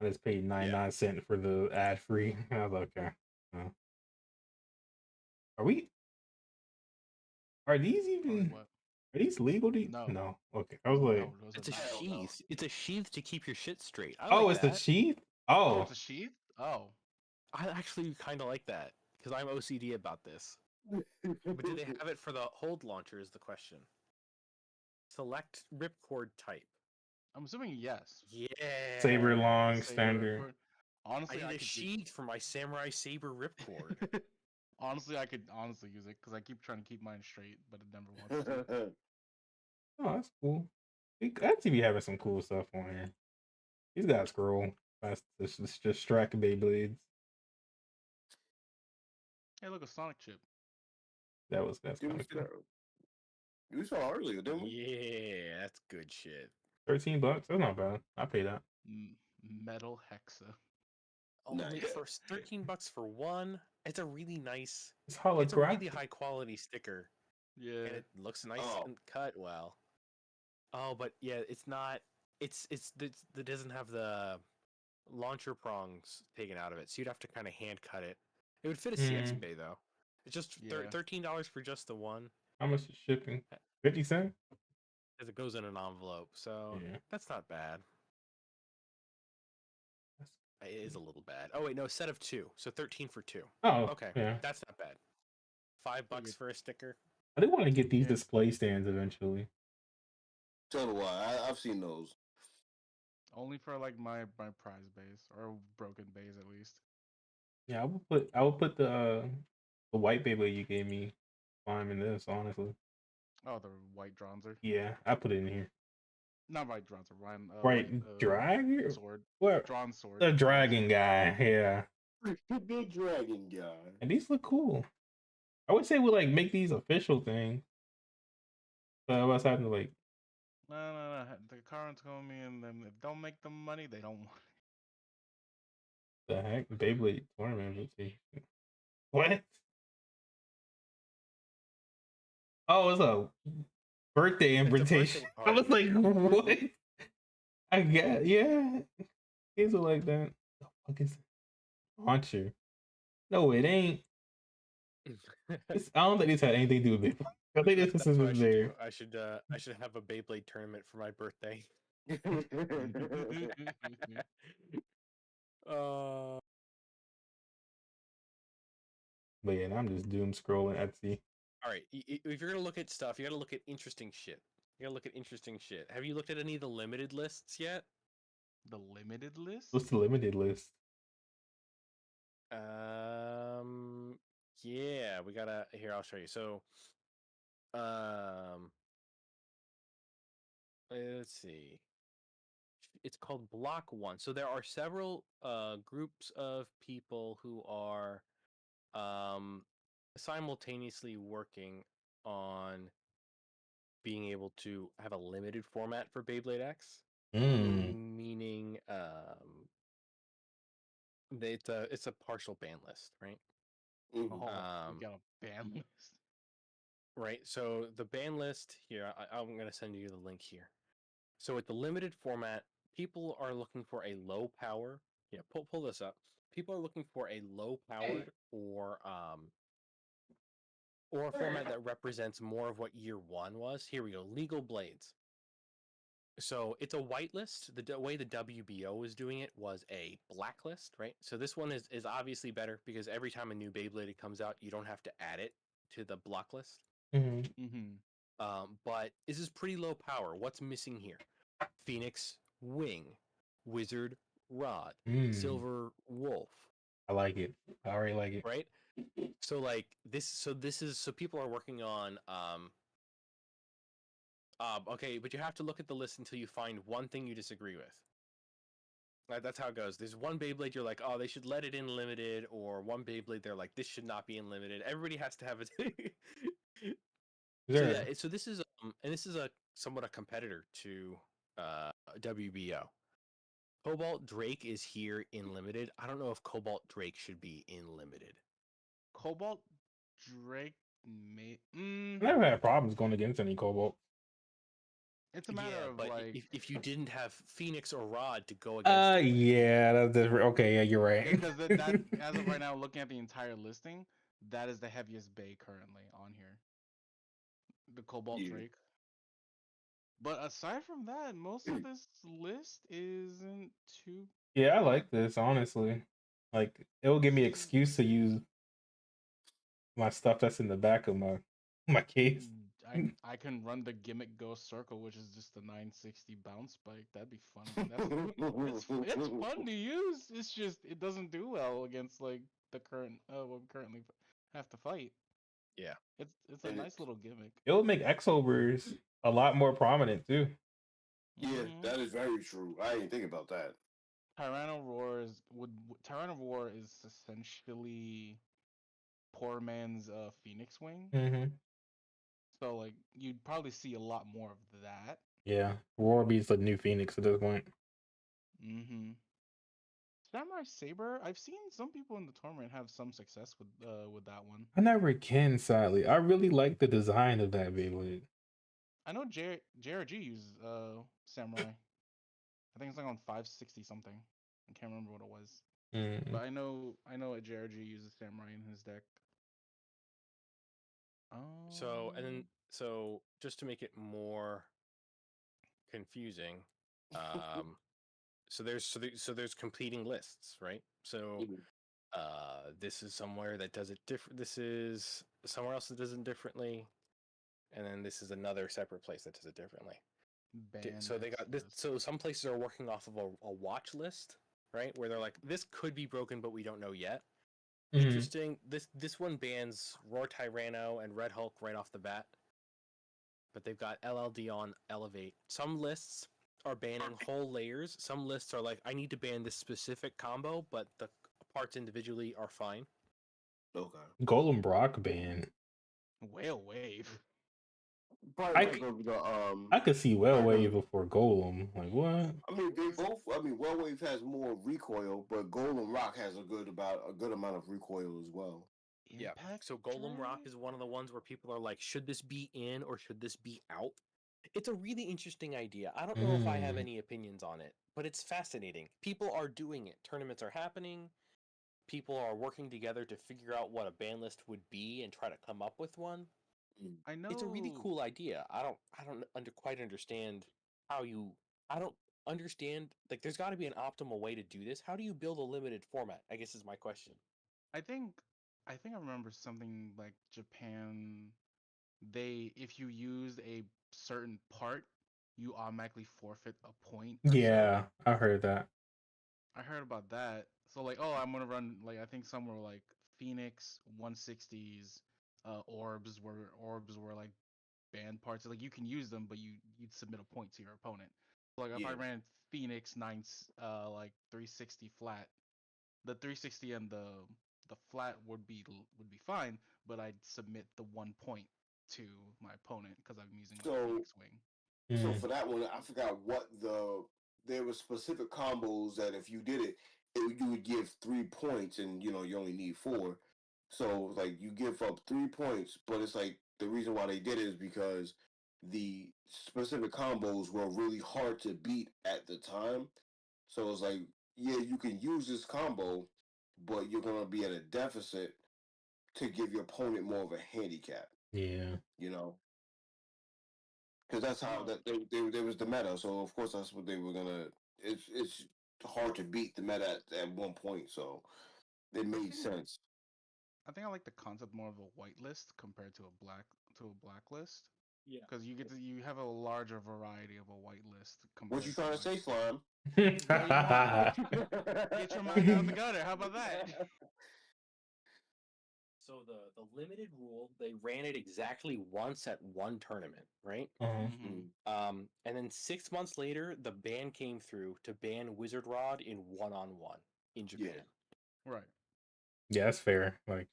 I just paid 99 cents for the ad free. I was like, okay. Are we? Are these even? What? Are these legal? No. No. Okay. I was like, No, those It's are a not. Hell no. sheath. It's a sheath to keep your shit straight. I oh, like it's the that. sheath. Oh, Oh, it's a sheath? Oh. I actually kind of like that because I'm OCD about this. But do they have it for the hold launcher? Is the question. Select ripcord type. I'm assuming yes. Yeah. saber long Saber standard. ripcord. I Honestly, need I a could sheath for my samurai saber ripcord. honestly, I could honestly use it because I keep trying to keep mine straight, but it never wants to. Oh, that's cool. That TV having some cool stuff on here. He's got scroll. That's just track Beyblades. Hey, look, a Sonic chip. That's You kind of cool. saw earlier, didn't we? Yeah, that's good shit. $13. That's not bad. I pay that. Metal Hexa. Only Nice. for $13 for one. It's a really nice. It's It's a holographic. really high quality sticker, Yeah. and it looks nice Oh. and cut well. Oh, but yeah, it's not. It doesn't have the launcher prongs taken out of it, so you'd have to kind of hand cut it. It would fit a CX Bay though. It's just Yeah. $13 for just the one, How much is shipping? 50 cents? as it goes in an envelope. So Yeah. that's not bad. That's- It is a little bad. Oh wait, no, set of two, so 13 for two. Oh, Okay, yeah. that's not bad. $5 good. for a sticker. I do want to get these Yeah. display stands eventually. So do I. I've seen those. Only for like my prize base or broken base at least. Yeah, I would put the white Beyblade you gave me in this, honestly. Oh, the white Dronzer. Yeah, I put it in here. Not white Dronzer. Ryan. Right, drag? Sword. What? Drawn sword. The dragon guy, yeah. The dragon guy. And these look cool. I would say we like make these official thing. But I was having to like No. The current told me, and then if don't make them money, they don't want. the heck Beyblade tournament invitation. What? Oh, it's a birthday It's a birthday invitation. I was like, what? I get, yeah. These are like that. The fuck is it? Launcher? No, it ain't. I don't think this had anything to do with it. I think this That's was what I should do. there. I should have a Beyblade tournament for my birthday. uh, But yeah, I'm just doom scrolling Etsy. all right. If you're gonna look at stuff, you gotta look at interesting shit. You gotta look at interesting shit. Have you looked at any of the limited lists yet? The limited list? What's the limited list? Yeah, we gotta. Here, I'll show you. So, let's see. It's called Block One. So there are several groups of people who are simultaneously working on being able to have a limited format for Beyblade X, meaning it's a partial ban list, right? Mhm. Oh, we got a ban list. Right. So the ban list here, I'm going to send you the link here. So with the limited format, people are looking for a low power. Yeah, pull this up. People are looking for a low powered or a format that represents more of what year one was. Here we go. Legal Blades. So it's a whitelist. The way the WBO was doing it was a blacklist, right? So this one is obviously better because every time a new Beyblade comes out, you don't have to add it to the blacklist. But this is pretty low power. What's missing here? Phoenix Wing, Wizard Rod, Silver Wolf. I like it. I already like it. Right? So like this. So people are working on okay, but you have to look at the list until you find one thing you disagree with. That's how it goes. There's one Beyblade you're like, oh, they should let it in limited, or one Beyblade they're like, this should not be in limited. Everybody has to have it. So yeah, so this is and this is a somewhat a competitor to WBO. Cobalt Drake is here in limited. I don't know if Cobalt Drake should be in limited. Cobalt Drake may. I never had problems going against any Cobalt. It's a matter of but like if you didn't have Phoenix or Rod to go against, yeah, that's different. Okay, yeah, you're right. because that as of right now, looking at the entire listing, that is the heaviest bay currently on here. The Cobalt Drake. But aside from that, most of this list isn't too. Yeah, I like this honestly. Like it will give me an excuse to use my stuff that's in the back of my case. I can run the Gimmick Ghost Circle, which is just the 960 bounce spike. That'd be fun. It's fun to use. It's just it doesn't do well against like the current what we currently have to fight. Yeah, it's a nice little gimmick. It would make X-Overs a lot more prominent too. Yeah, that is very true. I didn't think about that. Tyranno Roar is essentially poor man's Phoenix Wing. So like you'd probably see a lot more of that. Yeah, Roar beats the new Phoenix at this point. Samurai Saber, I've seen some people in the tournament have some success with that one. I never can, sadly. I really like the design of that Beyblade. I know JRG uses Samurai. I think it's like on 560 something. I can't remember what it was. But I know JRG uses Samurai in his deck. So just to make it more confusing, so there's competing lists, right? So this is somewhere that does it different. This is somewhere else that does it differently, and then this is another separate place that does it differently. So they got this. So some places are working off of a watch list, right? Where they're like, this could be broken, but we don't know yet. Interesting. This one bans Roar Tyranno and Red Hulk right off the bat, but they've got LLD on Elevate. Some lists are banning whole layers. Some lists are like, I need to ban this specific combo, but the parts individually are fine. Okay. Golem Brock ban. Whale Wave. I could see Whale Wave before Golem. Like what? I mean, they both. I mean, Whale Wave has more recoil, but Golem Rock has a good amount of recoil as well. Yeah. So Golem Rock is one of the ones where people are like, should this be in or should this be out? It's a really interesting idea. I don't know if I have any opinions on it, but it's fascinating. People are doing it. Tournaments are happening. people are working together to figure out what a ban list would be and try to come up with one. I know It's a really cool idea. I don't quite understand how you. I don't understand. Like, there's got to be an optimal way to do this. How do you build a limited format? I guess is my question. I think I remember something like Japan. If you used a certain part, you automatically forfeit a point. Or Yeah, so. I heard that. I heard about that. So like, oh, I'm gonna run like I think some were like Phoenix 160s, orbs were like banned parts. Like you can use them, but you'd submit a point to your opponent. So, like if I Yeah. ran Phoenix like 360 flat, the 360 and the flat would be fine, but I'd submit the 1 point to my opponent because I'm using like So Phoenix Wing. So Mm. for that one, I forgot what there were specific combos that if you did it, you would give 3 points, and you only need four. So like you give up 3 points, but it's like the reason why they did it is because the specific combos were really hard to beat at the time. So it's like, yeah, you can use this combo, but you're gonna be at a deficit to give your opponent more of a handicap. Yeah. You know, because that's how No, that they was the meta. So of course that's what they were gonna. It's hard to beat the meta at 1 point, so it made sense. I think I like the concept more of a whitelist compared to a blacklist. Yeah. Because you have a larger variety of a whitelist What compared you to trying to like say, Slime? What do you want? Get your mind out of the gutter. How about that? So the limited rule, they ran it exactly once at one tournament, right? Uh-huh. Hmm. And then 6 months later, the ban came through to ban Wizard Rod in one-on-one in Japan. Yeah. Right. Yeah, that's fair. Like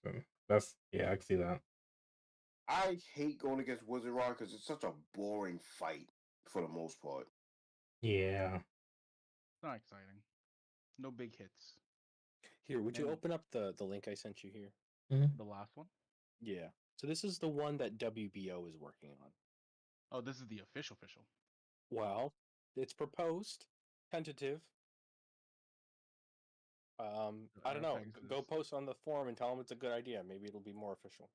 that's yeah, I can see that. I hate going against Wizard Rod because it's such a boring fight for the most part. Yeah. It's not exciting. No big hits. Here, would you And open up the link I sent you here? the last one? Yeah. So this is the one that WBO is working on. Oh, this is the official. Well, it's proposed, tentative. I don't know. Go post on the forum and tell them it's a good idea. Maybe it'll be more official.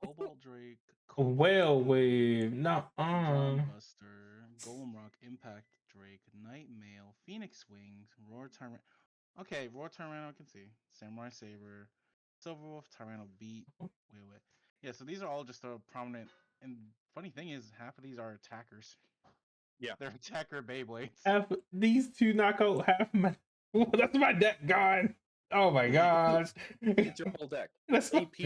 Cobalt Drake, Whale wave, not John Buster, Golem Rock, Impact Drake, Night Mail, Phoenix Wings, Roar Tyrant. Okay, Roar Tyranno I can see. Samurai Saber, Silverwolf, Tyranno Beat. Wait. Yeah, so these are all just prominent. And funny thing is, half of these are attackers. Yeah. They're attacker Beyblades. Half these two knock out half my. That's my deck gone. Oh my gosh. It's your whole deck. That's AP.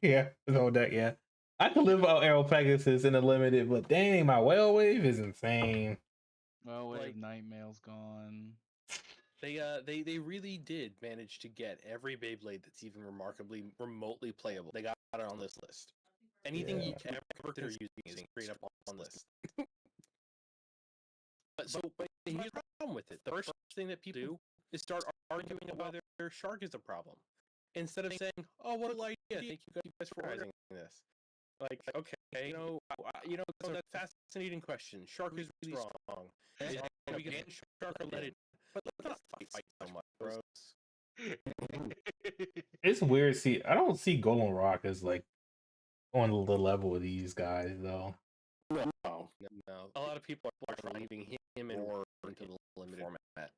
Yeah, the whole deck. Yeah, I could live out Arrow Pegasus in a limited, but dang, my whale wave is insane. Well, wait, Like- Night Mail's gone. They really did manage to get every Beyblade that's even remarkably remotely playable. They got it on this list. Anything you can ever consider using straight up on this list. But here's the problem with it. The first thing that people do is start arguing about whether Shark is a problem. Instead of saying, "Oh, what a cool idea! Thank you guys for organizing this." Like, okay, that's a fascinating question. Shark is really strong. And we can ban Shark or let it. But let's not fight so much, bros. It's weird. See, I don't see Golden Rock as like on the level of these guys though. No. No, a lot of people are leaving him and Roar into the limited format.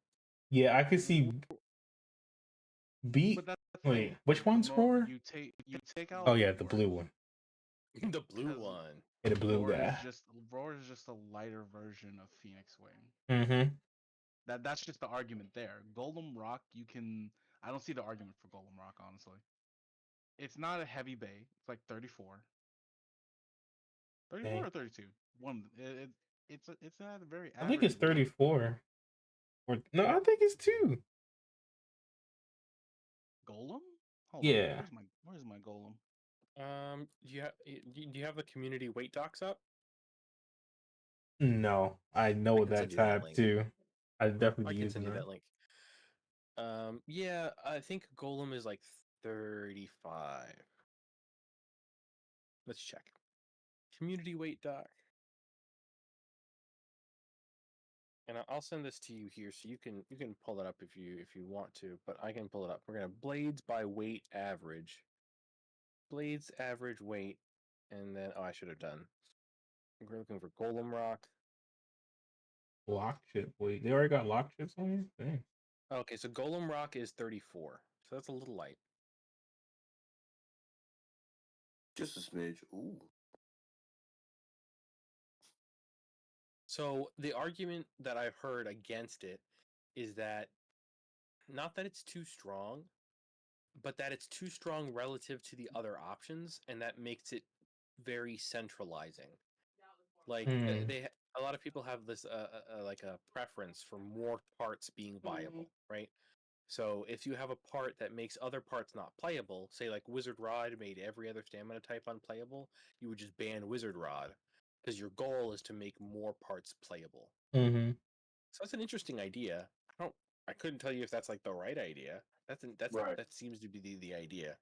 Yeah, I could see Beat. But that's the Wait, thing. which one's Roar? You take out. Oh yeah, the Roar. blue one. The blue Because- one. Yeah, the blue Roar guy. Roar is just a lighter version of Phoenix Wing. Mm-hmm. That's just the argument there. Golem Rock, I don't see the argument for Golem Rock, honestly. It's not a heavy bay. It's like 34. 34 Okay. or 32? It's not a very I think it's average bay. 34. Or no, I think it's 2. Golem? Hold Yeah. on. Where's my Golem? Do you have the community weight docs up? No, I know can that send you that tab link. too. I I definitely can use send you that. that link. Yeah, I think Golem is like 35. Let's check. Community weight doc. and I'll send this to you here so you can pull it up if you want to, but I can pull it up. We're gonna blades by weight average, blades average weight, and then I should have done. We're looking for Golem Rock. Lock chip. Wait, they already got lock chips on here? Dang. Okay, so Golem Rock is 34, so that's a little light. Just a smidge. Ooh. So the argument that I've heard against it is that not that it's too strong, but that it's too strong relative to the other options, and that makes it very centralizing. Like a lot of people have this like a preference for more parts being viable, right? So if you have a part that makes other parts not playable, say like Wizard Rod made every other stamina type unplayable, you would just ban Wizard Rod because your goal is to make more parts playable. Mm-hmm. So that's an interesting idea. I couldn't tell you if that's like the right idea. Right. That seems to be the idea.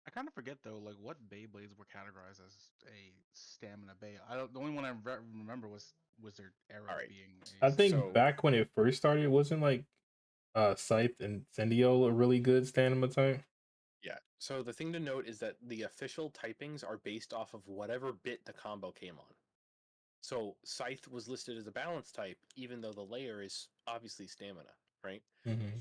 I kind of forget though, like what Beyblades were categorized as a stamina Bey. I don't. The only one I remember was Wizard Era Alright. being. I think So- back when it first started, it wasn't like Scythe and Incendio a really good stamina type. Yeah. So the thing to note is that the official typings are based off of whatever bit the combo came on. So Scythe was listed as a balance type, even though the layer is obviously stamina, right? Mm-hmm.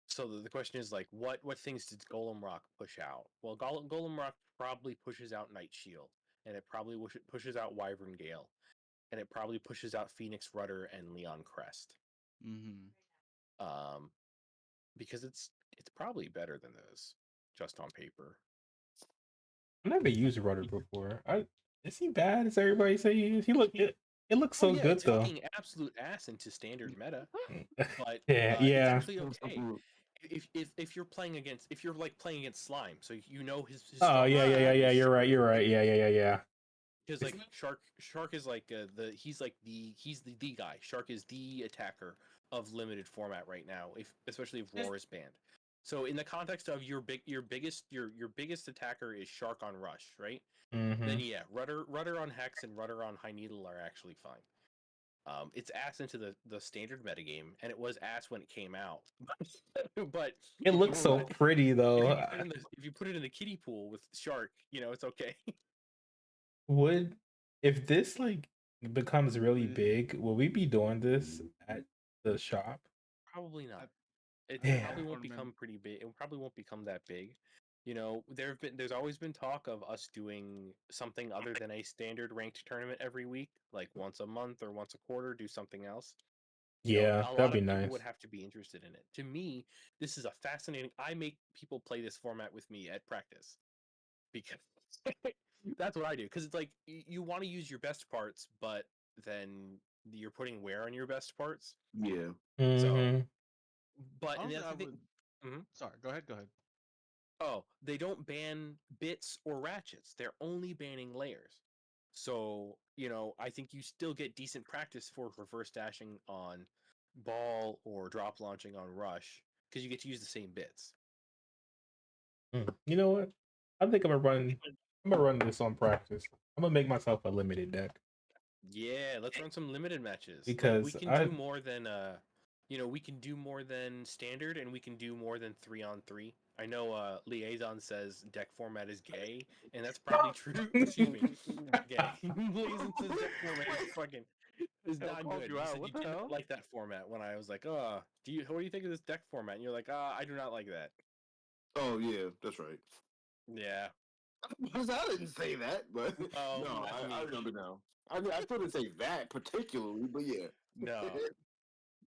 So the question is like, what things did Golem Rock push out? Well, Golem Rock probably pushes out Night Shield, and it probably pushes out Wyvern Gale, and it probably pushes out Phoenix Rudder and Leon Crest. Mm-hmm. Because it's probably better than those, just on paper. I never used Rudder before. Is he bad as everybody say he is? It looks so good it's though. fucking absolute ass into standard meta, but Yeah, it's yeah. actually okay. If you're playing against playing against Slime, so you know his Oh yeah, strong yeah, side yeah. is You're right. Yeah. because like Shark is like he's the guy. Shark is the attacker of limited format right now, especially if Roar is banned. So in the context of your biggest attacker is Shark on Rush, right? Mm-hmm. Then yeah, Rudder on Hex and Rudder on High Needle are actually fine. It's ass into the standard metagame, and it was ass when it came out. But It looks so pretty though. If you put it in the kiddie pool with Shark, it's okay. If this like becomes really big, will we be doing this at the shop? Probably not. It Yeah. probably won't Tournament. become pretty big. It probably won't become that big. There's always been talk of us doing something other than a standard ranked tournament every week, like once a month or once a quarter, do something else. Yeah, a lot that'd be of people nice. would have to be interested in it. To me, this is a fascinating. I make people play this format with me at practice because that's what I do. Because it's like you want to use your best parts, but then you're putting wear on your best parts. Yeah. Mhm. But and Honestly, that's I the thing. would. Mhm. Sorry, go ahead. Oh, they don't ban bits or ratchets. They're only banning layers. So, I think you still get decent practice for reverse dashing on ball or drop launching on rush because you get to use the same bits. You know what? I think I'm gonna run this on practice. I'm gonna make myself a limited deck. Yeah, let's run some limited matches. Because we can do more than we can do more than standard, and we can do more than 3-on-3. I know Liaison says deck format is gay, and that's probably true. Excuse me. Gay. Liaison says deck format is fucking is not called good. you You out. said What you the didn't hell? like that format when I was like, what do you think of this deck format? And you're like, I do not like that. Oh yeah, that's right. Yeah. I didn't say that, but Oh, no, I mean- I remember now. I still didn't say that particularly, but yeah. No.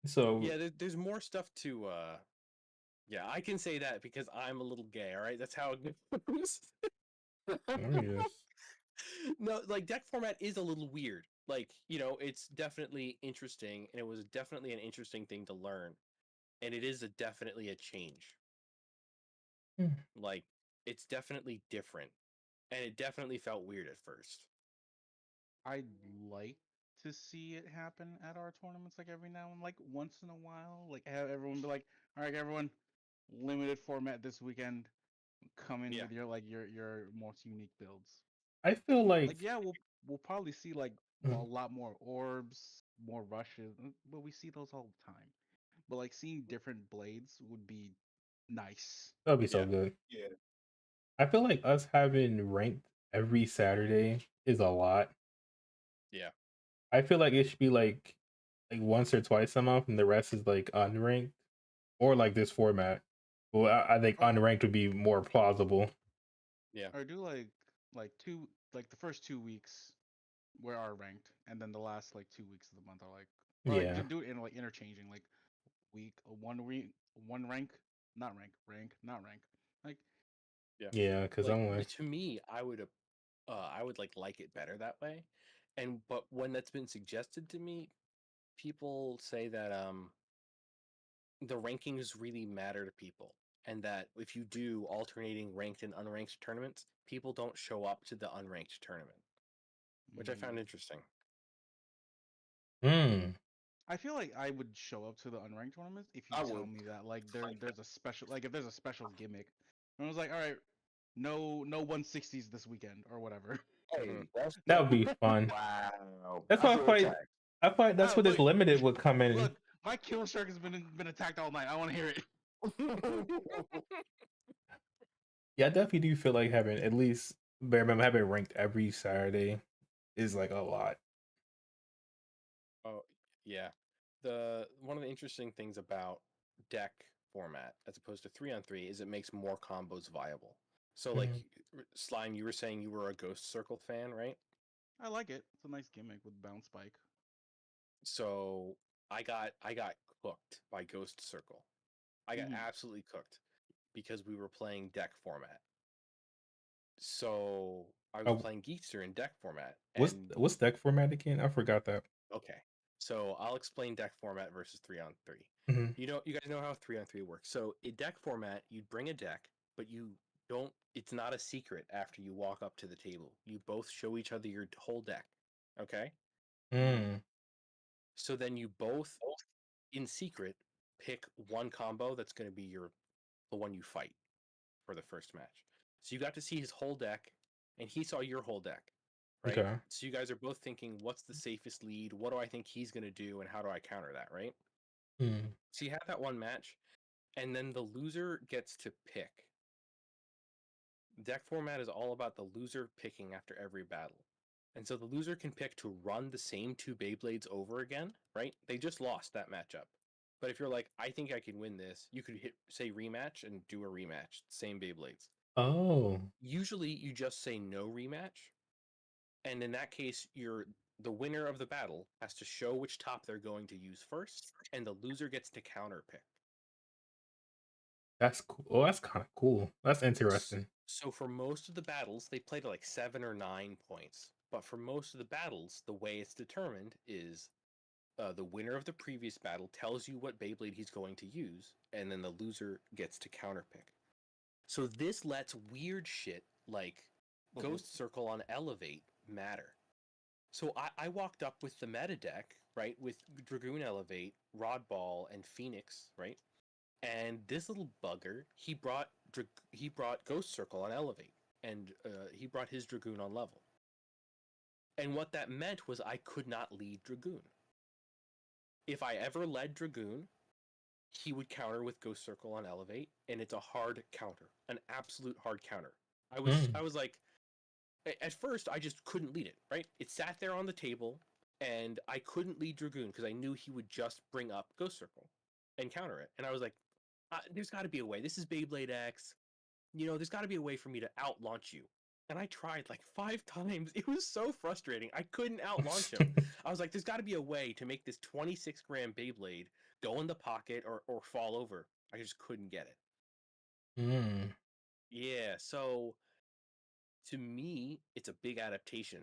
So Yeah, there's more stuff to yeah, I can say that because I'm a little gay, all right? That's how it goes. let me just No, like deck format is a little weird. Like, it's definitely interesting, and it was definitely an interesting thing to learn. And it is definitely a change. Hmm. Like, it's definitely different. And it definitely felt weird at first. I'd like to see it happen at our tournaments, like every now and like once in a while. Like have everyone be like, "All right, everyone, limited format this weekend. Come in Yeah. with your most unique builds." I feel like Like yeah, we'll we'll probably see like a lot more orbs, more rushes, but we see those all the time. But like seeing different blades would be nice. That'd be so Yeah. good. Yeah. I feel like us having ranked every Saturday is a lot. Yeah. I feel like it should be like once or twice a month, and the rest is like unranked, or like this format. Well, I think unranked would be more plausible. Yeah. Or do like two like the first 2 weeks where are ranked, and then the last like 2 weeks of the month are like, or like Yeah, do it in like interchanging, like week one rank, not rank. Like yeah, because Like I'm like, to me, I would like it better that way. And but when that's been suggested to me, people say that the rankings really matter to people, and that if you do alternating ranked and unranked tournaments, people don't show up to the unranked tournament, which I found mm, interesting. hmm, I feel like I would show up to the unranked tournaments if you I tell would. me that like there's a special, like if there's a special gimmick. And I was like, all right, no 160s this weekend or whatever. Hey, that's that would be fun. wow. That's why I After fight. attack. I fight. That's Ah, where this look, limited would come in. look, my kill shark has been attacked all night. I want to hear it. Yeah, I definitely do feel like having at least bare minimum having ranked every Saturday is like a lot. Oh, yeah. The one of the interesting things about deck format as opposed to 3-on-3 is it makes more combos viable. So like Mhm. Slime, you were saying you were a Ghost Circle fan, right? I like it. It's a nice gimmick with bounce spike. So I got cooked by Ghost Circle. I got Mhm. absolutely cooked because we were playing deck format. So I was Oh, playing Geekster in deck format, what's and what's deck format again? I forgot that. okay, so I'll explain deck format versus 3-on-3. Mhm. You guys know how 3-on-3 works. So in deck format, you'd bring a deck, but you don't. It's not a secret after you walk up to the table. You both show each other your whole deck. Okay. Mm. So then you both, in secret, pick one combo that's going to be the one you fight for the first match. So you got to see his whole deck, and he saw your whole deck, right? Okay. So you guys are both thinking, what's the safest lead? What do I think he's going to do, and how do I counter that, right? Mm. So you have that one match, and then the loser gets to pick. Deck format is all about the loser picking after every battle. And so the loser can pick to run the same two Beyblades over again, right? They just lost that matchup. But if you're like, I think I can win this, you could hit, say, rematch and do a rematch, same Beyblades. Oh. Usually you just say no rematch. And in that case, the winner of the battle has to show which top they're going to use first, and the loser gets to counter pick. That's cool. Oh, that's kind of cool. That's interesting. So for most of the battles, they play to like 7 or 9 points. But for most of the battles, the way it's determined is the winner of the previous battle tells you what Beyblade he's going to use, and then the loser gets to counterpick. So this lets weird shit like Ghost Circle on Elevate matter. So I walked up with the meta deck, right, with Dragoon Elevate, Rod Ball, and Phoenix, right? And this little bugger, he brought Ghost Circle on Elevate, and he brought his Dragoon on level. And what that meant was I could not lead Dragoon. If I ever led Dragoon, he would counter with Ghost Circle on Elevate, and it's a hard counter, an absolute hard counter. Mm. I was like, at first I just couldn't lead it. Right, it sat there on the table, and I couldn't lead Dragoon because I knew he would just bring up Ghost Circle and counter it. And I was like, there's got to be a way. This is Beyblade X. There's got to be a way for me to out launch you. And I tried like 5 times. It was so frustrating. I couldn't out launch him. I was like, there's got to be a way to make this 26-gram Beyblade go in the pocket or fall over. I just couldn't get it. Mm. Yeah, so to me, it's a big adaptation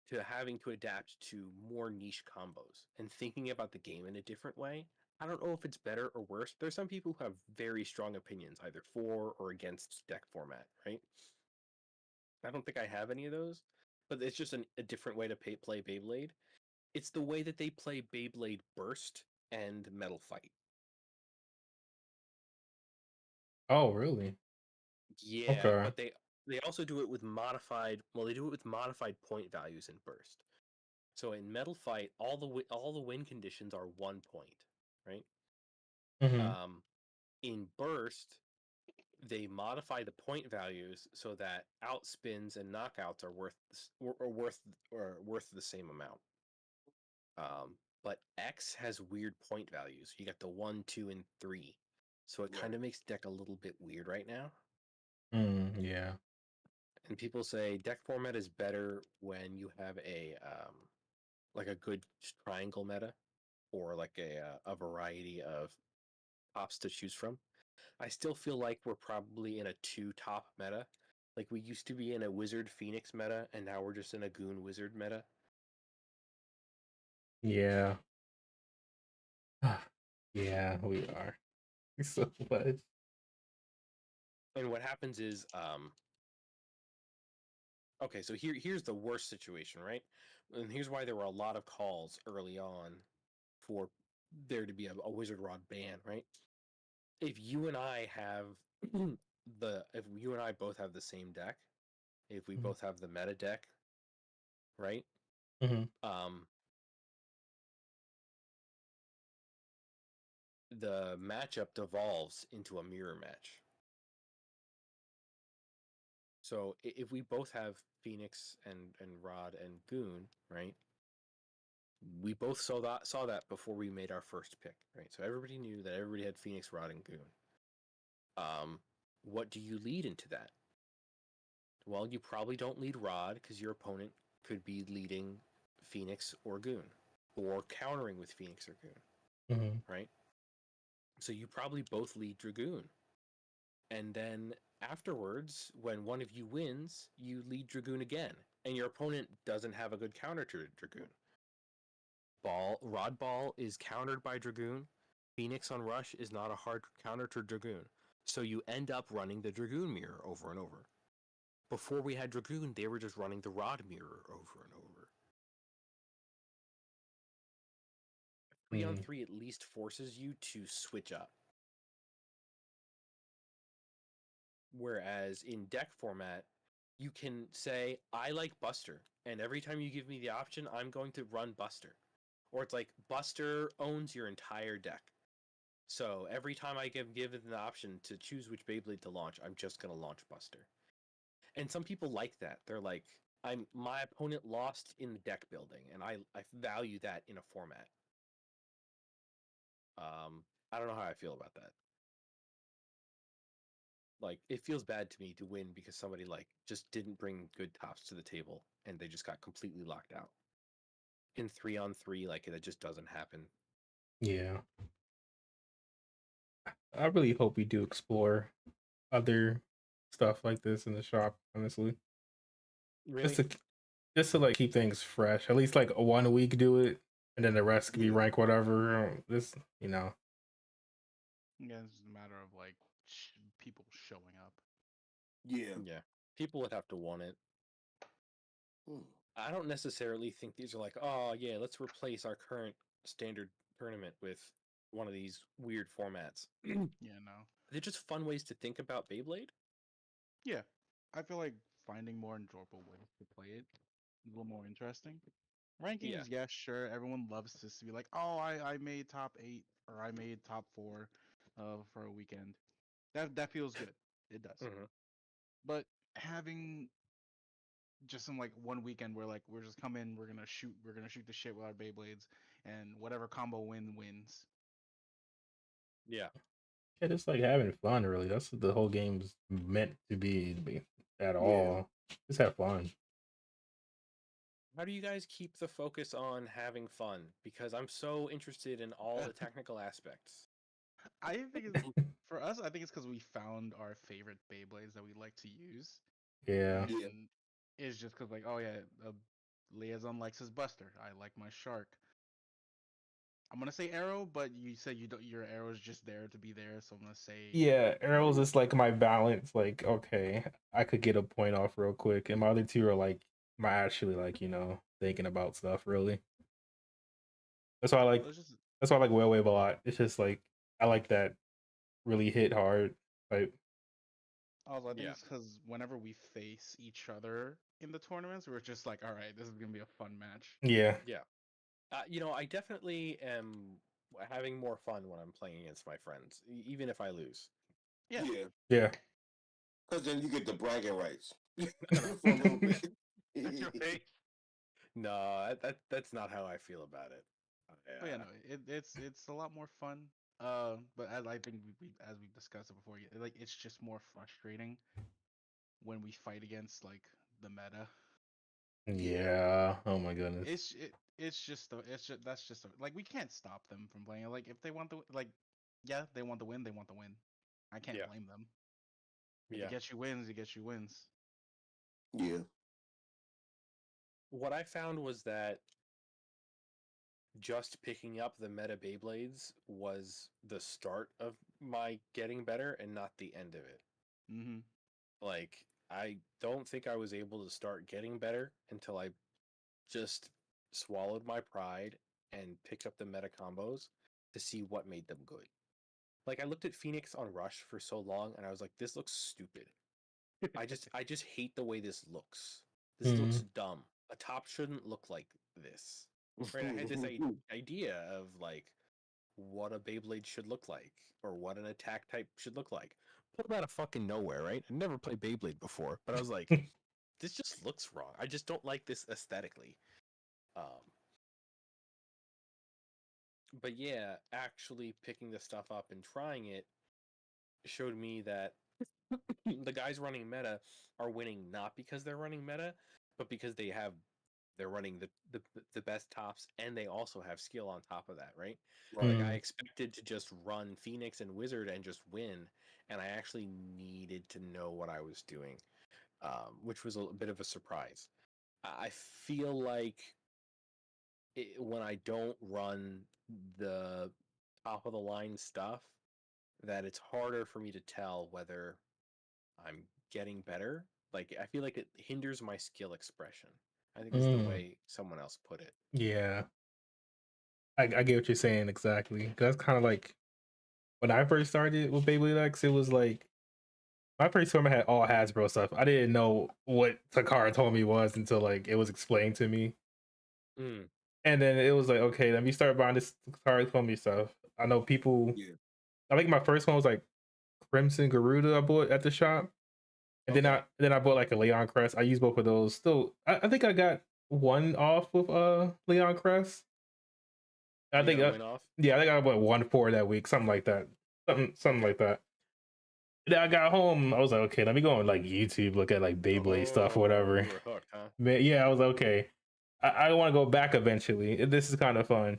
to having to adapt to more niche combos and thinking about the game in a different way. I don't know if it's better or worse. There's some people who have very strong opinions, either for or against deck format, right? I don't think I have any of those, but it's just a different way to play Beyblade. It's the way that they play Beyblade Burst and Metal Fight. Oh, really? Yeah, Okay. but They also do it with modified. Well, they do it with modified point values in Burst. So in Metal Fight, all the win conditions are 1 point, right? Mhm. In Burst, they modify the point values so that outspins and knockouts are worth the same amount. But X has weird point values. You got the 1, 2, and 3, so it kind of makes deck a little bit weird right now. Yeah. And people say deck format is better when you have a like a good triangle meta, or like a variety of tops to choose from. I still feel like we're probably in a 2-top meta. Like we used to be in a Wizard Phoenix meta, and now we're just in a Goon Wizard meta. Yeah. Yeah, we are. So much. And what happens is, okay, so here's the worst situation, right? And here's why there were a lot of calls early on for there to be a Wizard Rod ban, right? If you and I have if you and I both have the same deck, if we Mhm. both have the meta deck, right? Mhm. The matchup devolves into a mirror match. So if we both have Phoenix and Rod and Goon, right? We both saw that before we made our first pick, right? So everybody knew that everybody had Phoenix, Rod, and Goon. What do you lead into that? Well, you probably don't lead Rod because your opponent could be leading Phoenix or Goon, or countering with Phoenix or Goon, Mhm. right? So you probably both lead Dragoon. And then afterwards, when one of you wins, you lead Dragoon again, and your opponent doesn't have a good counter to Dragoon. Rod Ball is countered by Dragoon. Phoenix on Rush is not a hard counter to Dragoon. So you end up running the Dragoon mirror over and over. Before we had Dragoon, they were just running the Rod mirror over and over. 3-on-3 at least forces you to switch up. Whereas in deck format, you can say, I like Buster, and every time you give me the option, I'm going to run Buster. Or it's like, Buster owns your entire deck. So every time I give it an option to choose which Beyblade to launch, I'm just going to launch Buster. And some people like that. They're like, my opponent lost in the deck building, and I value that in a format. I don't know how I feel about that. Like, it feels bad to me to win because somebody like just didn't bring good tops to the table and they just got completely locked out. In 3-on-3, like that just doesn't happen. Yeah. I really hope we do explore other stuff like this in the shop, honestly. Really? Just to like keep things fresh. At least like 1 week do it, and then the rest can be Yeah. rank whatever. This, you know. Yeah, it's just a matter of like people showing up. Yeah. Yeah. People would have to want it. Hmm. I don't necessarily think these are like, oh yeah, let's replace our current standard tournament with one of these weird formats. Yeah, no. They're just fun ways to think about Beyblade. Yeah, I feel like finding more enjoyable ways to play it is a little more interesting. Rankings, yeah, sure. Everyone loves to be like, oh, I made top 8 or I made top 4 for a weekend. That feels good. It does. Mm-hmm. But having just some like one weekend where like we're just come in, we're gonna shoot the shit with our Beyblades, and whatever combo wins. Yeah. Yeah, just like having fun. Really, that's what the whole game's meant to be at Yeah. all. Just have fun. How do you guys keep the focus on having fun? Because I'm so interested in all the technical aspects. I think it's for us. I think it's because we found our favorite Beyblades that we like to use. Yeah. And Yeah. it's just because like, oh yeah, Liaison likes his Buster. I like my Shark. I'm gonna say Arrow, but you said you don't. Your Arrow is just there to be there, so I'm gonna say Yeah, arrows is like my balance. Like, okay, I could get a point off real quick, and my other two are like, my actually like thinking about stuff. Really, that's why I like. Let's just That's why I like Whale Wave a lot. It's just like I like that really hit hard type. Also, I think Yeah. it's because whenever we face each other in the tournaments, we're just like, all right, this is gonna be a fun match. Yeah. I definitely am having more fun when I'm playing against my friends, even if I lose. Yeah. Yeah, Yeah. because then you get the bragging rights No, for a little bit. Your face. No, that's not how I feel about it. But yeah, no, it's a lot more fun. But as I think as we discussed it before, like it's just more frustrating when we fight against like the meta. Yeah. Oh my goodness. It's just like we can't stop them from playing it. Like if they want to like, yeah, they want to win, they want to win. I can't Yeah. blame them. If Yeah. it gets you wins, it gets you wins. Yeah, What I found was that just picking up the meta Beyblades was the start of my getting better and not the end of it. Mm-hmm. Like, I don't think I was able to start getting better until I just swallowed my pride and picked up the meta combos to see what made them good. Like, I looked at Phoenix on Rush for so long and I was like, this looks stupid. I just hate the way this looks. This looks dumb. A top shouldn't look like this. Right? I had this idea of like what a Beyblade should look like or what an attack type should look like. Pulled out of fucking nowhere, right? I never played Beyblade before, but I was like, this just looks wrong. I just don't like this aesthetically. But yeah, actually picking the stuff up and trying it showed me that the guys running meta are winning not because they're running meta, but because they're running the best tops and they also have skill on top of that, right? Like I right. expected to just run Phoenix and Wizard and just win, and I actually needed to know what I was doing, which was a bit of a surprise. I feel like when I don't run the top of the line stuff, that it's harder for me to tell whether I'm getting better. Like I feel like it hinders my skill expression. I think is the way someone else put it. Yeah. I get what you're saying exactly. That's kind of like when I first started with Beyblade X, it was like my first tournament had all Hasbro stuff. I didn't know what Takara told me was until like it was explained to me. Mm. And then it was like, okay, let me start buying this Takara told me stuff. I know people Yeah. I think my first one was like Crimson Garuda I bought at the shop. And Okay. then I bought like a Leon Crest. I used both of those. Still I think I got one off with Leon Crest. I You think got a win off? yeah, I think I bought 1-4 that week, something like that. Something like that. Then I got home, I was like, okay, let me go on like YouTube, look at like Beyblade stuff or whatever. You were hooked, huh? Man, yeah, I was like, okay. I want to go back eventually. This is kind of fun.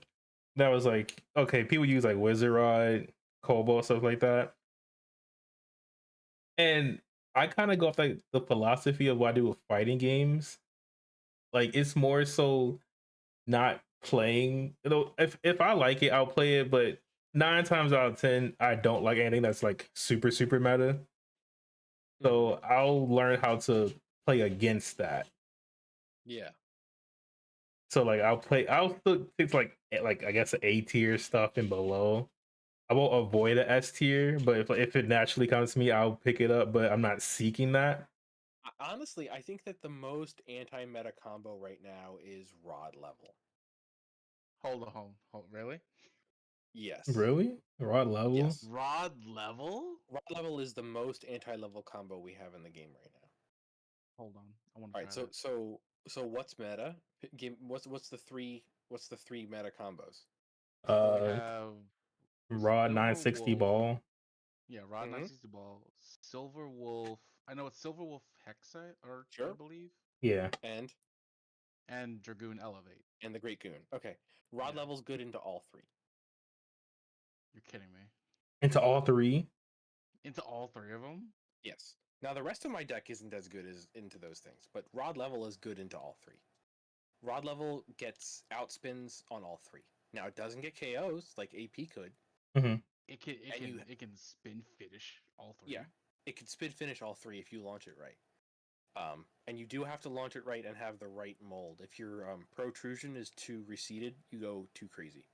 That was like, okay, people use like Wizard Rod, Kobo, stuff like that. And I kind of go off like the philosophy of what I do with fighting games. Like it's more so not playing. You know, if I like it, I'll play it. But 9 times out of 10, I don't like anything that's like super meta. So I'll learn how to play against that. Yeah. So like I'll still take like I guess A tier stuff and below. I won't avoid a S tier, but if it naturally comes to me, I'll pick it up. But I'm not seeking that. Honestly, I think that the most anti-meta combo right now is Rod Level. Hold, really? Yes. Really, Rod level? Yes. Rod level? Rod Level is the most anti-level combo we have in the game right now. Hold on, I want to All try right, that. so what's meta? Game what's the three meta combos? So we Uh, have Rod Silver 960 Wolf. ball. Yeah, Rod Mhm. 960 ball. Silver Wolf. I know it's Silver Wolf Hexite Arch, I Sure. believe, Yeah. And Dragoon Elevate. the Great Goon. Okay. Rod Yeah. Level's good into all three. You're kidding me. Into all three. Into all three of them? Yes. Now the rest of my deck isn't as good as into those things, but Rod Level is good into all three. Rod Level gets outspins on all three. Now it doesn't get KOs like AP could. It can spin finish all three. Yeah, it could spin finish all three if you launch it right. And you do have to launch it right and have the right mold. If your protrusion is too receded, you go too crazy.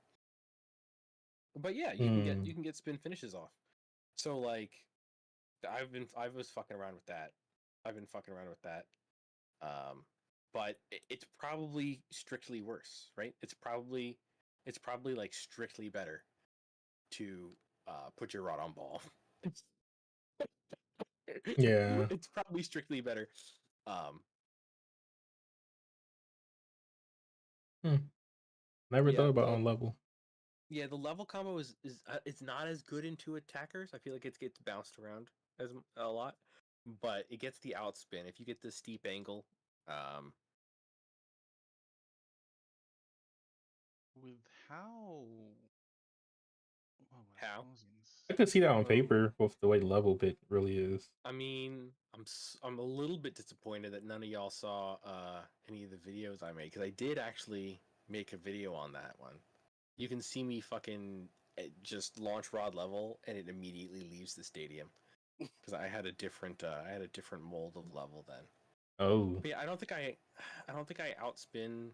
But yeah, you can get spin finishes off. So like, I was fucking around with that. I've been fucking around with that. But it's probably strictly worse, right? It's probably like strictly better to put your rod on ball. Yeah. It's probably strictly better. Um, Never yeah, thought about on level. the level combo is it's not as good into attackers. I feel like it gets bounced around a lot, but it gets the outspin if you get the steep angle. Um, With how How? I could see that on Well- paper with the way the level bit really is. I mean, I'm a little bit disappointed that none of y'all saw any of the videos I made because I did actually make a video on that one. You can see me fucking just launch rod level and it immediately leaves the stadium because I had a different mold of level then. Oh. But yeah, I don't think I outspin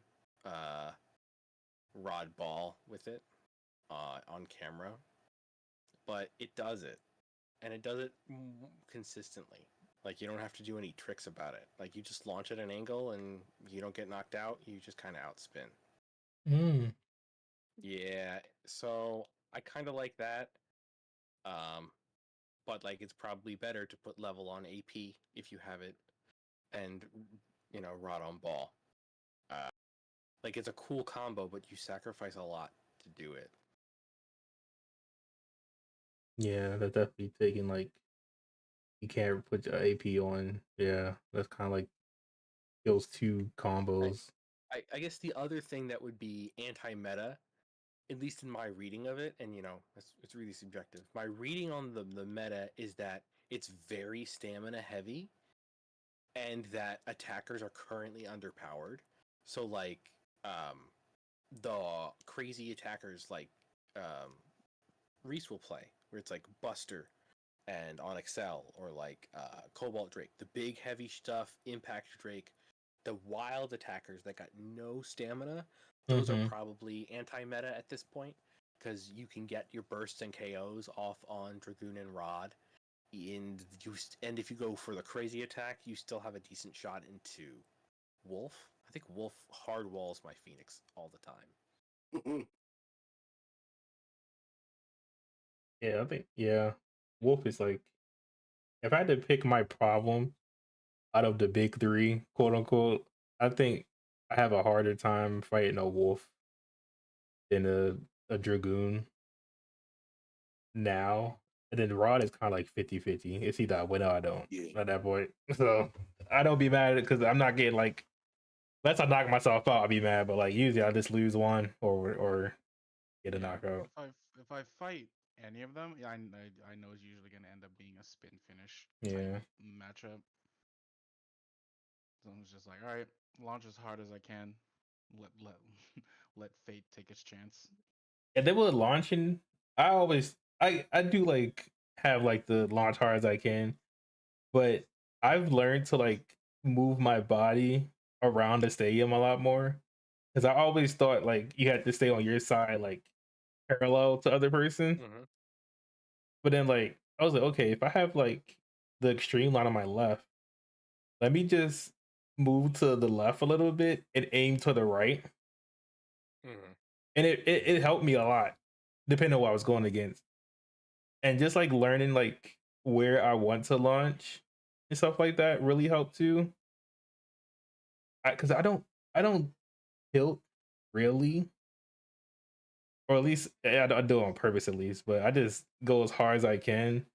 rod ball with it on camera, but it does it, and it does it consistently. Like you don't have to do any tricks about it. Like you just launch at an angle and you don't get knocked out. You just kind of outspin. Mm. Yeah, so I kind of like that. Um, but like it's probably better to put level on AP if you have it, and rod on ball. Like it's a cool combo, but you sacrifice a lot to do it. Yeah, that's definitely taking like you can't put your AP on. Yeah, that's kind of like those two combos. I guess the other thing that would be anti-meta, at least in my reading of it, and it's really subjective. My reading on the meta is that it's very stamina heavy, and that attackers are currently underpowered. So like, the crazy attackers like Reese will play, where it's like Buster and Onyx Cell, or like Cobalt Drake, the big heavy stuff, Impact Drake, the wild attackers that got no stamina. Those are probably anti-meta at this point because you can get your bursts and KOs off on Dragoon and Rod, and if you go for the crazy attack, you still have a decent shot into Wolf. I think Wolf hard walls my Phoenix all the time. Yeah, I think Wolf is like if I had to pick my problem out of the big three, quote unquote, I think I have a harder time fighting a Wolf than a Dragoon now. And then Rod is kind of like 50-50. It's either I win or I don't at that point. So I don't be mad because I'm not getting like, unless I knock myself out, I'll be mad. But like usually I just lose one or get a knockout. If I fight any of them, yeah, I know it's usually gonna end up being a spin finish Yeah. type matchup. So it's just like, all right, launch as hard as I can. Let let fate take its chance. And then with launching, I do like have like the launch hard as I can, but I've learned to like move my body around the stadium a lot more because I always thought like you had to stay on your side like parallel to other person, Mm-hmm. but then like I was like, okay, if I have like the extreme line on my left, let me just move to the left a little bit and aim to the right, Mm-hmm. and it helped me a lot depending on what I was going against. And just like learning like where I want to launch and stuff like that really helped too. Because I don't tilt really, or at least I do it on purpose at least. But I just go as hard as I can,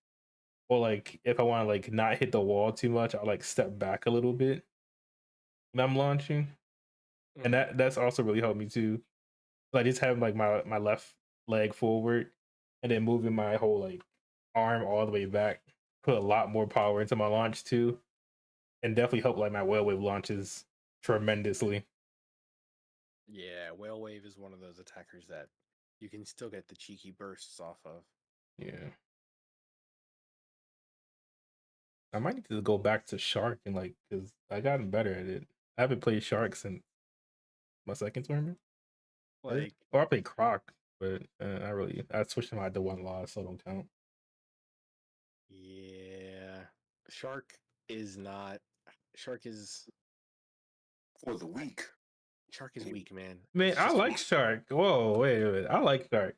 or like if I want to like not hit the wall too much, I'll like step back a little bit when I'm launching, and that's also really helped me too. Like just having like my left leg forward and then moving my whole like arm all the way back put a lot more power into my launch too, and definitely help like my whale wave launches tremendously. Yeah, Whale Wave is one of those attackers that you can still get the cheeky bursts off of. Yeah, I might need to go back to Shark and like because I gotten better at it. I haven't played Shark since my second tournament, Like, or I played Croc, but I switched to my the one loss, so don't count. yeah, Shark is not. Shark is For the week. Shark is weak, man. Man, It's I just like weak. Shark. Whoa, wait a minute. I like Shark.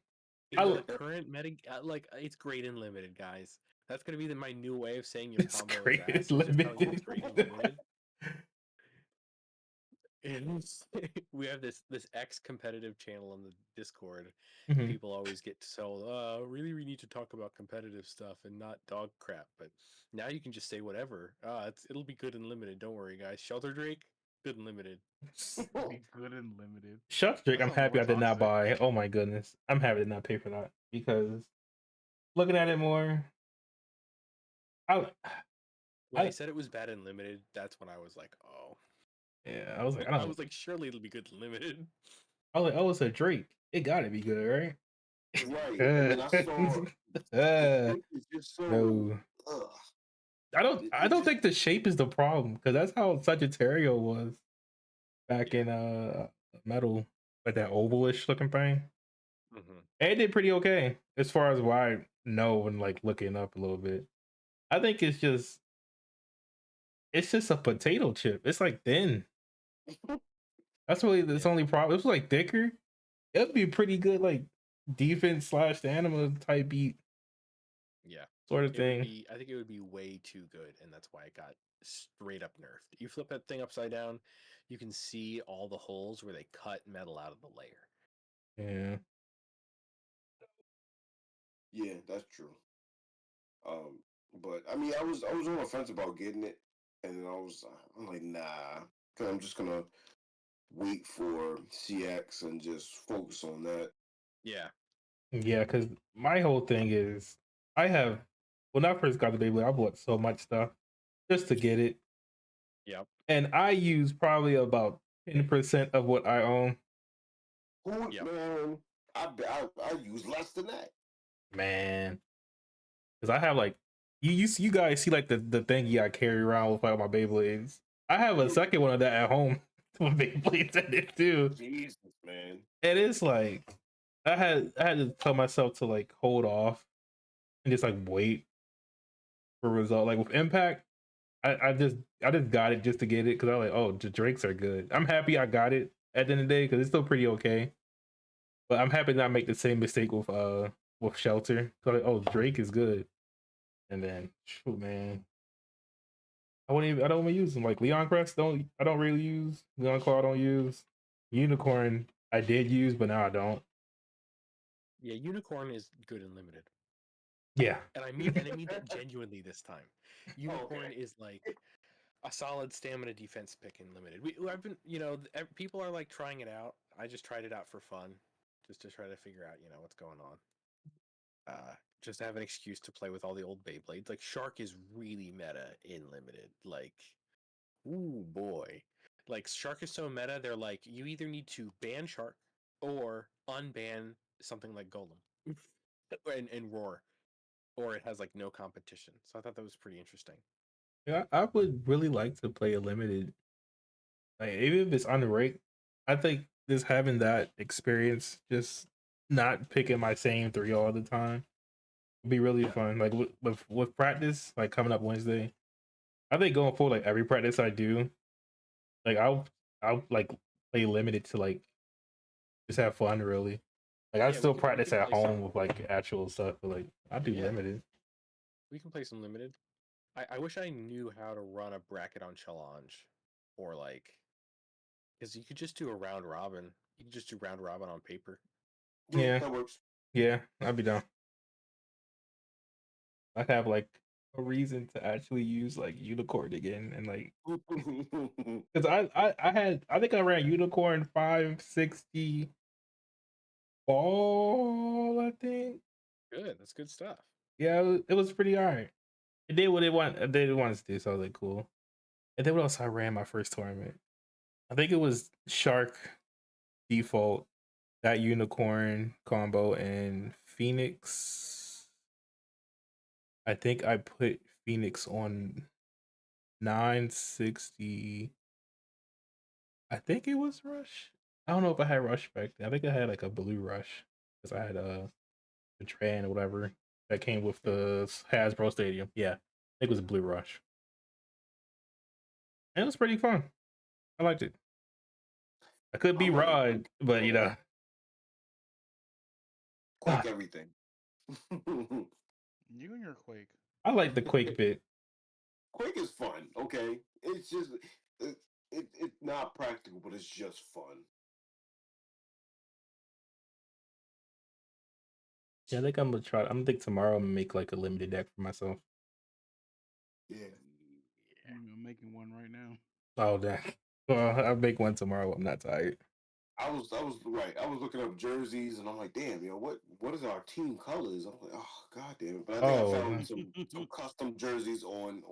I In li- the current meta, like it's great and limited, guys. That's gonna be my new way of saying your It's combo great. is It's ass. Is just telling you limited. it's great and limited. And we have this X competitive channel on the Discord. Mhm. People always get so really we need to talk about competitive stuff and not dog crap. But now you can just say whatever. It'll be good and limited. Don't worry, guys. Shelter Drake, good and limited. Be good and limited. Shucks, Drake, That I'm sounds happy more I did not toxic. buy. Oh my goodness. I'm happy I did not pay for that because looking at it more, I When they I said it was bad and limited, that's when I was like, oh. yeah, I was like, I I don't was like, surely it'll be good and limited. I was like, oh, it's a Drake. It gotta be good, right? Right. And then I saw Uh, it's just so no. ugh. I don't just think the shape is the problem because that's how Sagittario was back in metal, like that ovalish looking thing. Mm-hmm. And it did pretty okay as far as what I know and like looking up a little bit. I think it's just a potato chip. It's like thin. That's really its only problem. It was like thicker. It'd be pretty good like defense slash the anima type beat Yeah. sort of It would thing. be, I think it would be way too good, and that's why it got straight up nerfed. You flip that thing upside down, you can see all the holes where they cut metal out of the layer. Yeah. yeah, that's true. But I mean, I was on the fence about getting it, and then I'm like, nah, because I'm just gonna wait for CX and just focus on that. Yeah. Yeah, because my whole thing is I have when I first got the Beyblade, I bought so much stuff just to get it. Yep. And I use probably about 10% of what I own. Who Yep. man? I use less than that. Man. Because I have like you guys see like the thingy I carry around with like my Beyblades. I have a second one of that at home with Beyblades in it too. Jesus, man. And it's like I had to tell myself to like hold off and just like wait for a result. Like with Impact, I just got it just to get it because I was like, oh, the Drakes are good. I'm happy I got it at the end of the day because it's still pretty okay. But I'm happy to not make the same mistake with Shelter. So like, oh, Drake is good. And then shoot, man. I don't even use them. Like Leon Crest, I don't really use. Leon Claw I don't use. Unicorn I did use, but now I don't. Yeah, Unicorn is good and limited. Yeah. And I mean that genuinely this time. Unicorn is like a solid stamina defense pick in limited. I've been, people are like trying it out. I just tried it out for fun, just to try to figure out, what's going on. Just to have an excuse to play with all the old Beyblades. Like Shark is really meta in limited. Like, ooh boy, like Shark is so meta. They're like, you either need to ban Shark or unban something like Golem and Roar, or it has like no competition. So I thought that was pretty interesting. Yeah, I would really like to play a limited. Like even if it's unranked, I think just having that experience, just not picking my same three all the time, would be really fun. Like with practice, like coming up Wednesday, I think going forward, like every practice I do, like I'll like play limited to like just have fun. Really, like I Yeah, still we practice can at play some- home with like actual stuff, but like I do Yeah. limited. We can play some limited. I wish I knew how to run a bracket on challenge, or like, because you could just do a round robin. You could just do round robin on paper. Yeah. That works. Yeah, I'd be down. I have like a reason to actually use like Unicorn again, and like because I think I ran Unicorn 560 ball. I think Good, that's good stuff. yeah, it was pretty alright. It did what it did want to do, so I was like cool. And then what else I ran my first tournament? I think it was Shark default, that Unicorn combo, and Phoenix. I think I put Phoenix on 960. I think it was Rush. I don't know if I had Rush back then. I think I had like a blue Rush because I had the Tran or whatever that came with the Hasbro Stadium. Yeah, think it was Blue Rush. And it was pretty fun. I liked it. I could be I'm running Rod, but you know, Quake everything. You and your Quake. I like the Quake bit. Quake is fun, okay? It's just it's not practical, but it's just fun. Yeah, I think I'm gonna try. I'm gonna think tomorrow I'm gonna make like a limited deck for myself. Yeah. I'm making one right now. Oh damn. Well, I'll make one tomorrow. I'm not tired. I was right. I was looking up jerseys and I'm like, damn, what is our team colors? I'm like, oh god damn it. But I think I Oh. found some custom jerseys on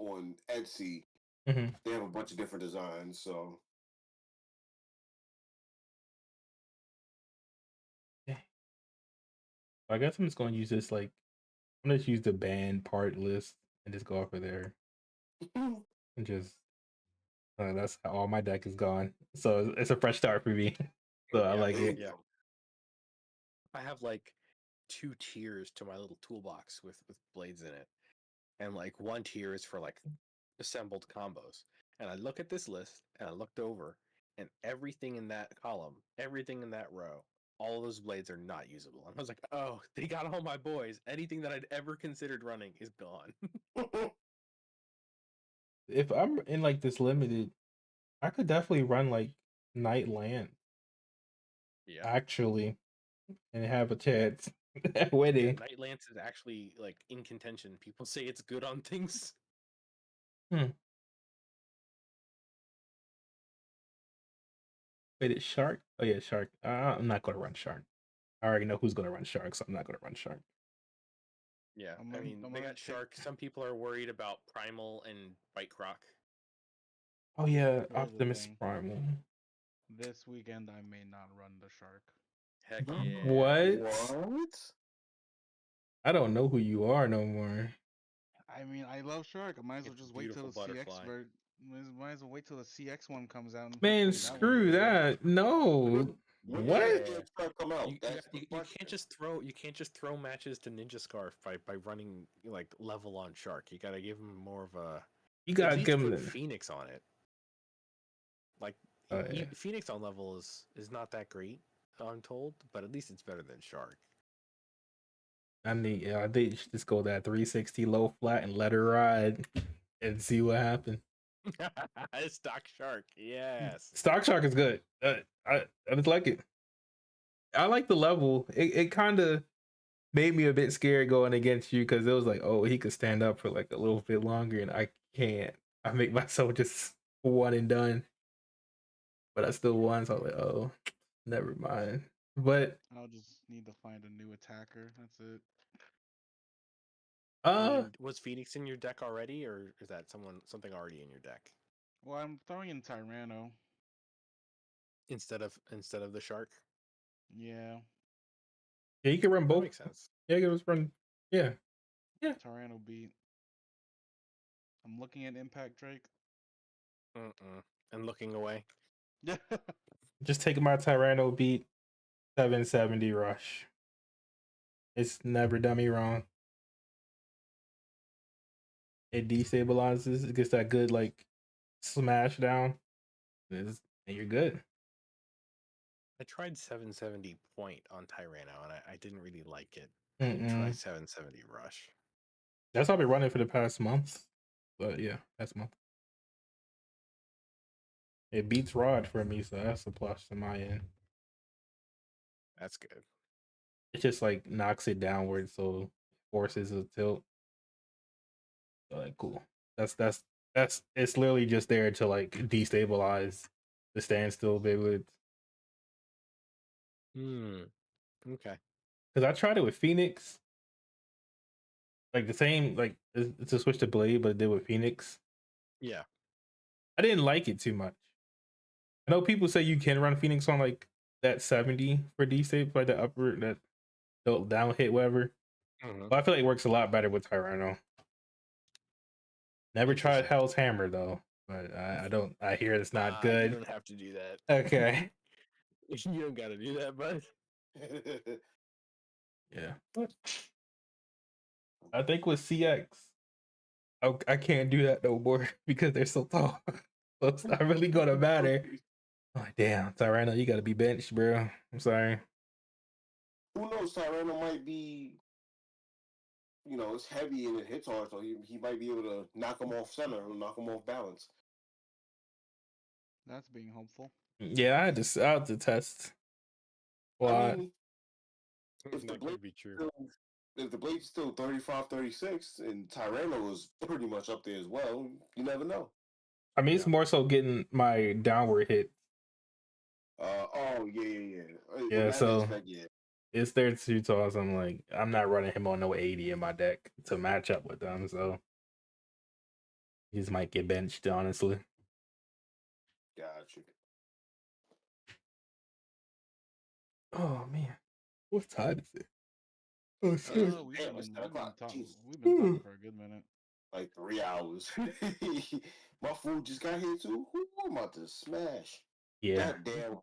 Etsy. Mhm. They have a bunch of different designs, so I guess I'm just gonna use this like I'm gonna just use the band part list and just go off of there and just that's how all my deck is gone. So it's a fresh start for me. So I Yeah, like it. Yeah. I have like 2 tiers to my little toolbox with blades in it. And like one tier is for like assembled combos. And I look at this list and I looked over and everything in that column, everything in that row, all those blades are not usable. And I was like, oh, they got all my boys. Anything that I'd ever considered running is gone. If I'm in like this limited, I could definitely run like Night Land Yeah. actually and have a chance at Yeah, winning. Night Lance is actually like in contention. People say it's good on things. Wait, it's Shark? Oh yeah, Shark. I'm not gonna run Shark. I already know who's gonna run Shark, so I'm not gonna run Shark. Yeah, I'm I gonna- mean, I'm they gonna got take- Shark. Some people are worried about Primal and Bite Croc. Oh yeah, Here's the Optimus thing. Primal. This weekend I may not run the Shark. Heck yeah. What? I don't know who you are no more. I mean, I love Shark. I might as well It's a just wait till the beautiful CX butterfly. might as well wait till the CX one comes out. And Man, hopefully that one screw is good. that. No. when What? did the Shark come out? You, That's the you question. can't just throw matches to Ninja Scarf by running like level on Shark. You gotta give him more of a. You At gotta least give put him. Phoenix on it. Like Oh, yeah. Phoenix on level is not that great, I'm told, but at least it's better than Shark. I think you should just go that 360 low flat and let her ride and see what happens. Stock Shark, yes. Stock Shark is good. I just like it. I like the level. It kind of made me a bit scared going against you because it was like, oh, he could stand up for like a little bit longer, and I can't. I make myself just one and done. But I still won, so I was like, oh, never mind. But I'll just need to find a new attacker. That's it. Was Phoenix in your deck already, or is that something already in your deck Well, I'm throwing in Tyranno. instead of the Shark? Yeah, yeah, you can run That both. makes sense. Yeah, you can just run. Yeah, Tyranno beat. I'm looking at Impact Drake. And looking away. just taking my Tyranno beat 770 rush. It's never done me wrong. It destabilizes. It gets that good like smash down. And you're good. I tried 770 point on Tyranno, and I didn't really like it. I didn't try 770 Rush. That's how I've been running for the past month. But yeah, past month. It beats Rod for me, so that's a plus to my end. That's good. It just like knocks it downward, so forces a tilt. So, like, cool. That's it's literally just there to like destabilize the standstill Beyblades. Okay. Because I tried it with Phoenix. Like the same, like it's a switch to Blade, but it did with Phoenix. Yeah. I didn't like it too much. I know people say you can run Phoenix on like that 70 for D-State, like the upper, that down hit, whatever. But I feel like it works a lot better with Tyranno. Never tried Interesting. Hell's Hammer though, but I hear it's not You good. don't have to do that. Okay. You don't got to do that, bud. Yeah. I think with CX, I can't do that no more because they're so tall. So it's not really gonna matter. Oh, damn, Tyranno, you gotta be benched, bro. I'm sorry. Who knows? Tyranno might be, it's heavy and it hits hard, so he might be able to knock him off center or knock him off balance. That's being hopeful. Yeah, I had to test. Well, I mean, if the That blade could be true. if the blade's still 35, 36, and Tyranno is pretty much up there as well, you never know. I mean, it's Yeah. more so getting my downward hit. Oh yeah. In Yeah, that so aspect, yeah. it's there too tall. So I'm like, I'm not running him on no 80 in my deck to match up with them. So he just might get benched, honestly. Gotcha. Oh man, what time is it? Oh shit. We've Damn, been, it's 10 o'clock. Jeez. we've been talking for a good minute. Like 3 hours. My food just got here too. Ooh, I'm about to smash. Yeah. That damn.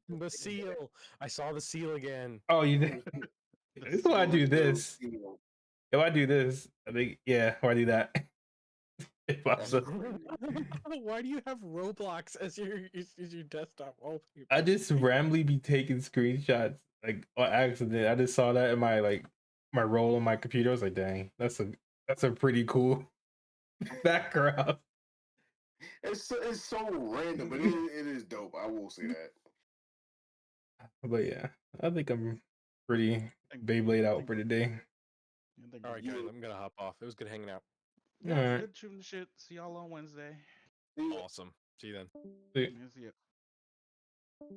The seal. I saw the seal again. Oh, you did. This is why I do this. If I do this, I think if I do that. If I That's so, crazy. Why do you have Roblox as your desktop wallpaper? I just randomly be taking screenshots like on accident. I just saw that in my roll on my computer. I was like, dang, that's a pretty cool background. It's so random, but it is dope. I will say that. But yeah, I think I'm pretty Beyblade out for today. All right, guys, I'm gonna hop off. It was good hanging out. Yeah, Alright. good shooting shit. See y'all on Wednesday. Yeah. Awesome. See you then. See- Yeah, see ya.